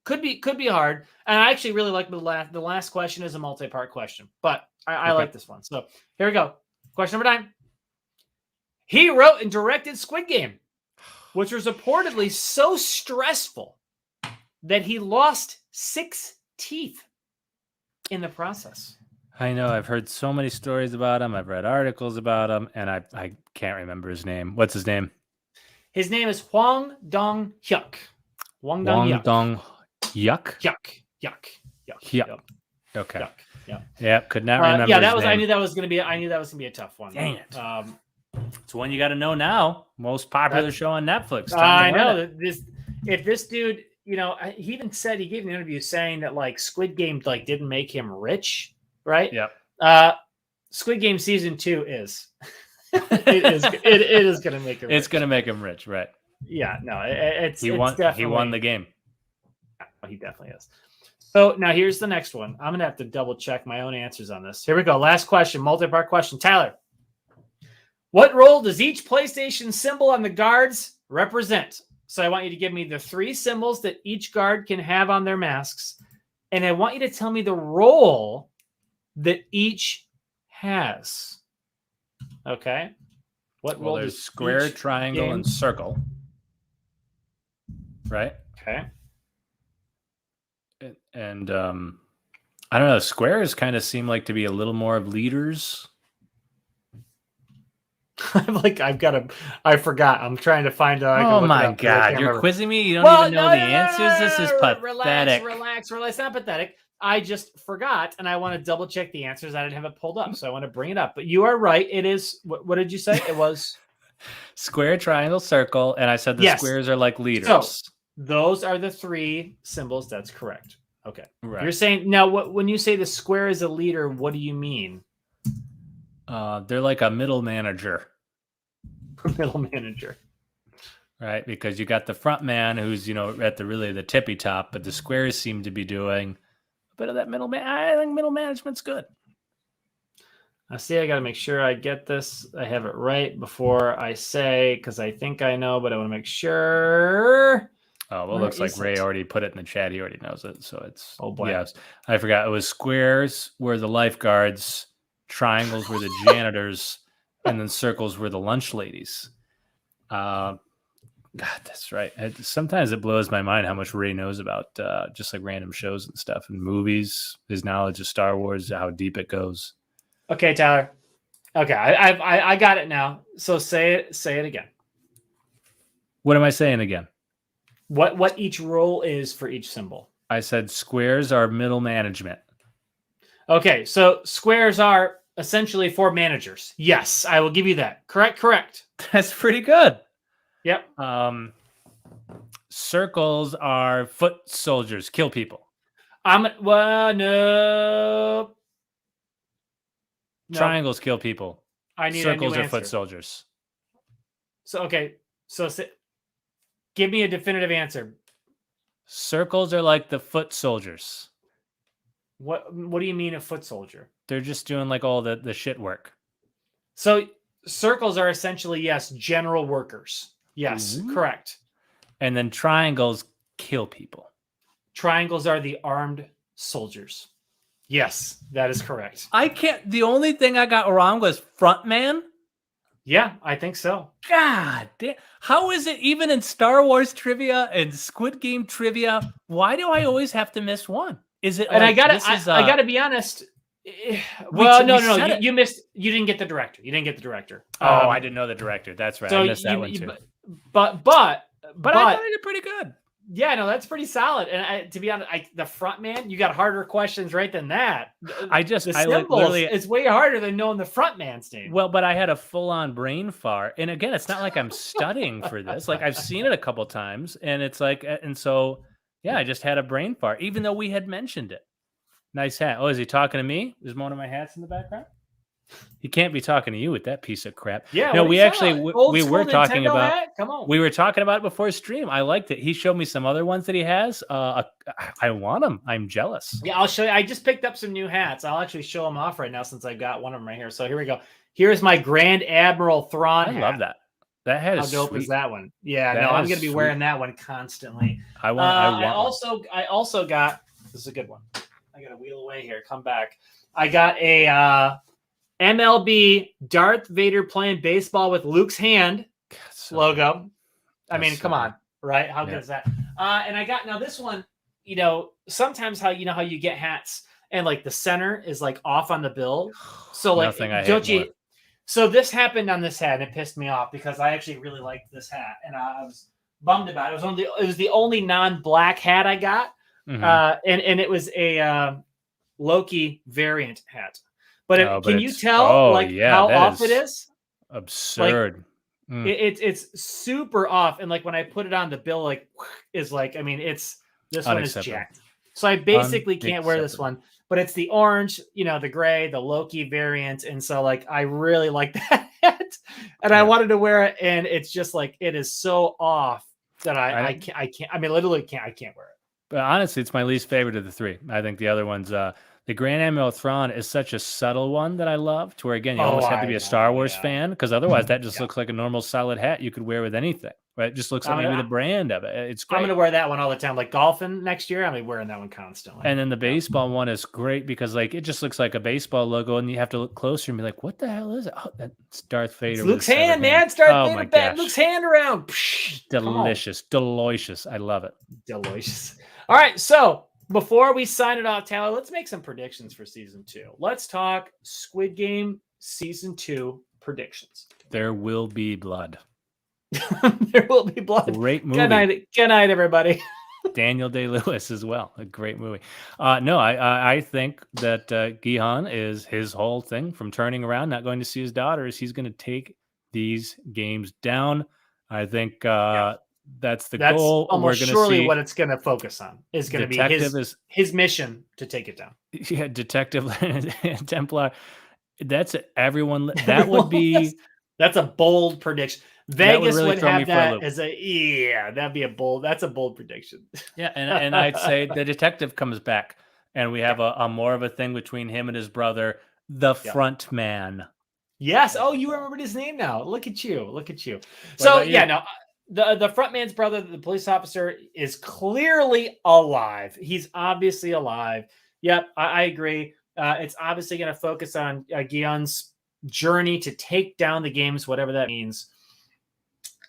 could be hard. And I actually really like the last question is a multi-part question, but I like this one. So here we go. Question number 9. He wrote and directed Squid Game, which was reportedly so stressful that he lost 6 teeth in the process. I know. I've heard so many stories about him. I've read articles about him, and I can't remember his name. What's his name? His name is Huang Dong-hyuk. Huang Dong-hyuk? Yuck. Yuck. Okay. Yuck. Yeah. Yep. Could not remember. Yeah, that was. I knew that was going to be a tough one. Dang it. It's one you got to know now. Most popular show on Netflix. I know if this dude, he even said he gave an interview saying that like Squid Game like didn't make him rich, right? Yeah. Squid Game season 2 is. it is going to make him. It's going to make him rich, right? Yeah. No. He won the game. He definitely is. So now here's the next one. I'm going to have to double check my own answers on this. Here we go. Last question, multi-part question. Tyler, what role does each PlayStation symbol on the guards represent? So I want you to give me the 3 symbols that each guard can have on their masks. And I want you to tell me the role that each has. Okay. What role there's square, triangle, and circle. Right? Okay. And I don't know. Squares kind of seem like to be a little more of leaders. I forgot. I'm trying to find out. Oh my god! You're quizzing me. You don't even know the answers. This is pathetic. Relax. It's not pathetic. I just forgot, and I want to double check the answers. I didn't have it pulled up, so I want to bring it up. But you are right. It is. What did you say? It was square, triangle, circle, and I said the squares are like leaders. So, those are the 3 symbols. That's correct. Okay. Right. You're saying now when you say the square is a leader, what do you mean? They're like a middle manager. Middle manager. Right, because you got the front man who's, at the tippy top, but the squares seem to be doing a bit of that middle man. I think middle management's good. I got to make sure I get this. I have it right before I say, because I think I know, but I want to make sure. Oh, well, it looks like Ray already put it in the chat. He already knows it. So it's, oh boy. Yes, I forgot. It was squares were the lifeguards, triangles were the janitors, and then circles were the lunch ladies. God, that's right. Sometimes it blows my mind how much Ray knows about just like random shows and stuff and movies. His knowledge of Star Wars, how deep it goes. Okay, Tyler. Okay, I got it now. So say it again. What am I saying again? What each role is for each symbol. I said squares are middle management. Okay, so squares are essentially for managers. Yes, I will give you that. Correct. That's pretty good. Yep. Circles are foot soldiers, kill people. No. Triangles kill people. I need circles a new are answer. Foot soldiers. So give me a definitive answer. Circles are like the foot soldiers. What do you mean a foot soldier? They're just doing like all the shit work. So circles are essentially, yes, general workers. Yes, correct. And then triangles kill people. Triangles are the armed soldiers. Yes, that is correct. The only thing I got wrong was front man. Yeah, I think so. God damn. How is it even in Star Wars trivia and Squid Game trivia? Why do I always have to miss one? Is it? And I gotta be honest. Well, no. You missed. You didn't get the director. Oh, I didn't know the director. That's right. So I missed that one too. But I thought he did pretty good. Yeah, no, that's pretty solid. And to be honest, the front man, you got harder questions right than that. It's way harder than knowing the front man's name. Well, but I had a full-on brain fart, and again, it's not like I'm studying for this. Like I've seen it a couple times, and it's like, and so yeah, I just had a brain fart, even though we had mentioned it. Nice hat. Oh, is he talking to me? Is one of my hats in the background? He can't be talking to you with that piece of crap. Yeah. No, we were talking about. Hat? Come on. We were talking about it before stream. I liked it. He showed me some other ones that he has. I want them. I'm jealous. Yeah, I'll show you. I just picked up some new hats. I'll actually show them off right now since I've got one of them right here. So here we go. Here's my Grand Admiral Thrawn hat. I love that. That hat is how dope sweet. Is that one? Yeah, no, I'm gonna be wearing that one constantly. I also got this is a good one. I gotta wheel away here. Come back. I got a MLB Darth Vader playing baseball with Luke's hand logo. I mean, come on, right? How good is that? And I got now this one. You know, sometimes how you get hats and like the center is like off on the bill. So like, don't you? So this happened on this hat and it pissed me off because I actually really liked this hat and I was bummed about it. It was the only non-black hat I got, and it was a Loki variant hat. But can you tell how off it is? Absurd. Like, it's super off, and like when I put it on, the bill is like, I mean, this one is jacked. So I basically can't wear this one. But it's the orange, the gray, the Loki variant, and so like I really like that hat, and I wanted to wear it, and it's just like it is so off that I can't. I mean, literally can't. I can't wear it. But honestly, it's my least favorite of the three. I think the other ones. The Grand Admiral Thrawn is such a subtle one that I love, to where, again, you almost have to be a Star Wars fan, because otherwise that just looks like a normal solid hat you could wear with anything, right? It just looks like maybe the brand of it. It's great. I'm going to wear that one all the time. Like golfing next year, I'm going to be wearing that one constantly. And then the baseball one is great because like it just looks like a baseball logo, and you have to look closer and be like, what the hell is it? Oh, that's Darth Vader. It's Luke's hand, man. It's Darth Vader back. Luke's hand around. Delicious. I love it. Delicious. All right, so before we sign it off, Tyler, let's make some predictions for season 2. Let's talk Squid Game season 2 predictions. There will be blood. There will be blood. Great movie. Good night, everybody. Daniel Day-Lewis as well. A great movie. No, I think that Gihan is his whole thing from turning around, not going to see his daughter, is he's going to take these games down. I think that's the goal. Almost surely what it's going to focus on is going to be his mission to take it down. Yeah, Detective Templar. That's everyone. That would be. That's a bold prediction. Vegas would have that as that'd be a bold. That's a bold prediction. Yeah, and I'd say the detective comes back, and we have a more of a thing between him and his brother, the front man. Yes. Oh, you remembered his name now. Look at you. So the front man's brother, the police officer, is clearly alive. He's obviously alive. Yep, I agree. It's obviously going to focus on Gihan's journey to take down the games, whatever that means.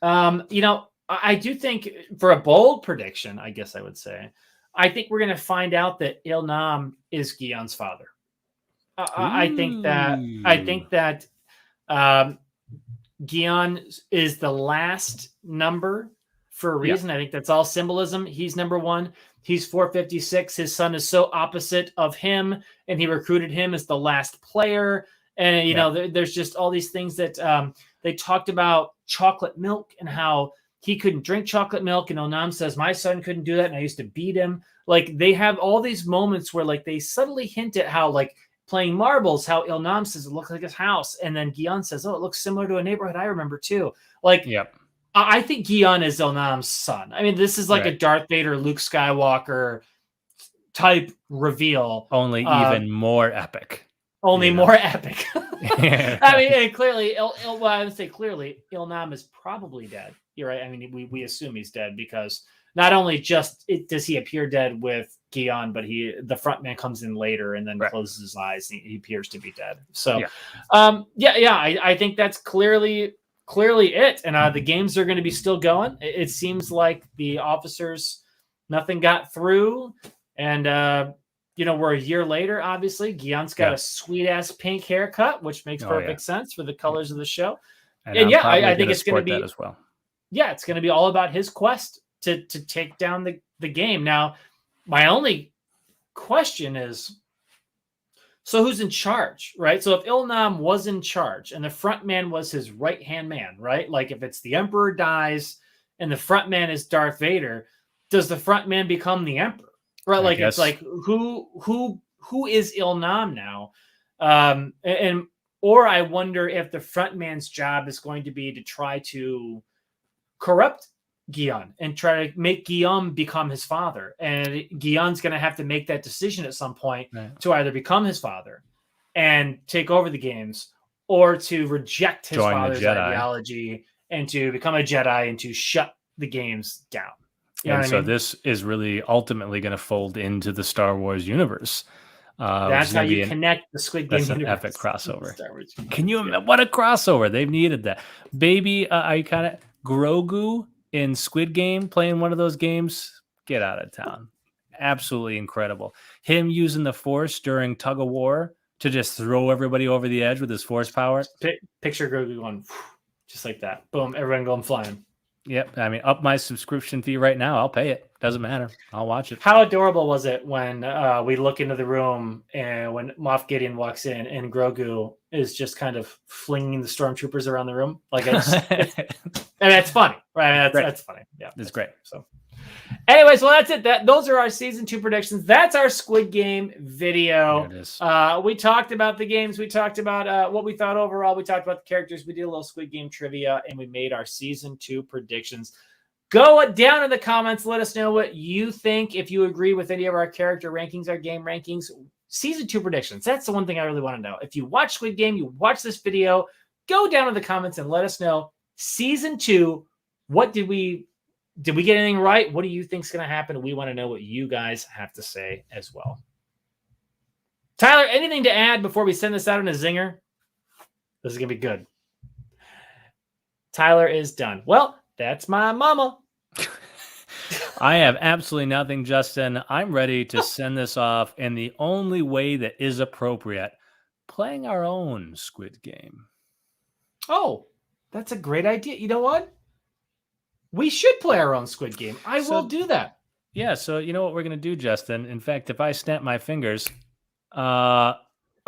I do think, for a bold prediction, I guess I would say, I think we're going to find out that Ilnam is Gihan's father. I think that Gihan is the last number for a reason. I think that's all symbolism. He's number one. He's 456. His son is so opposite of him, and he recruited him as the last player. And, you know, there's just all these things that they talked about chocolate milk and how he couldn't drink chocolate milk. And Onam says, my son couldn't do that, and I used to beat him. Like, they have all these moments where, like, they subtly hint at how, like, playing marbles, how Ilnam says it looks like his house. And then Guion says, oh, it looks similar to a neighborhood I remember too. Like, I think Guion is Ilnam's son. I mean, this is like a Darth Vader, Luke Skywalker type reveal. Only even more epic. Only more epic. I mean, and clearly, I would say clearly, Ilnam is probably dead. You're right. I mean, we assume he's dead because not only just does he appear dead with Guion, but the front man comes in later and then closes his eyes. And he appears to be dead. So, I think that's clearly it. And the games are going to be still going. It seems like the officers, nothing got through. And, we're a year later, obviously. Guion's got a sweet-ass pink haircut, which makes perfect sense for the colors of the show. And I think it's going to be as well. Yeah, it's going to be all about his quest to take down the game. Now, my only question is, so who's in charge, right? So if Ilnam was in charge and the front man was his right-hand man, right? Like if it's the Emperor dies and the front man is Darth Vader, does the front man become the Emperor? Right? Like it's like who is Ilnam now? Or I wonder if the front man's job is going to be to try to corrupt Guion and try to make Guion become his father. And Guion's going to have to make that decision at some point to either become his father and take over the games, or to reject his father's ideology and to become a Jedi and to shut the games down. And so this is really ultimately going to fold into the Star Wars universe. That's how you connect the Squid Game universe. An epic crossover. Can you imagine? What a crossover. They've needed that. Baby, Grogu in Squid Game playing one of those games, get out of town. Absolutely incredible. Him using the Force during Tug of War to just throw everybody over the edge with his Force power. Picture Grogu going just like that. Boom, everyone going flying. Yep. I mean, up my subscription fee right now. I'll pay it. Doesn't matter. I'll watch it. How adorable was it when we look into the room and when Moff Gideon walks in and Grogu is just kind of flinging the stormtroopers around the room? Like, it's funny, right? I mean, that's funny. Yeah, it's great. So, anyways, well, that's it. Those are our season 2 predictions. That's our Squid Game video. We talked about the games. We talked about what we thought overall. We talked about the characters. We did a little Squid Game trivia, and we made our season 2 predictions. Go down in the comments. Let us know what you think. If you agree with any of our character rankings, our game rankings, season 2 predictions. That's the one thing I really want to know. If you watch Squid Game, you watch this video, go down in the comments and let us know. Season 2, what did we get anything right? What do you think is going to happen? We want to know what you guys have to say as well. Tyler, anything to add before we send this out in a zinger? This is going to be good. Tyler is done. Well, that's my mama. I have absolutely nothing, Justin. I'm ready to send this off in the only way that is appropriate, playing our own Squid Game. Oh, that's a great idea. You know what? We should play our own Squid Game. I will do that. Yeah, so you know what we're going to do, Justin? In fact, if I snap my fingers, I've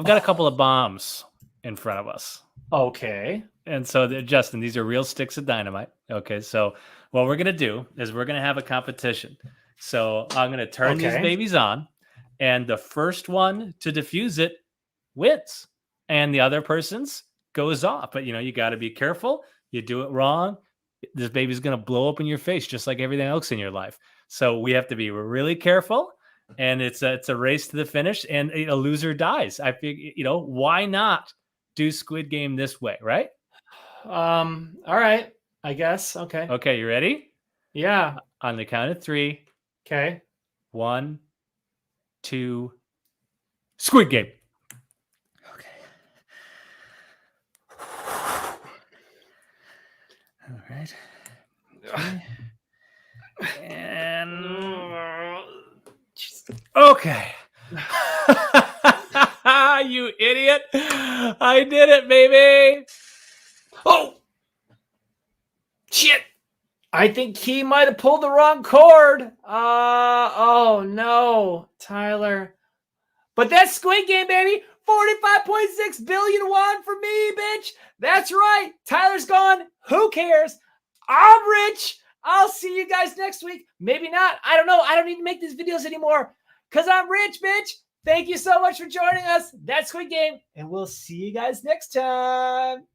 got a couple of bombs in front of us. Okay. And so, Justin, these are real sticks of dynamite. Okay, so what we're going to do is we're going to have a competition. So I'm going to turn these babies on, and the first one to defuse it wins. And the other person's goes off. But, you got to be careful. You do it wrong, this baby's going to blow up in your face, just like everything else in your life. So we have to be really careful. And it's a race to the finish, and a loser dies. I figure, why not do Squid Game this way, right? All right, I guess. Okay. Okay, you ready? Yeah. On the count of 3. Okay. 1, 2, Squid Game. Okay. All right. And okay. You idiot. I did it, baby. Oh, shit. I think he might have pulled the wrong cord. Oh no, Tyler. But that's Squid Game, baby. 45.6 billion won for me, bitch. That's right. Tyler's gone. Who cares? I'm rich. I'll see you guys next week. Maybe not. I don't know. I don't need to make these videos anymore because I'm rich, bitch. Thank you so much for joining us. That's Squid Game, and we'll see you guys next time.